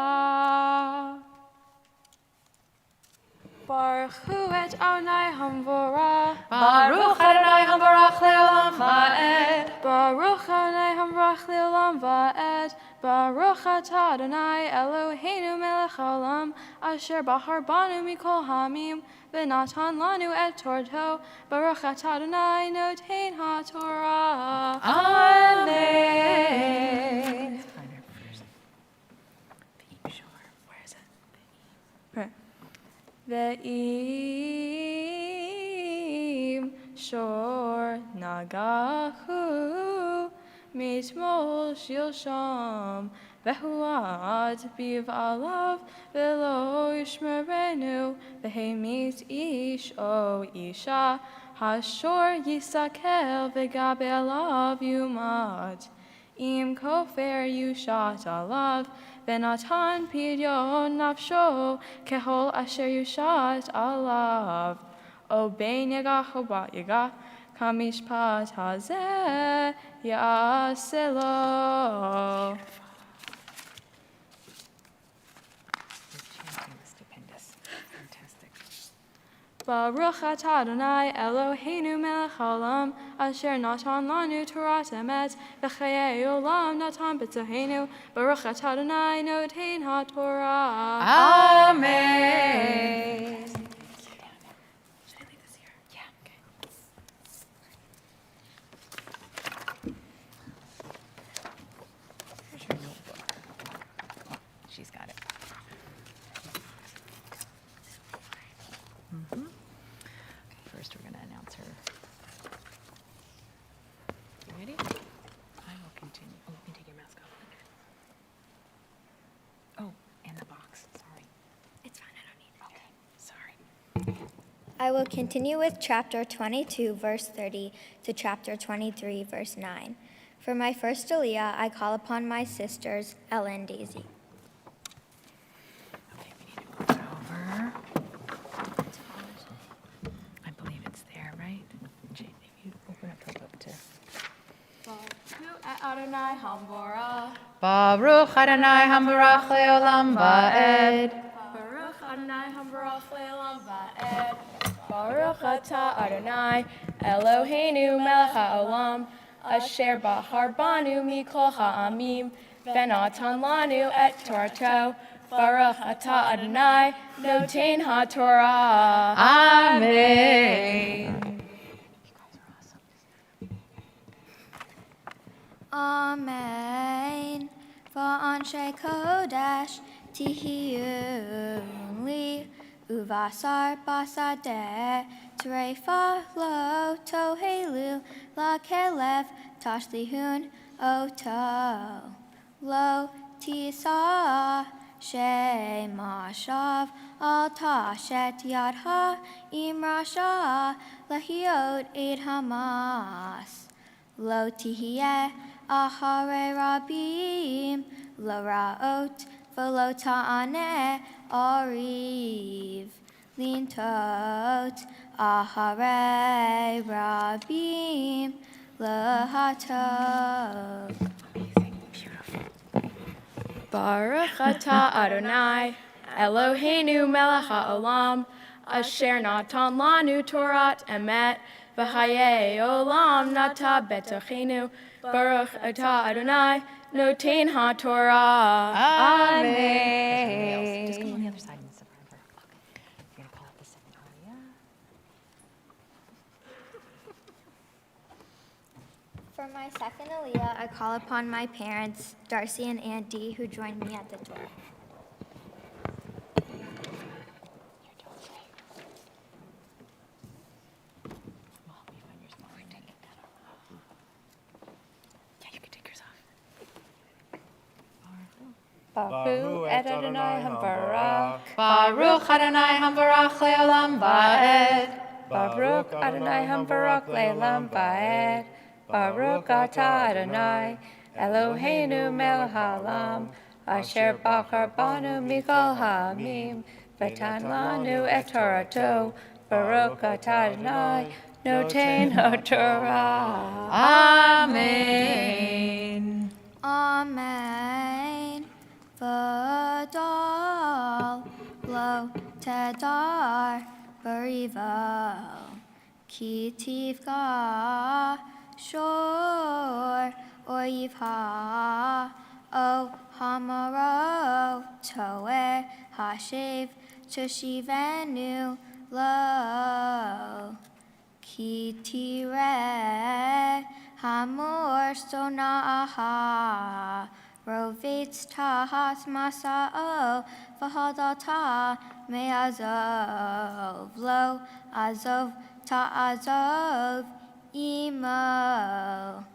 Baruch hu et Adonai Hamvorah. Baruch Adonai Havarach le'olam va'ed. Baruch Adonai Hamvorach le'olam va'ed. Baruch atah Adonai Eloheinu melech haolam, asher bahar banu mikol hamim, v'natan lanu et Torto. Baruch atah Adonai noten ha'torah. Amen. Ve'im shor nagahu mitmol shilsham ve'huad biv alav ve'lo yishmerenu ve'hemit ish o isha hashor yisakel ve'gabe alav yumat im kofer yushat alav Venatan pidyon nafsho kehol asher yushat alav. O bein yagah o bat yagah kamishpat hazeh yaselo. Stupendous. Fantastic. Baruch atah Adonai Eloheinu melech haolam, asher natan lanu Torah emet, v'chayei olam natan b'tzoheinu. Baruch atah Adonai noten ha'torah. Amen. Should I leave this here? Yeah. Okay. Here's your notebook. She's got it. First, we're going to announce her. You ready? I will continue. Oh, you can take your mask off. Oh, and the box. Sorry. It's fine, I don't need it. Okay. Sorry. I will continue with chapter 22, verse 30 to chapter 23, verse 9. For my first aliyah, I call upon my sisters, Ella and Daisy. Okay, we need to move it over. I believe it's there, right? Jane, if you open up her book too. Adonai Hambora. Baruch Adonai Hambarach Leolam Va'ed. Baruch Adonai Hambarach Leolam Va'ed. Baruch Atah Adonai Eloheinu Melech HaOlam Asher Bahar Banu Mikol Ha'amim Venatan Lanu Et Torato Baruch Atah Adonai Noten HaTorah. Amen. Amen. Va'anshe kodesh tihiyu li uvasar basadeh trefa lo tohelu la kelev tashlihun oto lo tisa shemashav al tashet yadha imrasha lahiot ed hamas lo tihiyeh Ahare Rabim, Lo Ra'ot, V'lo Ta'aneh, Ariv, Lintot, Ahare Rabim, Lo Hatov. Amazing, beautiful. Baruch Atah Adonai Eloheinu Melech HaOlam Asher Natan Lanu Torat Emet V'Hayei Olam Nata Betochenu Baruch Atah Adonai Noten HaTorah. Just come on the other side and sit around her. Okay. We're going to call up the second aliyah. For my second aliyah, I call upon my parents, Darcy and Aunt Dee, who joined me at the Torah. Baruch Adonai Hambarach. Baruch Adonai Hambarach Leolam Va'ed. Baruch Adonai Hambarach Leolam Va'ed. Baruch Atah Adonai Eloheinu Melech HaOlam Asher Bachar Banu Mikol Ha'amim V'tan Lanu Et Torato Baruch Atah Adonai Noten HaTorah. Amen. Amen. V'dal lo tedar barivo ki tivga shor oyivha o hamaro toer hashiv toshivenu lo ki tire hamor sona'aha Rovitz tahas masa'o v'hadata me'azov lo azov ta'azov imo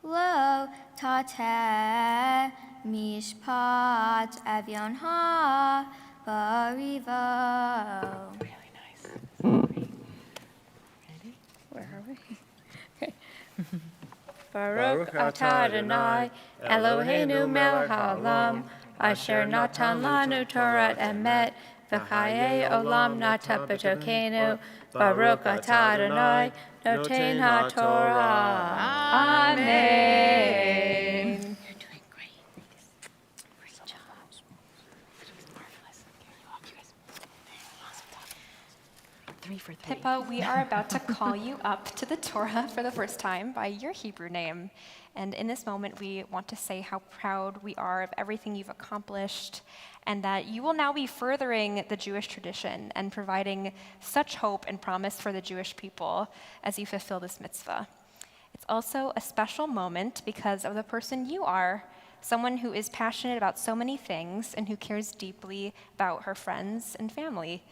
lo tate mishpat avion ha barivo. Really nice. Ready? Where are we? Okay. Baruch Atah Adonai Eloheinu Melech HaOlam Asher Natan Lanu Torat Emet V'Chayei Olam Nata B'Tokenu Baruch Atah Adonai Noten HaTorah. Amen. You're doing great. Great job. Marvelous. You guys. Awesome job. 3 for 3. Pippa, we are about to call you up to the Torah for the first time by your Hebrew name. And in this moment, we want to say how proud we are of everything you've accomplished, and that you will now be furthering the Jewish tradition and providing such hope and promise for the Jewish people as you fulfill this mitzvah. It's also a special moment because of the person you are, someone who is passionate about so many things and who cares deeply about her friends and family.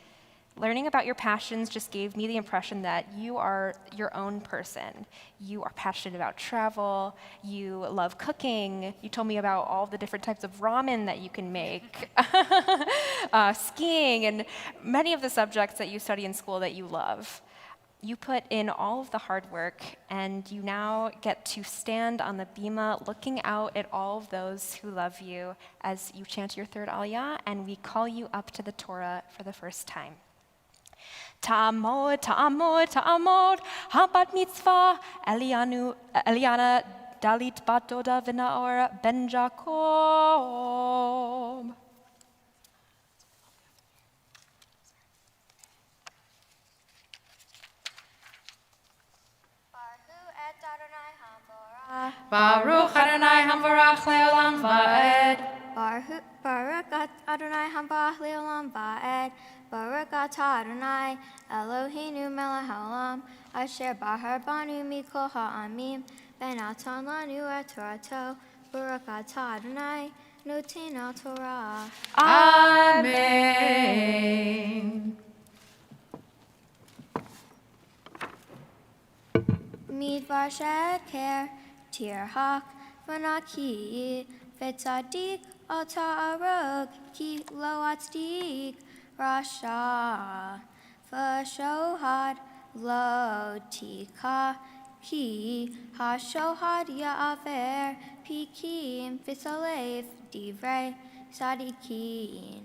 Learning about your passions just gave me the impression that you are your own person. You are passionate about travel, you love cooking, you told me about all the different types of ramen that you can make, skiing, and many of the subjects that you study in school that you love. You put in all of the hard work, and you now get to stand on the bima looking out at all of those who love you as you chant your third aliyah, and we call you up to the Torah for the first time. Ta'amod, ta'amod, ta'amod, habat mitzvah, Eliana Dalit bat Doda v'Naor ben Jacob. Baruch Adonai Hamvarach Leolam Va'ed. Baruch Adonai Hamvarach Leolam Va'ed. Baruch atah Adonai Eloheinu melech haolam asher bahar banu mikol ha'amim v'natan lanu et Torato. Baruch atah Adonai noten Torah. Amen. Midbar sheker tirhak v'naki v'tzadik ata arog ki lo atzdik Rasha v'shohad lo tika ki hashohad ya'aver pikim v'salev divrei sadikin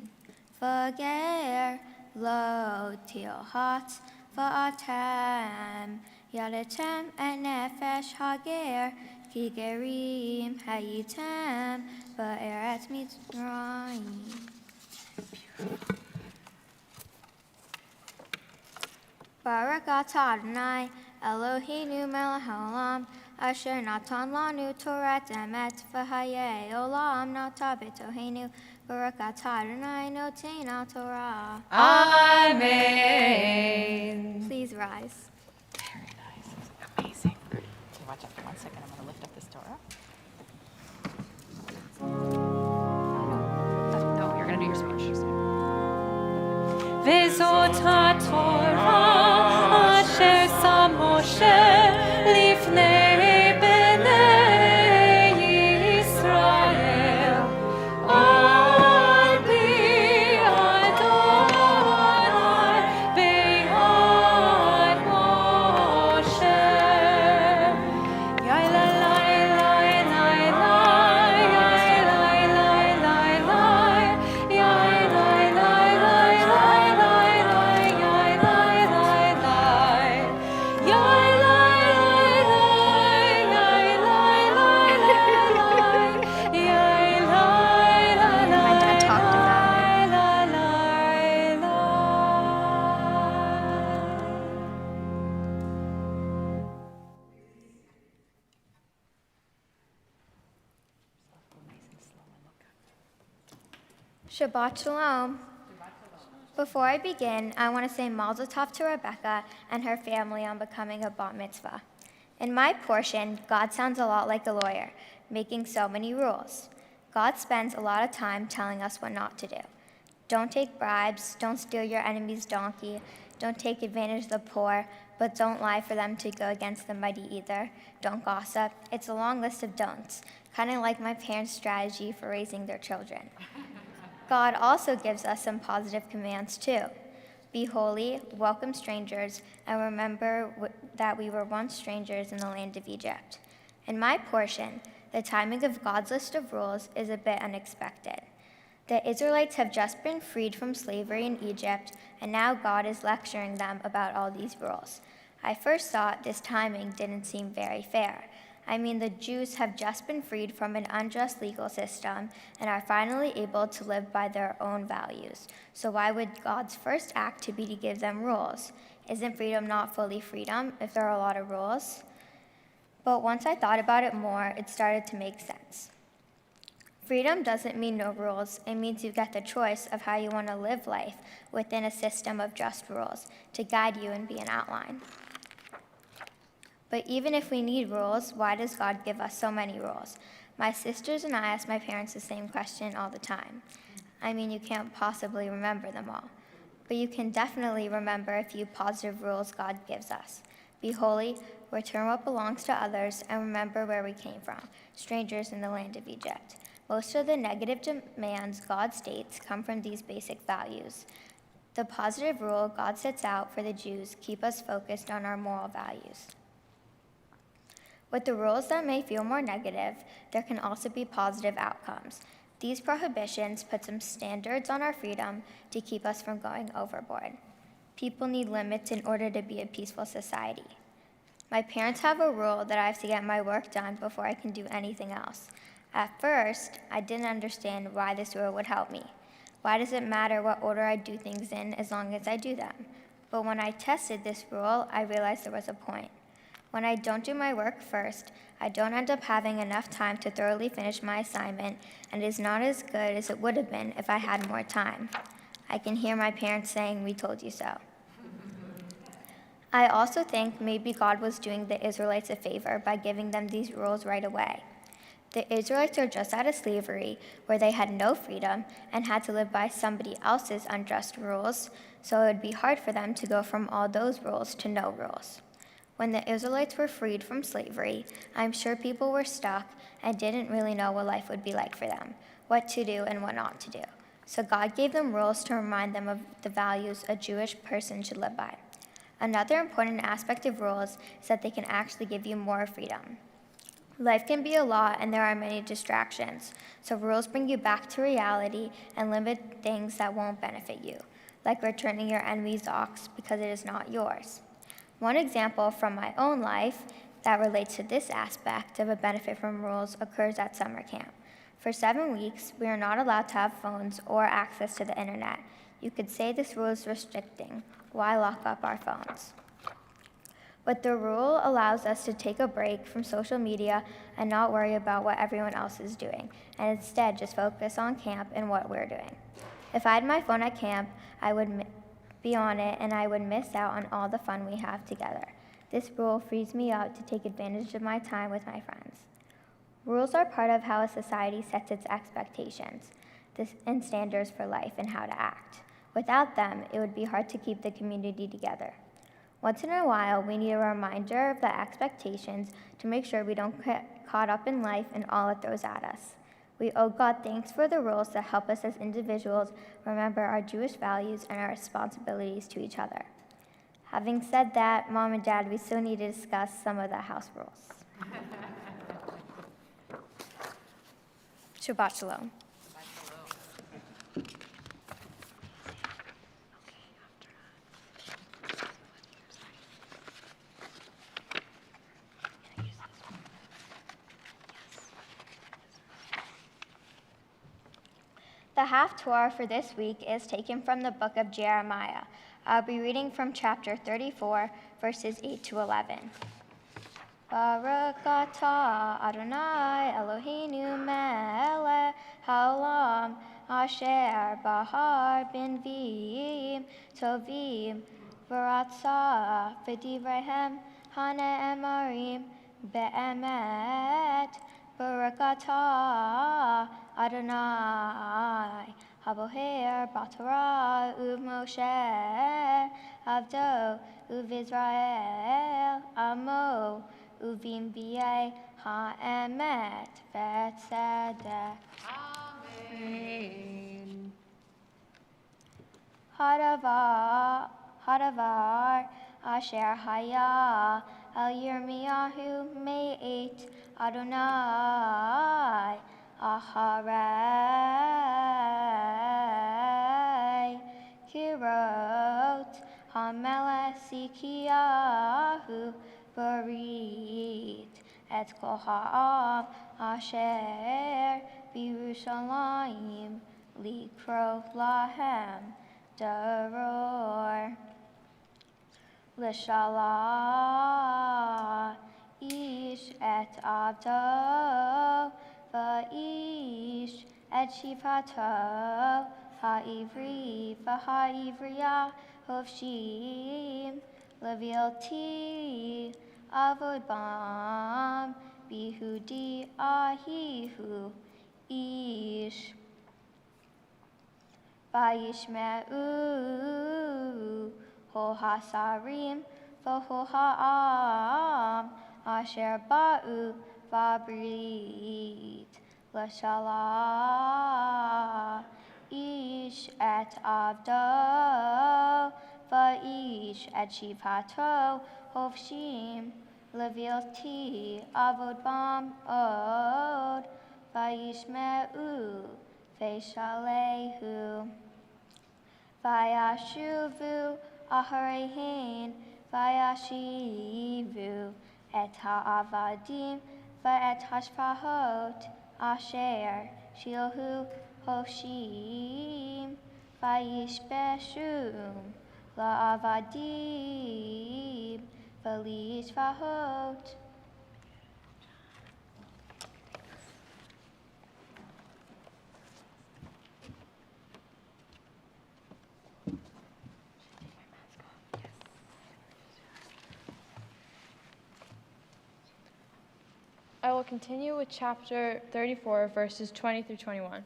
v'ger lo tilhat v'atem yadatem et nefesh hager ki gerim hayitem v'eretz mitzrayim. Baruch atah Adonai Eloheinu melech haolam asher natan lanu Torah emet v'hayei olam nata b'toheinu. Baruch atah Adonai noten Torah. Amen. Please rise. Very nice. Amazing. Okay, watch out for 1 second. I'm going to lift up this Torah. No, you're going to do your speech. וזאת התורה אשר שם משה לפני בני ישראל. על פי אדוני ביד משה. יאי לי לי לי לי לי, יאי לי לי לי לי, יאי לי לי לי My dad talked about it. Shabbat Shalom. Before I begin, I want to say Mazel Tov to Rebecca and her family on becoming a bat mitzvah. In my portion, God sounds a lot like a lawyer, making so many rules. God spends a lot of time telling us what not to do. Don't take bribes, don't steal your enemy's donkey, don't take advantage of the poor, but don't lie for them to go against the mighty either. Don't gossip. It's a long list of don'ts, kind of like my parents' strategy for raising their children. God also gives us some positive commands too. Be holy, welcome strangers, and remember that we were once strangers in the land of Egypt. In my portion, the timing of God's list of rules is a bit unexpected. The Israelites have just been freed from slavery in Egypt, and now God is lecturing them about all these rules. I first thought this timing didn't seem very fair. I mean, the Jews have just been freed from an unjust legal system and are finally able to live by their own values. So why would God's first act to be to give them rules? Isn't freedom not fully freedom if there are a lot of rules? But once I thought about it more, it started to make sense. Freedom doesn't mean no rules. It means you get the choice of how you want to live life within a system of just rules to guide you and be an outline. But even if we need rules, why does God give us so many rules? My sisters and I ask my parents the same question all the time. I mean, you can't possibly remember them all. but you can definitely remember a few positive rules God gives us. Be holy, return what belongs to others, and remember where we came from, strangers in the land of Egypt. Most of the negative demands God states come from these basic values. The positive rule God sets out for the Jews keep us focused on our moral values. With the rules that may feel more negative, there can also be positive outcomes. These prohibitions put some standards on our freedom to keep us from going overboard. People need limits in order to be a peaceful society. My parents have a rule that I have to get my work done before I can do anything else. At first, I didn't understand why this rule would help me. Why does it matter what order I do things in as long as I do them? But when I tested this rule, I realized there was a point. When I don't do my work first, I don't end up having enough time to thoroughly finish my assignment, and it is not as good as it would have been if I had more time. I can hear my parents saying, "We told you so." I also think maybe God was doing the Israelites a favor by giving them these rules right away. The Israelites are just out of slavery, where they had no freedom and had to live by somebody else's unjust rules, so it would be hard for them to go from all those rules to no rules. When the Israelites were freed from slavery, I'm sure people were stuck and didn't really know what life would be like for them, what to do and what not to do. So God gave them rules to remind them of the values a Jewish person should live by. Another important aspect of rules is that they can actually give you more freedom. Life can be a lot and there are many distractions, so rules bring you back to reality and limit things that won't benefit you, like returning your enemy's ox because it is not yours. One example from my own life that relates to this aspect of a benefit from rules occurs at summer camp. For 7 weeks, we are not allowed to have phones or access to the internet. You could say this rule is restricting. Why lock up our phones? But the rule allows us to take a break from social media and not worry about what everyone else is doing, and instead just focus on camp and what we're doing. If I had my phone at camp, I would be on it and I would miss out on all the fun we have together. This rule frees me up to take advantage of my time with my friends. Rules are part of how a society sets its expectations and standards for life and how to act. Without them, it would be hard to keep the community together. Once in a while, we need a reminder of the expectations to make sure we don't get caught up in life and all it throws at us. We owe God thanks for the rules that help us as individuals remember our Jewish values and our responsibilities to each other. Having said that, Mom and Dad, we still need to discuss some of the house rules. Shabbat Shalom. The Haftorah for this week is taken from the book of Jeremiah. I'll be reading from chapter 34, verses 8 to 11. Baruch atah Adonai Eloheinu melech haolam asher bahar b'nviim tovim v'ratzah v'divrehem hane'emarim be'emet. Baruch atah Adonai Haboher B'Torah u'Moshe Avdo u'Vizrael Amo u'Vimbiei ha'emet v'tzedek. Amen. Hadavar asher haya el Yirmiyahu me'et Adonai Aharei Kirot Hamelech Sikiyahu Barit Et Kol Ha'am Asher B'Yerushalayim Likro Lahem Daror L'Shalah Ish et Avdo Va'ish et Shivato Ha'ivri V'Ha'ivriya Hovshim Levilti Avod Bam Bihudi Ahihu Ish vayishme'u kol hasarim v'kol ha'am asher ba'u v'abrit l'shalah ish et avdo va'ish et shivato hofshim levilti avod bam od vayishme'u v'shalehu vayashuvu aharehin vayashivu et ha'avadim va'et hashpahot asher shilhu hoshim vayishbeshum la'avadim v'lishvahot. I will continue with chapter 34, verses 20 through 21.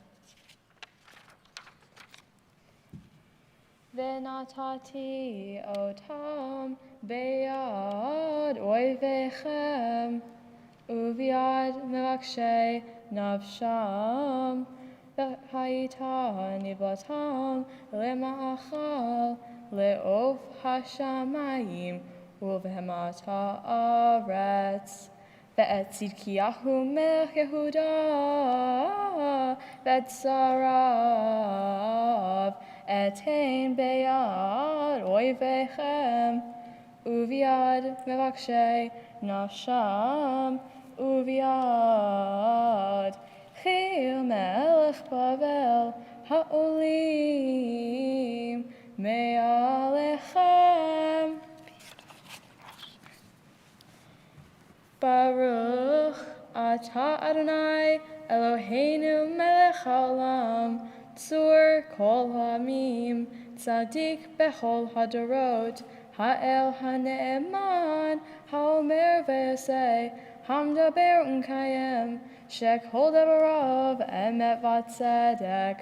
V'natati otam beyad oivechem uviad mevakshe nafsham v'hayita nivlatam lema'achal le'ov hashamayim uv'hemat ha'aretz ואת צדקיהו מלך יהודה ואת שריו אתן ביד אויביכם וביד מבקשי נפשם וביד חיל מלך בבל העולים מעליכם Baruch atah Adonai Eloheinu melech haolam tzur kol ha'amim tzadik bechol hadorot ha'el ha'ne'eman ha'omer ve'yoseh hamdaber u'mkayem shekol devarav emet v'tzedek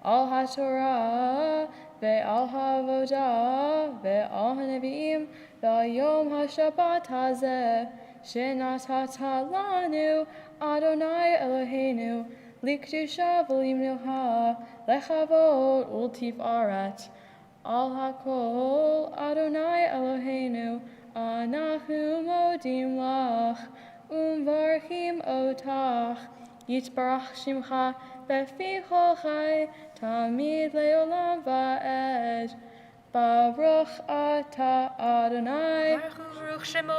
al ha'torah ve'al ha'avodah ve'al ha'nevi'im ve'al yom ha'shabbat hazeh שנתת לנו, אדוני אלוהינו, לקדושה ולמנוחה, לכבוד ולתפארת. על הכל, אדוני אלוהינו, אנחנו מודים לך, ומברכים אותך. יתברך שמך בפי כל חי, תמיד לעולם ועד. ברוך אתה אדוני ברוך שמו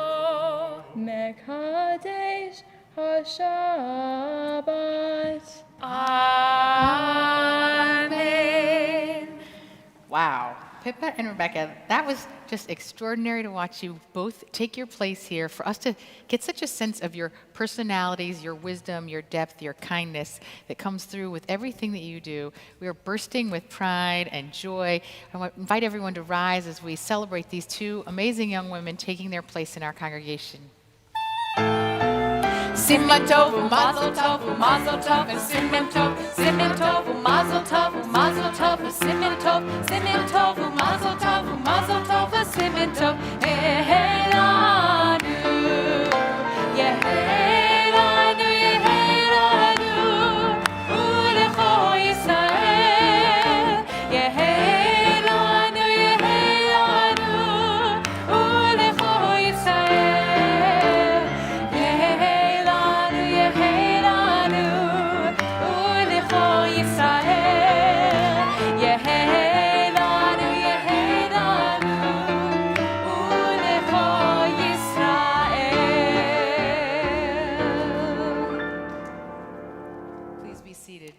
מקדש השבת. Amen. Wow. Pippa and Rebecca, that was just extraordinary to watch you both take your place here, for us to get such a sense of your personalities, your wisdom, your depth, your kindness that comes through with everything that you do. We are bursting with pride and joy. I want to invite everyone to rise as we celebrate these two amazing young women taking their place in our congregation. Siman tov, mazel tov, mazel tov, siman tov, mazel tov, mazel tov, siman tov, mazel tov, siman tov, Yehelanu, Yehelanu, Yehelanu, ulecho Yisrael, Yehelanu, Yehelanu, ulecho Yisrael, Yehelanu, Yehelanu, ulecho Yisrael, Yehelanu, Yehelanu, ulecho Yisrael. Please be seated.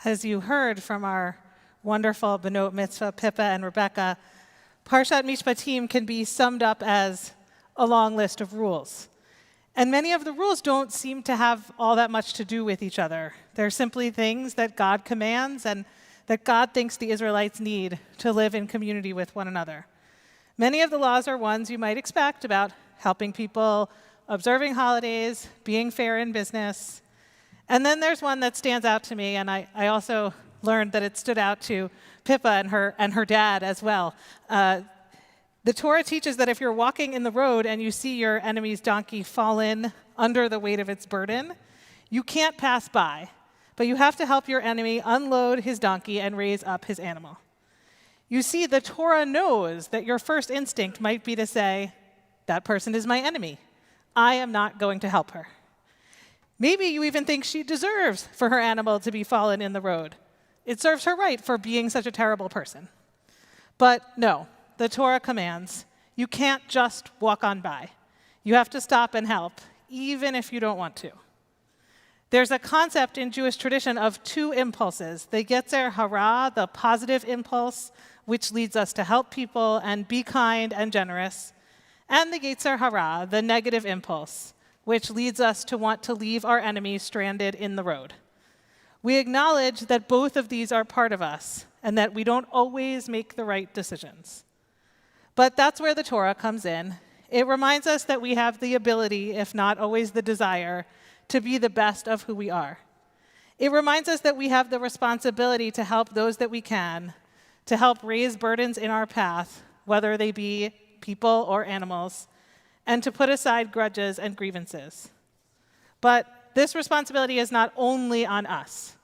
As you heard from our wonderful Benot Mitzvah, Pippa and Rebecca, Parshat Mishpatim can be summed up as a long list of rules. And many of the rules don't seem to have all that much to do with each other. They're simply things that God commands and that God thinks the Israelites need to live in community with one another. Many of the laws are ones you might expect about helping people, observing holidays, being fair in business. And then there's one that stands out to me, and I also learned that it stood out to Pippa and her dad as well. The Torah teaches that if you're walking in the road and you see your enemy's donkey fallen under the weight of its burden, you can't pass by, but you have to help your enemy unload his donkey and raise up his animal. You see, the Torah knows that your first instinct might be to say, that person is my enemy. I am not going to help her. Maybe you even think she deserves for her animal to be fallen in the road. It serves her right for being such a terrible person. But no, the Torah commands, you can't just walk on by. You have to stop and help, even if you don't want to. There's a concept in Jewish tradition of two impulses, the Yetzer Hara, the positive impulse, which leads us to help people and be kind and generous, and the Yetzer Hara, the negative impulse, which leads us to want to leave our enemies stranded in the road. We acknowledge that both of these are part of us and that we don't always make the right decisions. But that's where the Torah comes in. It reminds us that we have the ability, if not always the desire, to be the best of who we are. It reminds us that we have the responsibility to help those that we can, to help raise burdens in our path, whether they be people or animals, and to put aside grudges and grievances. But this responsibility is not only on us.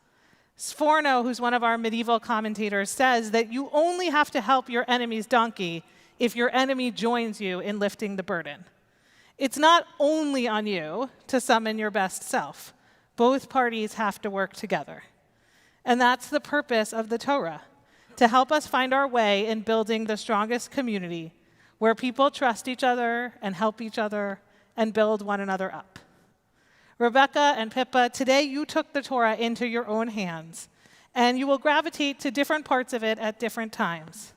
Sforno, who's one of our medieval commentators, says that you only have to help your enemy's donkey if your enemy joins you in lifting the burden. It's not only on you to summon your best self. Both parties have to work together. And that's the purpose of the Torah, to help us find our way in building the strongest community where people trust each other and help each other and build one another up. Rebecca and Pippa, today you took the Torah into your own hands, and you will gravitate to different parts of it at different times.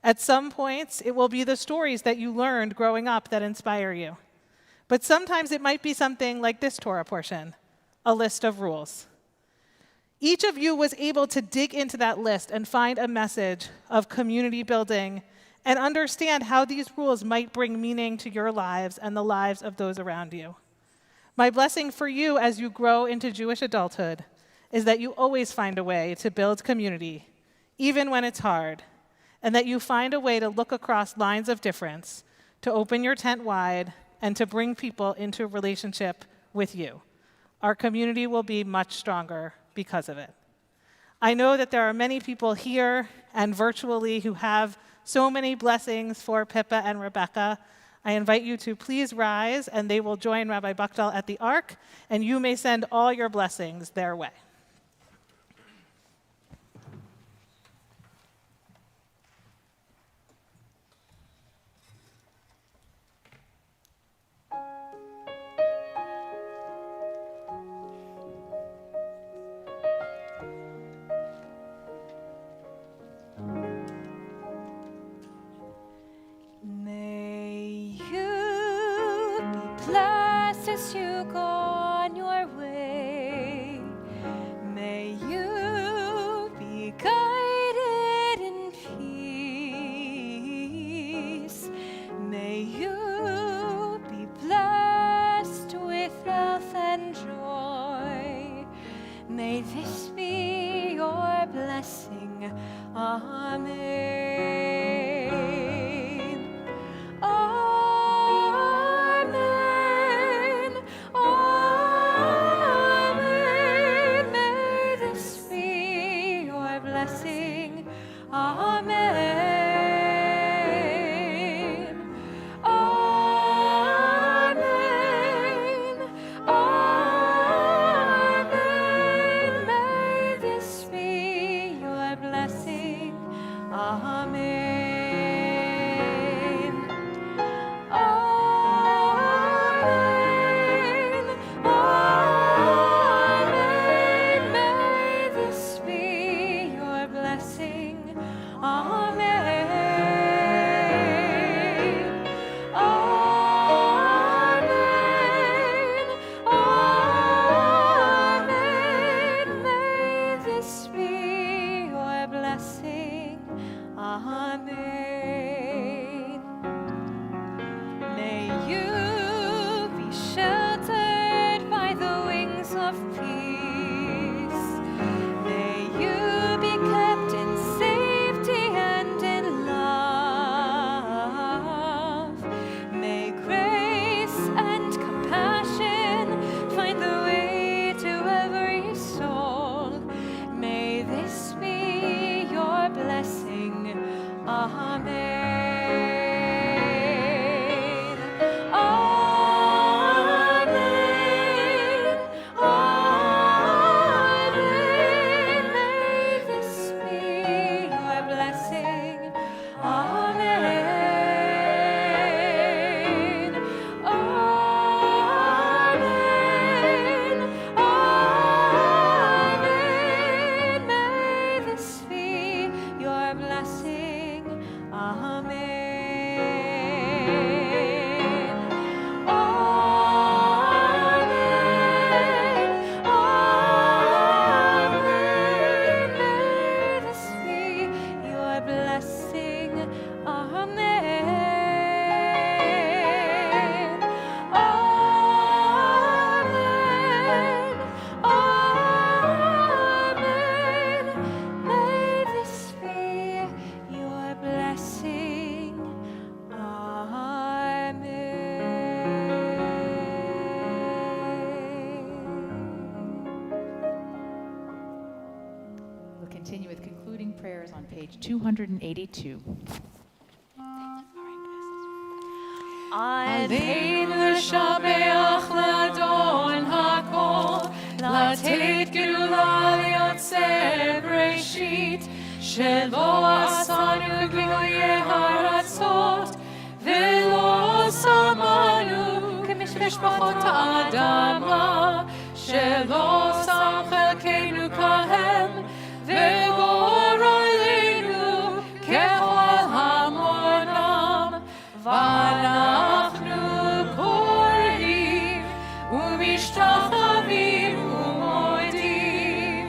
At some points, it will be the stories that you learned growing up that inspire you. But sometimes it might be something like this Torah portion, a list of rules. Each of you was able to dig into that list and find a message of community building and understand how these rules might bring meaning to your lives and the lives of those around you. My blessing for you as you grow into Jewish adulthood is that you always find a way to build community, even when it's hard, and that you find a way to look across lines of difference, to open your tent wide, and to bring people into a relationship with you. Our community will be much stronger because of it. I know that there are many people here and virtually who have so many blessings for Pippa and Rebecca. I invite you to please rise, and they will join Rabbi Buchtel at the Ark, and you may send all your blessings their way. As you go on your way, may you be guided in peace. May you be blessed with health and joy. May this be your blessing. Amen. Continue with concluding prayers on page 282. עלינו לשבח לאדון הכל, לתת גאולה ליוצר בראשית, שלא עשנו גילויי הרצות, ולא שמנו כמשפחות האדמה, שלא שם חלקנו כהם, וגורלנו ככל המונם, ואנחנו קוראים ומשתחווים ומודים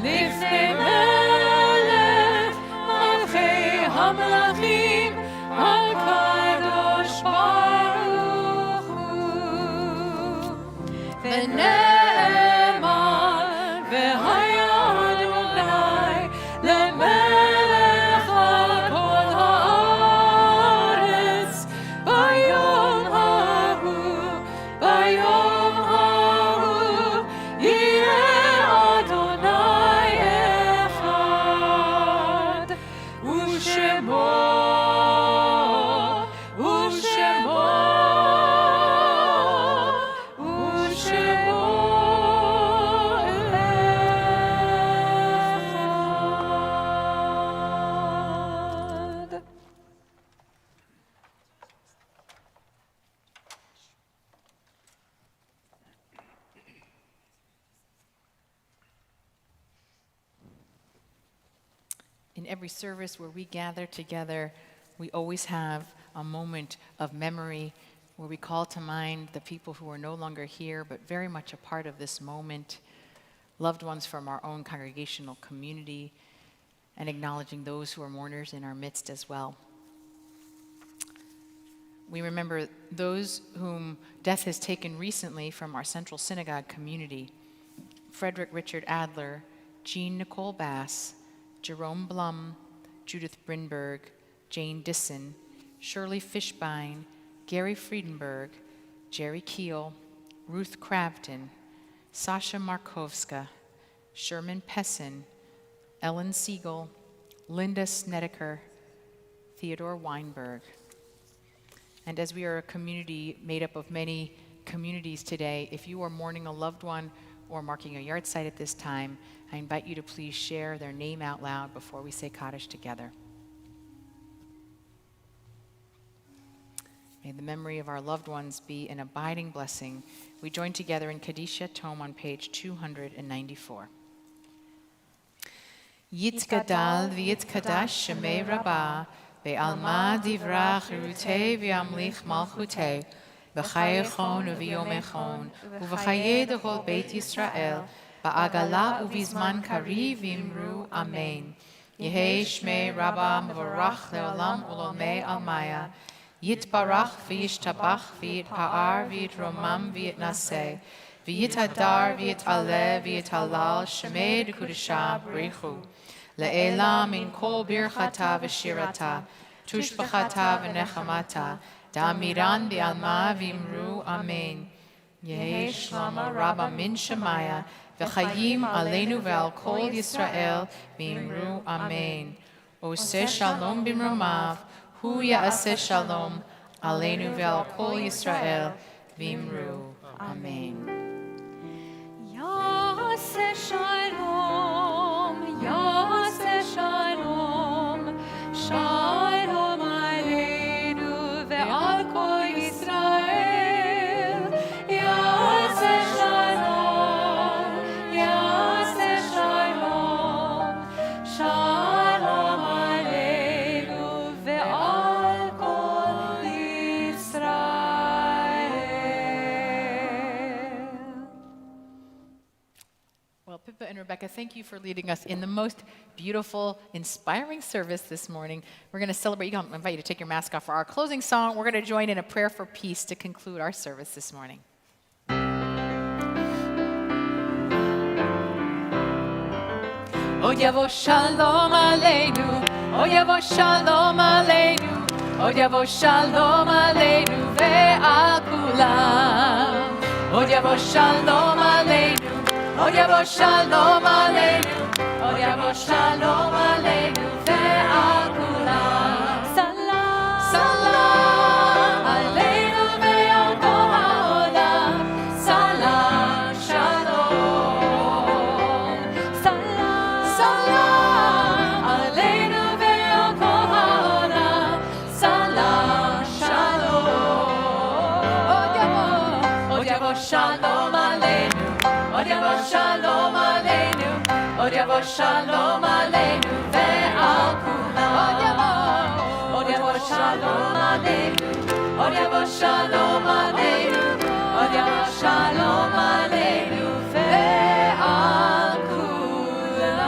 לפני מלך מלכי המלכים הקדוש ברוך הוא. ונאמר והיה אדוני למלך על כל הארץ ביום ההוא יהיה אדוני אחד ושמו In every service where we gather together, we always have a moment of memory where we call to mind the people who are no longer here, but very much a part of this moment, loved ones from our own congregational community, and acknowledging those who are mourners in our midst as well. We remember those whom death has taken recently from our Central Synagogue community: Frederick Richard Adler, Jean Nicole Bass, Jerome Blum, Judith Brinberg, Jane Disson, Shirley Fishbein, Gary Friedenberg, Jerry Keel, Ruth Crabton, Sasha Markovska, Sherman Pessin, Ellen Siegel, Linda Snedeker, Theodore Weinberg. And as we are a community made up of many communities today, if you are mourning a loved one or marking a yard site at this time, I invite you to please share their name out loud before we say Kaddish together. May the memory of our loved ones be an abiding blessing. We join together in Kadisha Tome on page 294. Yitkadal v'yitkadash shemei Rabbah, ve'alma divra chirutei v'yamlich malchutei, v'chayechon u'v'yomechon, u'v'chayei dechol Beit Yisrael, ba'agala u'vizman kari v'imru amen. Yehei shmei Rabbah mevorach le'olam u'lomei almaya, Yitbarach v'yishtabach v'yitpa'ar v'yitromam v'yitnaseh, v'yitadar v'yitaleh v'yitalal shemei d'kudesha b'richu, le'elam min kol birchata v'shirata, tushbachata v'nechamata, da'amiran v'alma v'imru amen. Yehi shlama Rabbah min Shemaya, v'chayim aleinu ve'al kol Yisrael v'imru amen. Oseh shalom bimromav, hu ya'aseh shalom, aleinu ve'al kol Yisrael, v'imru. Amen. Yaseh shalom, Yaseh shalom, shalom aleinu ve'al kol Yisrael. Yaseh shalom, Yaseh shalom, shalom aleinu ve'al kol Yisrael. Well, Pippa and Rebecca, thank you for leading us in the most beautiful, inspiring service this morning. We're going to celebrate. I invite you to take your mask off for our closing song. We're going to join in a prayer for peace to conclude our service this morning. Oh yavo shalom aleinu, oh yavo shalom aleinu, oh yavo shalom aleinu ve'al kulam. Oh yavo shalom aleinu, oh yavo shalom aleinu, oh yavo shalom aleinu ve'al kulam. Salam, salam aleinu ve'al kol ha'olam. Salam, shalom. Salam, salam aleinu ve'al kol ha'olam. Salam, shalom. Oh yavo shalom aleinu, oh yavo shalom aleinu, oh yavo shalom aleinu ve'al kulam. Oh yavo shalom aleinu, oh yavo shalom aleinu, oh yavo shalom aleinu ve'al kulam.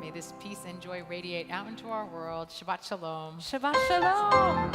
May this peace and joy radiate out into our world. Shabbat shalom. Shabbat shalom.